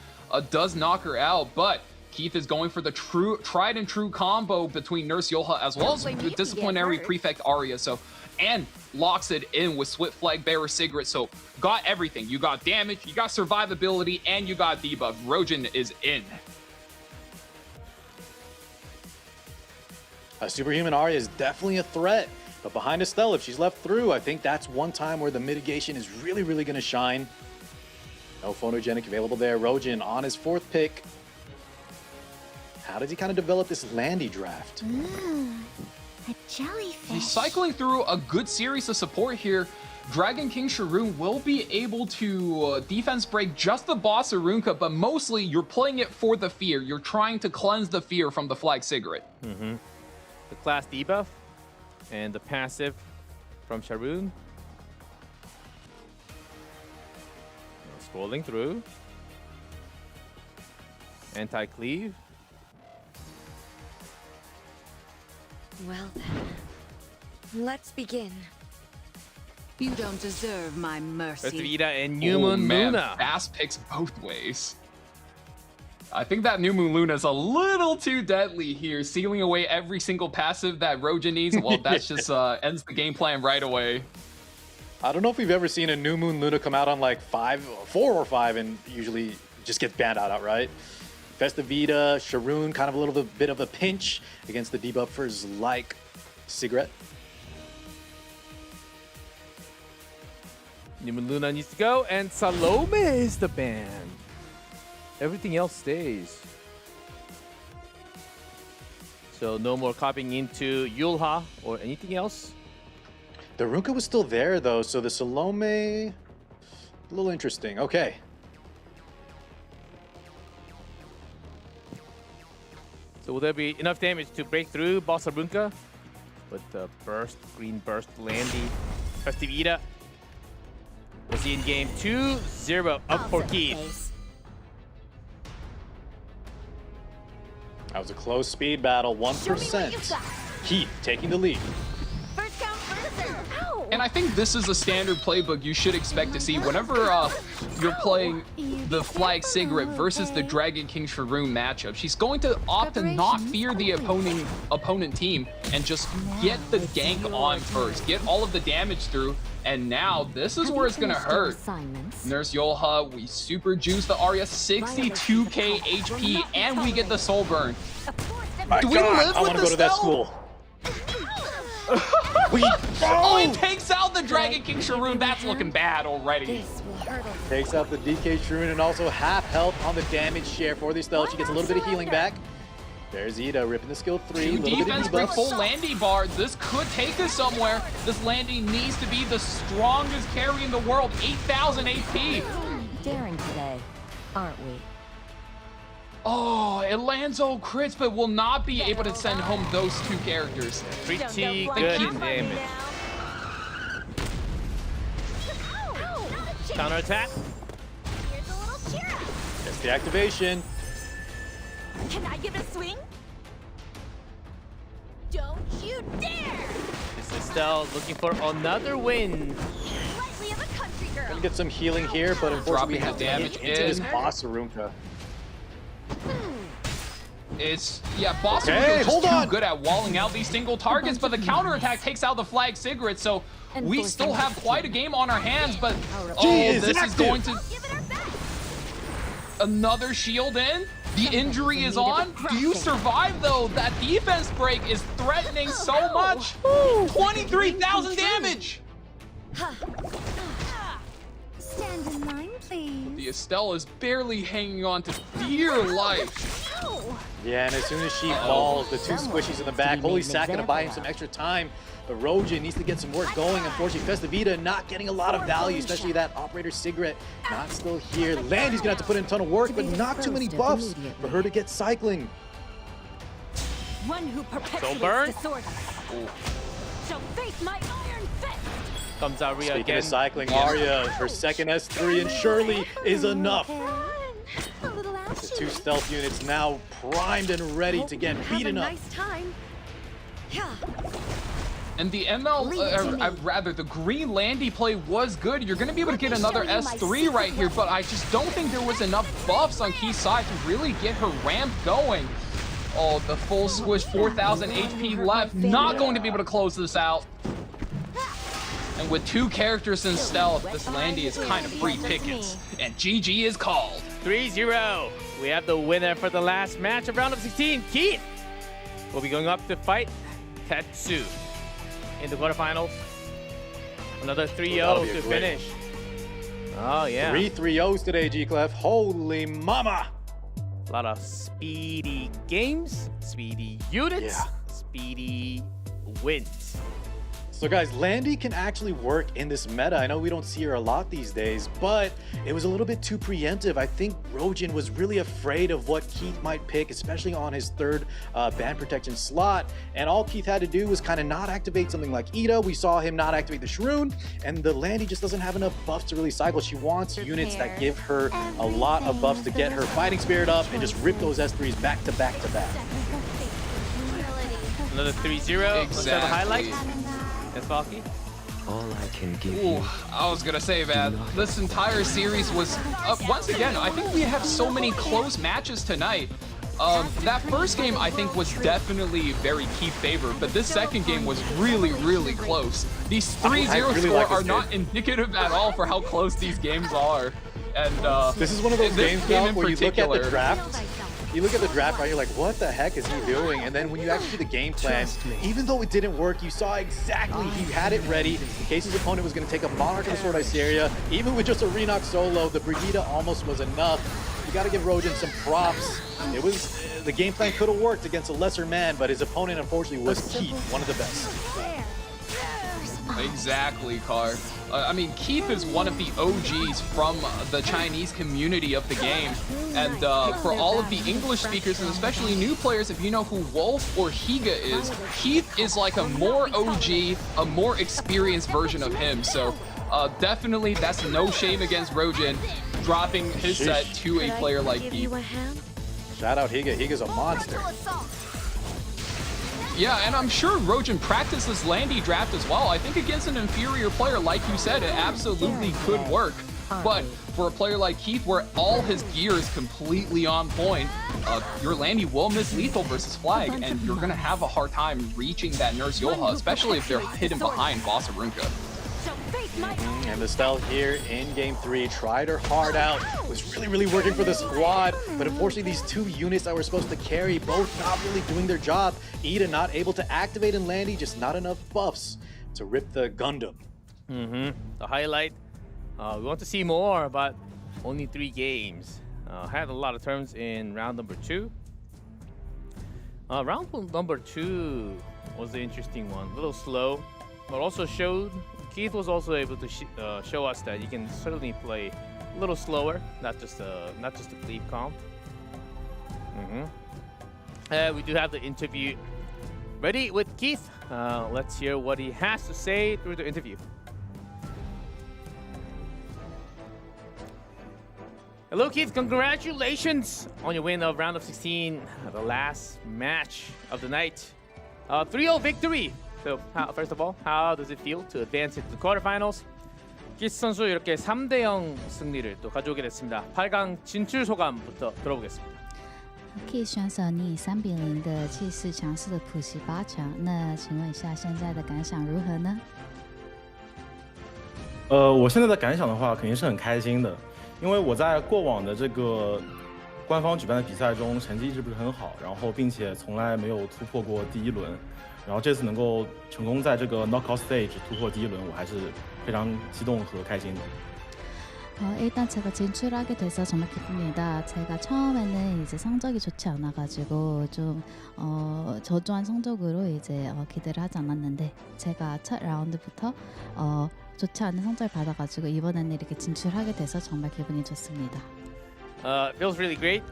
Speaker 9: does knock her out, but Keith is going for the tried and true combo between Nurse Yolha as well as the Disciplinary Prefect Arya, and locks it in with Swift Flag Bearer Cigarette, so got everything. You got damage, you got survivability, and you got debuff. Rojin is in.
Speaker 10: A Superhuman Arya is definitely a threat, but behind Estelle, if she's left through, I think that's one time where the mitigation is really going to shine. No photogenic available there. Rojin on his fourth pick. How does he kind of develop this Landy draft?
Speaker 1: A jellyfish.
Speaker 9: He's cycling through a good series of support here. Dragon King Sharoon will be able to defense break just the boss Arunka, but mostly you're playing it for the fear. You're trying to cleanse the fear from the Flag Cigarette.
Speaker 3: The class debuff and the passive from Sharoon. Scrolling through. Anti-cleave.
Speaker 15: Well then, let's begin.
Speaker 11: You don't deserve my mercy.
Speaker 3: Vita and New Moon
Speaker 9: man,
Speaker 3: Luna.
Speaker 9: Fast picks both ways. I think that New Moon Luna is a little too deadly here, sealing away every single passive that Rojin needs. Well, that's just ends the game plan right away.
Speaker 10: I don't know if we've ever seen a New Moon Luna come out on like 4 or 5 and usually just gets banned out outright. Festivita, Sharoon, kind of a little bit of a pinch against the debuffers like Cigarette.
Speaker 3: Newman Luna needs to go, and Salome is the ban. Everything else stays. So no more copying into Yulha or anything else.
Speaker 10: The Ruka was still there though, so the Salome, a little interesting. Okay.
Speaker 3: So will there be enough damage to break through Bossa Runka? With the burst, green burst, Landy, Festive Ida. We'll see in game 2-0 up for Keith.
Speaker 10: That was a close speed battle, 1%. Keith taking the lead.
Speaker 9: And I think this is a standard playbook you should expect to see whenever you're playing the Flag Cigarette versus the Dragon King Sharoon matchup. She's going to opt to not fear the opponent team and just get the gank on first, get all of the damage through, and now this is where it's gonna hurt. Nurse Yolha, we super juice the Arya, 62k HP, and we get the soul burn.
Speaker 10: My
Speaker 9: Do we
Speaker 10: God,
Speaker 9: live
Speaker 10: I
Speaker 9: with
Speaker 10: want to
Speaker 9: the
Speaker 10: go to that
Speaker 9: spell?
Speaker 10: school.
Speaker 9: Oh, it takes out the Dragon King Sharoon. That's looking bad already.
Speaker 10: Takes out the DK Sharoon and also half health on the damage share for the stealth. She gets a little bit of healing back. There's Ida ripping the skill 3.
Speaker 9: Two defense bring full Landy bar. This could take us somewhere. This Landy needs to be the strongest carry in the world. 8,000 AP.
Speaker 11: Daring today, aren't we?
Speaker 9: Oh, it lands all crits, but will not be able to send home those two characters.
Speaker 3: Pretty good in damage. Counter attack.
Speaker 10: That's the activation.
Speaker 1: Can I give it a swing? Don't you dare!
Speaker 3: This is Estelle looking for another win.
Speaker 1: Slightly of a country girl.
Speaker 10: Gonna get some healing here, but unfortunately we have to
Speaker 9: damage
Speaker 10: get into this
Speaker 9: in.
Speaker 10: Bossa Runka.
Speaker 9: It's, yeah, Bossa
Speaker 10: Okay,
Speaker 9: is
Speaker 10: hold
Speaker 9: just too
Speaker 10: on.
Speaker 9: good at walling out these single targets, but the counterattack takes out the Flag Cigarette, so we still have quite a game on our hands, but this is going to... Another shield in? The injury is on? Do you survive though? That defense break is threatening so much. 23,000 damage!
Speaker 1: Stand in line, please.
Speaker 9: The Estelle is barely hanging on to dear life.
Speaker 10: Yeah, and as soon as she falls, the two squishies in the back, Holy Sack gonna buy him some extra time. But Rojin needs to get some work going. Unfortunately, Festivita not getting a lot of value, especially that Operator Cigarette not still here. Landy's gonna have to put in a ton of work, but not too many buffs for her to get cycling.
Speaker 1: One who perpetuates
Speaker 3: burn.
Speaker 1: disorder shall face my iron fist.
Speaker 3: Comes Arya
Speaker 10: Speaking
Speaker 3: again.
Speaker 10: of cycling, Arya, her second S3, and Shirley is enough. The two stealth units now primed and ready to get beaten up.
Speaker 1: Nice time. Yeah.
Speaker 9: And the rather the green Landy play was good. You're going to be able to get another S3 right here, but I just don't think there was enough buffs on Key's side to really get her ramp going. Oh, the full squish, 4,000 HP left. Not going to be able to close this out. And with two characters in stealth, this Landy is kind of free pickings. And GG is called.
Speaker 3: 3-0. We have the winner for the last match of round of 16. Keith will be going up to fight Tetsu in the quarterfinals. Another 3-0 to finish. Oh, yeah.
Speaker 10: 3 3-0s today, G-Clef. Holy mama!
Speaker 3: A lot of speedy games, speedy units, speedy wins.
Speaker 10: So guys, Landy can actually work in this meta. I know we don't see her a lot these days, but it was a little bit too preemptive. I think Rojin was really afraid of what Keith might pick, especially on his third ban protection slot. And all Keith had to do was kind of not activate something like Ida. We saw him not activate the Sharoon, and the Landy just doesn't have enough buffs to really cycle. She wants units that give her a lot of buffs to get her fighting spirit up and just rip those S3s back to back to back.
Speaker 3: Another 3-0. Let's have a highlight. Yes, Falky?
Speaker 8: All I can give
Speaker 9: Ooh,
Speaker 8: you.
Speaker 9: I was gonna say, man, this entire series was, once again, I think we have so many close matches tonight. That first game, I think, was definitely very Keith favor, but this second game was really, really close. These 3-0 scores are not indicative at all for how close these games are. And
Speaker 10: this is one of those games now where you look at the draft you look at the draft, right? You're like, what the heck is he doing? And then when you actually see the game plan, even though it didn't work, you saw exactly he had it ready in case his opponent was going to take a Monarch of the Sword Iceria. Even with just a Renok solo, the Brigida almost was enough. You got to give Rojin some props. It was the game plan could have worked against a lesser man, but his opponent unfortunately was Keith, one of the best.
Speaker 9: Exactly, Car. I mean, Keith is one of the OGs from the Chinese community of the game. And for all of the English speakers, and especially new players, if you know who Wolf or Higa is, Keith is like a more OG, a more experienced version of him. So definitely that's no shame against Rojin dropping his set to a player like Keith.
Speaker 10: Shout out Higa. Higa's a monster.
Speaker 9: Yeah, and I'm sure Rojin practiced this Landy draft as well. I think against an inferior player, like you said, it absolutely could work. But for a player like Keith, where all his gear is completely on point, your Landy will miss lethal versus Flag, and you're going to have a hard time reaching that Nurse Yoha, especially if they're hidden behind Boss Arunka.
Speaker 10: And the stealth here in game 3 tried her heart out, was really working for the squad, but unfortunately these two units that were supposed to carry both not really doing their job. Ida not able to activate and Landy, just not enough buffs to rip the Gundam.
Speaker 3: The highlight, we want to see more, but only 3 games. Had a lot of turns in round number 2. Round number 2 was the interesting one, a little slow, but also showed Keith was also able to show us that he can certainly play a little slower, not just a cleave comp. We do have the interview ready with Keith. Let's hear what he has to say through the interview. Hello, Keith. Congratulations on your win of round of 16, the last match of the night. 3-0 victory. So, first of all, how does it feel to advance into the quarterfinals? 키스 선수 이렇게 3대0 승리를 또 가져오게 됐습니다. 8강 진출 소감부터 들어보겠습니다.
Speaker 16: Keith 选手，你以3-0的气势强势的普袭8强，那请问一下现在的感想如何呢？
Speaker 19: 我现在的感想的话，肯定是很开心的，因为我在过往的这个官方举办的比赛中成绩一直不是很好，然后并且从来没有突破过第1轮。然后这次能够成功在这个 knockout stage 突破第1轮，我还是非常激動和開心的。
Speaker 16: 일단 제가 진출하게 돼서 정말 기쁩니다. 제가 처음에는 이제 성적이 좋지 않아가지고 좀 저조한 성적으로 이제 기대를 하지 않았는데 제가 첫 라운드부터 좋지 않은 성적을 받아가지고 이번에는 이렇게 진출하게 돼서 정말 기분이 좋습니다.
Speaker 3: Feels really great.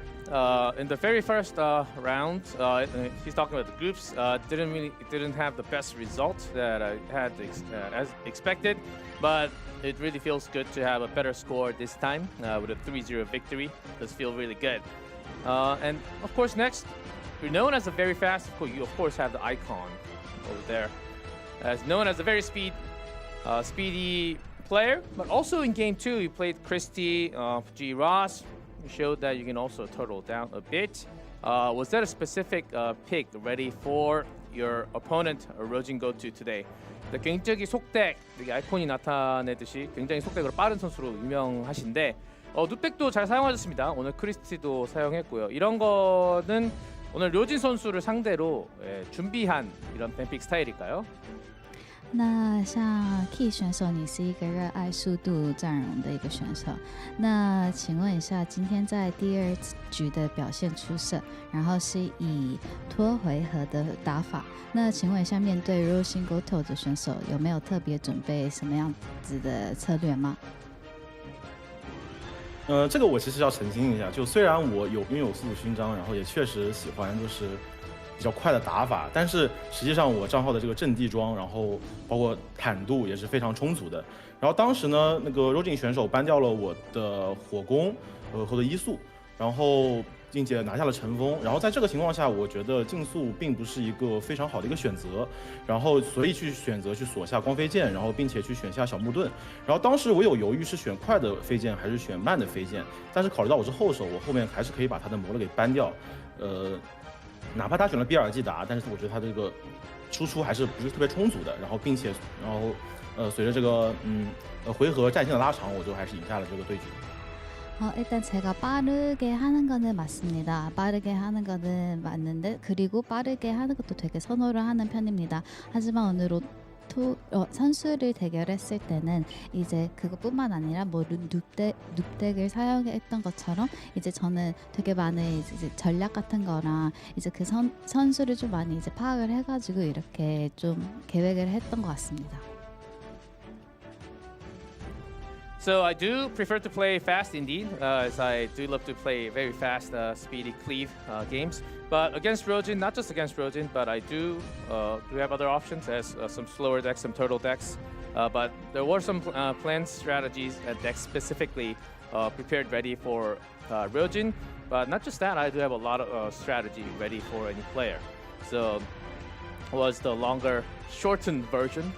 Speaker 3: In the very first round, he's talking about the groups. Didn't have the best results that I had as expected, but it really feels good to have a better score this time with a 3-0 victory. Does feel really good. And of course, next, you're known as a very fast. You of course have the icon over there, as known as a very speedy player. But also in game 2, you played Christy, G. Ross. You showed that you can also turtle down a bit. Was that a specific pick ready for your opponent, Rojin Goto, today? 굉장히 속덱, 아이콘이 나타내듯이 굉장히 속덱으로 빠른 선수로 유명하신데 누덱도 잘 사용하셨습니다. 오늘 크리스티도 사용했고요. 이런 거는 오늘 료진 선수를 상대로 준비한 이런 뱀픽 스타일일까요?
Speaker 16: 那像 Key 选手，你是一个热爱速度战容的一个选手。那请问一下，今天在第2局的表现出色，然后是以拖回合的打法。那请问一下，面对 Rojin Goto 的选手，有没有特别准备什么样子的策略吗？
Speaker 19: 这个我其实要澄清一下，就虽然我拥有速度勋章，然后也确实喜欢就是比较快的打法，但是实际上我账号的这个阵地装，然后包括坦度也是非常充足的。然后当时呢，那个 Rojin 选手搬掉了我的火攻和的移速，然后并且拿下了尘封。然后在这个情况下，我觉得竞速并不是一个非常好的一个选择，然后所以去选择去锁下光飞剑，然后并且去选下小木盾。然后当时我有犹豫是选快的飞剑还是选慢的飞剑，但是考虑到我是后手，我后面还是可以把他的魔了给搬掉。哪怕他选了比尔季达，但是我觉得他这个输出还是不是特别充足的。然后并且随着这个回合战线的拉长，我就还是赢下了这个对局。
Speaker 16: 일단 제가 빠르게 하는 거는 맞습니다. 빠르게 하는 거는 맞는데 그리고 빠르게 하는 것도 되게 선호를 하는 편입니다. 하지만 오늘 선수를 대결했을 때는 이제 그것뿐만 아니라 뭐 눕덱을 사용했던 것처럼 이제 저는 되게 많은 이제 전략 같은 거랑 이제 그 선수를 좀 많이 이제 파악을 해가지고 이렇게 좀 계획을 했던 것 같습니다.
Speaker 3: So I do prefer to play fast indeed, as I do love to play very fast, speedy cleave games. But against Rojin, not just against Rojin, but I do have other options as some slower decks, some turtle decks. But there were some planned strategies and decks specifically prepared ready for Rojin. But not just that, I do have a lot of strategy ready for any player. So was the longer, shortened version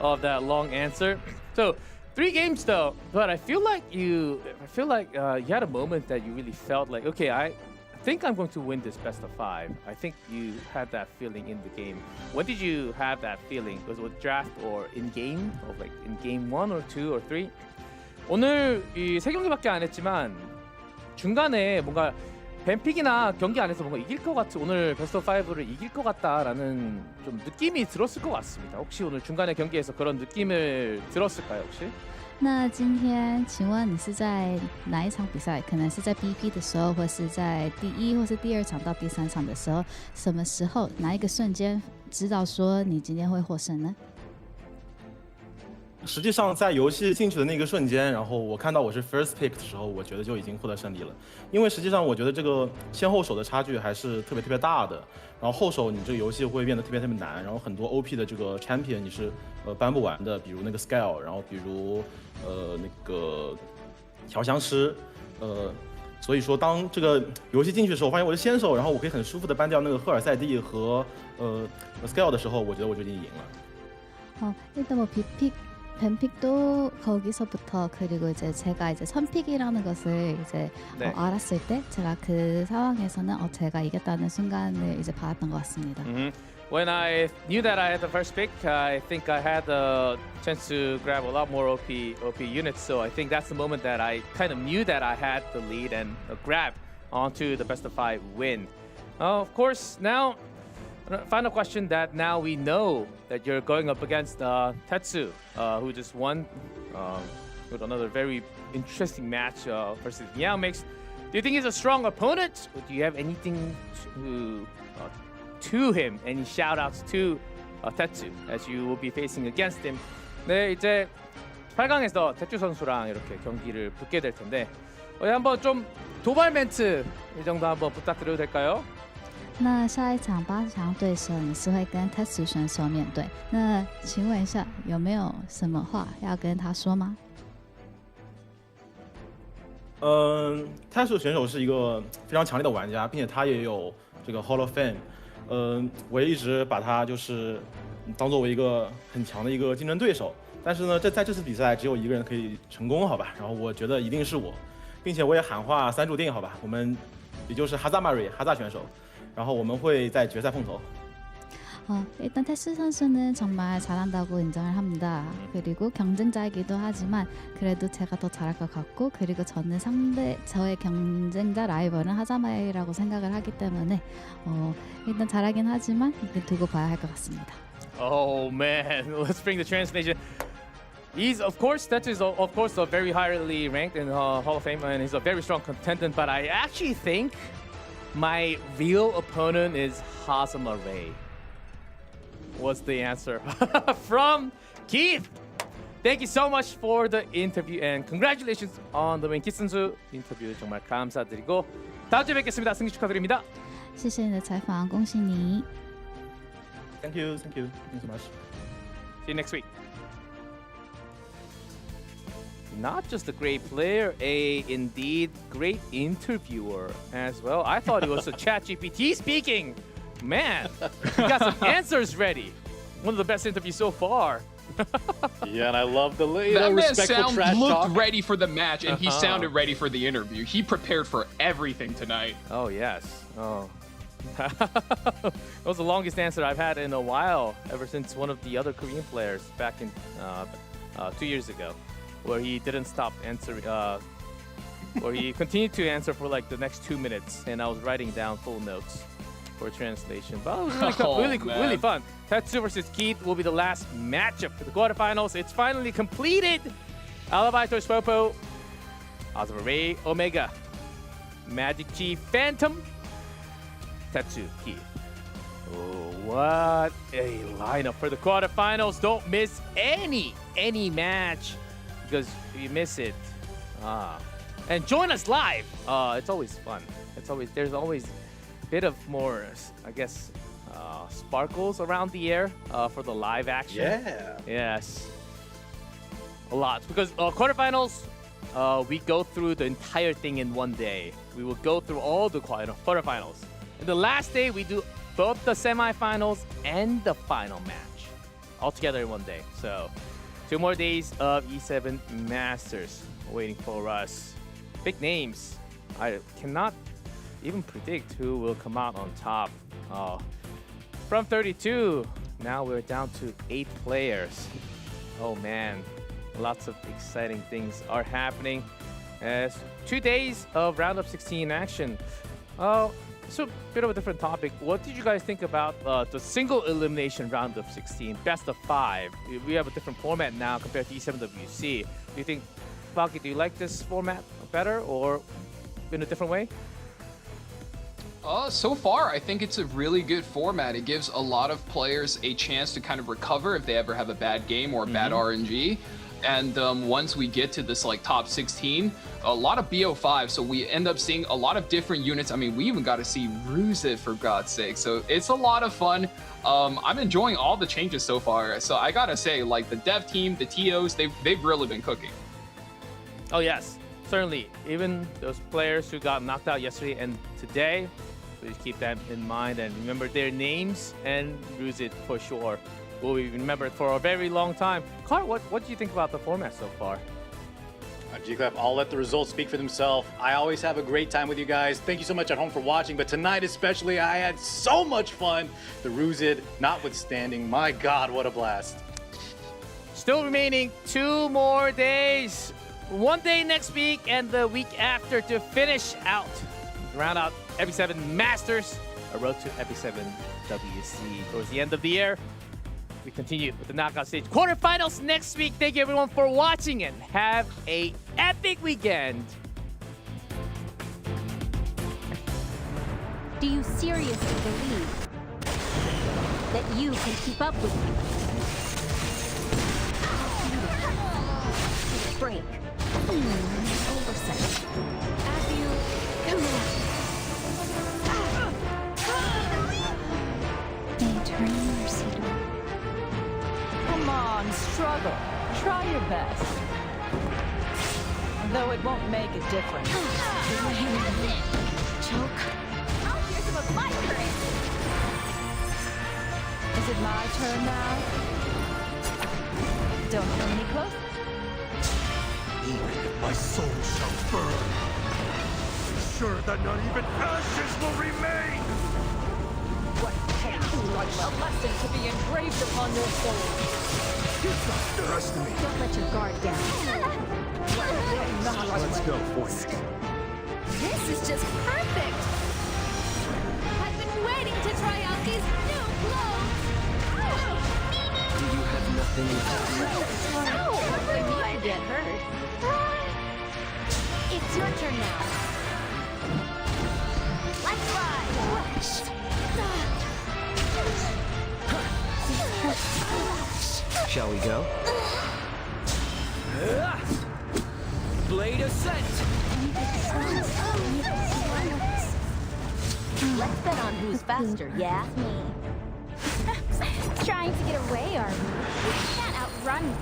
Speaker 3: of that long answer. So 3 games though, but I feel like you had a moment that you really felt like, okay, I think I'm going to win this best of 5. I think you had that feeling in the game. When did you have that feeling? Was it with draft or in game, or like in game 1 or 2 or 3? 오늘 이 3경기밖에 안 했지만 중간에 뭔가 뱀픽이나 경기 안에서 뭔가 이길 것 같은, 오늘 베스트 5를 이길 것 같다라는 좀 느낌이 들었을 것 같습니다. 혹시 오늘 중간에 경기에서 그런 느낌을 들었을까요, 혹시?
Speaker 16: 那今天，请问你是在哪一场比赛？可能是在 BP 的时候，或是在第1或是第2场到第3场的时候，什么时候哪一个瞬间知道说你今天会获胜呢？
Speaker 19: 实际上，在游戏进去的那个瞬间，然后我看到我是 first pick 的时候，我觉得就已经获得胜利了。因为实际上，我觉得这个先后手的差距还是特别大的。然后后手你这个游戏会变得特别难，然后很多 OP 的这个 champion 你是搬不完的，比如那个 scale， 然后比如那个调香师，所以说当这个游戏进去的时候，我发现我是先手，然后我可以很舒服的搬掉那个赫尔塞蒂和scale 的时候，我觉得我就已经赢了。
Speaker 16: 일단 뭐 뱀픽도 거기서부터, 그리고 이제 제가 이제 선픽이라는 것을 이제 알았을 때 제가 그 상황에서는 제가 이겼다는 순간을 이제 받았던 것 같습니다.
Speaker 3: When I knew that I had the first pick, I think I had the chance to grab a lot more OP units. So I think that's the moment that I kind of knew that I had the lead and grab onto the best of 5 win. Of course, now final question that now we know that you're going up against Tetsu, who just won with another very interesting match versus Meow Mix. Do you think he's a strong opponent? Or do you have anything to him? Any shout-outs to Tetsu as you will be facing against him? 네, 이제 8강에서 태츠 선수랑 이렇게 경기를 붙게 될 텐데 한번 좀 도발 멘트 이 정도 한번 부탁드려도 될까요?
Speaker 16: 那下一场8强对手你是会跟 Tetsu 选手面对，那请问一下有没有什么话要跟他说吗
Speaker 19: ？Tetsu 选手是一个非常强烈的玩家，并且他也有这个 Hall of Fame。我也一直把他就是当作为一个很强的一个竞争对手。但是呢，在这次比赛只有一个人可以成功，好吧？然后我觉得一定是我，并且我也喊话3注定，好吧？我们也就是哈扎选手。 然后我们会在决赛碰头。
Speaker 16: 일단 테스 선수는 정말 잘한다고 인정을 합니다. 그리고 경쟁자이기도 하지만 그래도 제가 더 잘할 것 같고, 그리고 저는 저의 경쟁자 라이벌은 하자마이라고 생각을 하기 때문에 일단 잘하긴 하지만 두고 봐야 할 것 같습니다.
Speaker 3: Oh man, let's bring the translation. He's of course a very highly ranked in Hall of Fame, and he's a very strong contender. But I actually think my real opponent is Hazama Ray. Was the answer from Keith. Thank you so much for the interview and congratulations on the win. Keith 선수 인터뷰 정말 감사드리고 다음 주에 뵙겠습니다. 승리 축하드립니다.
Speaker 16: 谢谢你的采访，恭喜你。
Speaker 19: Thank you so much.
Speaker 3: See you next week. Not just a great player, a indeed great interviewer as well. I thought it was a ChatGPT speaking. Man, you got some answers ready. One of the best interviews so far.
Speaker 10: Yeah, and I love the
Speaker 9: that
Speaker 10: respectful trash talk.
Speaker 9: Looked ready for the match, and he sounded ready for the interview. He prepared for everything tonight.
Speaker 3: Oh yes. Oh. That was the longest answer I've had in a while, ever since one of the other Korean players back in 2 years ago. where he didn't stop answering, where he continued to answer for like the next 2 minutes, and I was writing down full notes for translation. But it was really fun. Tetsu versus Keith will be the last matchup for the quarterfinals. It's finally completed. Alabator Swopo, Ozma Ray Omega, Magic Chi Phantom, Tetsu Keith. Oh, what a lineup for the quarterfinals. Don't miss any match, because if you miss it, and join us live. It's always fun. There's always a bit of more, I guess, sparkles around the air for the live action.
Speaker 10: Yeah.
Speaker 3: Yes. A lot, because quarterfinals, we go through the entire thing in one day. We will go through all the quarterfinals. And the last day, we do both the semifinals and the final match all together in one day. So 2 more days of E7 Masters waiting for us. Big names. I cannot even predict who will come out on top. From 32, now we're down to 8 players. Oh man, lots of exciting things are happening. As 2 days of round of 16 action. It's a bit of a different topic. What did you guys think about the single elimination round of 16, best of 5? We have a different format now compared to E7WC. Do you think, Falky, do you like this format better or in a different way?
Speaker 9: So far, I think it's a really good format. It gives a lot of players a chance to kind of recover if they ever have a bad game or bad RNG. And once we get to this like top 16, a lot of BO5, so we end up seeing a lot of different units. I mean, we even got to see Ruzit, for God's sake. So it's a lot of fun. I'm enjoying all the changes so far. So I gotta say, like the dev team, the TOs, they've really been cooking.
Speaker 3: Oh yes, certainly. Even those players who got knocked out yesterday and today, please keep that in mind and remember their names, and Ruzit for sure will be remembered for a very long time. Car, what do you think about the format so far?
Speaker 10: G-Clap, I'll let the results speak for themselves. I always have a great time with you guys. Thank you so much at home for watching, but tonight especially, I had so much fun. The Ruzit notwithstanding, my God, what a blast.
Speaker 3: Still remaining 2 more days. 1 day next week and the week after to finish out, round out EpicSeven Masters, a road to EpicSeven WC towards the end of the year. We continue with the knockout stage quarterfinals next week. Thank you everyone for watching and have a epic weekend.
Speaker 14: Do you seriously believe that you can keep up with me? Break. Oversight. As you command.
Speaker 15: May eternal mercy dwell.
Speaker 11: Come on, struggle. Try your best. Though it won't make a difference.
Speaker 14: Choke. I'll hear some of my courage.
Speaker 11: Is it my turn now? Don't come any closer.
Speaker 7: Even if my soul shall burn, sure that not even ashes will remain!
Speaker 11: What a lesson to be engraved upon your soul.
Speaker 7: You trust me.
Speaker 14: Don't let your guard down.
Speaker 8: Let's go, boys.
Speaker 1: This is just perfect! I've been waiting to try out these new clothes!
Speaker 8: Do you have nothing left?
Speaker 14: Ow! I need to get hurt. It's your turn now. Let's ride!
Speaker 8: Shall we go? Blade ascent!
Speaker 14: Let's bet on who's faster, yeah?
Speaker 1: Trying to get away, are we? You can't outrun me.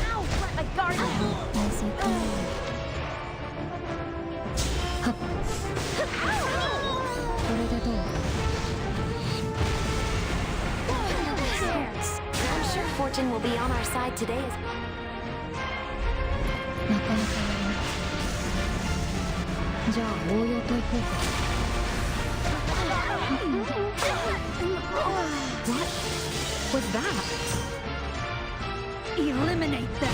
Speaker 1: Ow! Let my guard down!
Speaker 6: I'm sure fortune will be on our side today as...
Speaker 4: What was that?
Speaker 15: Eliminate them.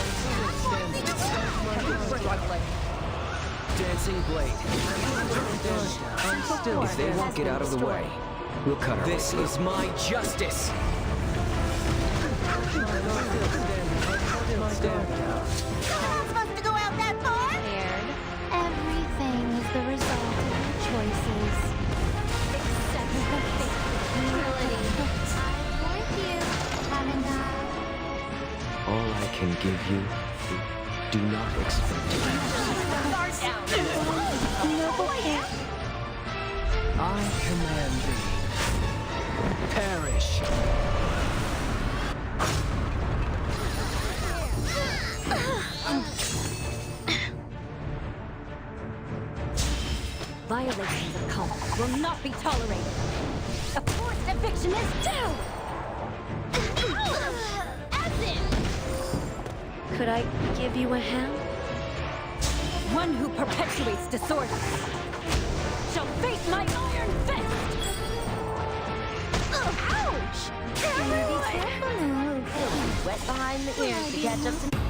Speaker 8: Dancing blade. If they won't get out of the way, we'll cut her. This is my justice.
Speaker 6: You're not supposed to go out that far.
Speaker 1: Everything is the result of your choices. Except for humility. I've warned you, haven't I?
Speaker 8: All I can give you, do not expect. I command thee. Perish.
Speaker 14: Violations of cult will not be tolerated. A forced eviction is due!
Speaker 15: Could I give you a hand?
Speaker 14: One who perpetuates disorder shall face my iron fist!
Speaker 6: Ouch!
Speaker 14: Wet behind the ears to catch up to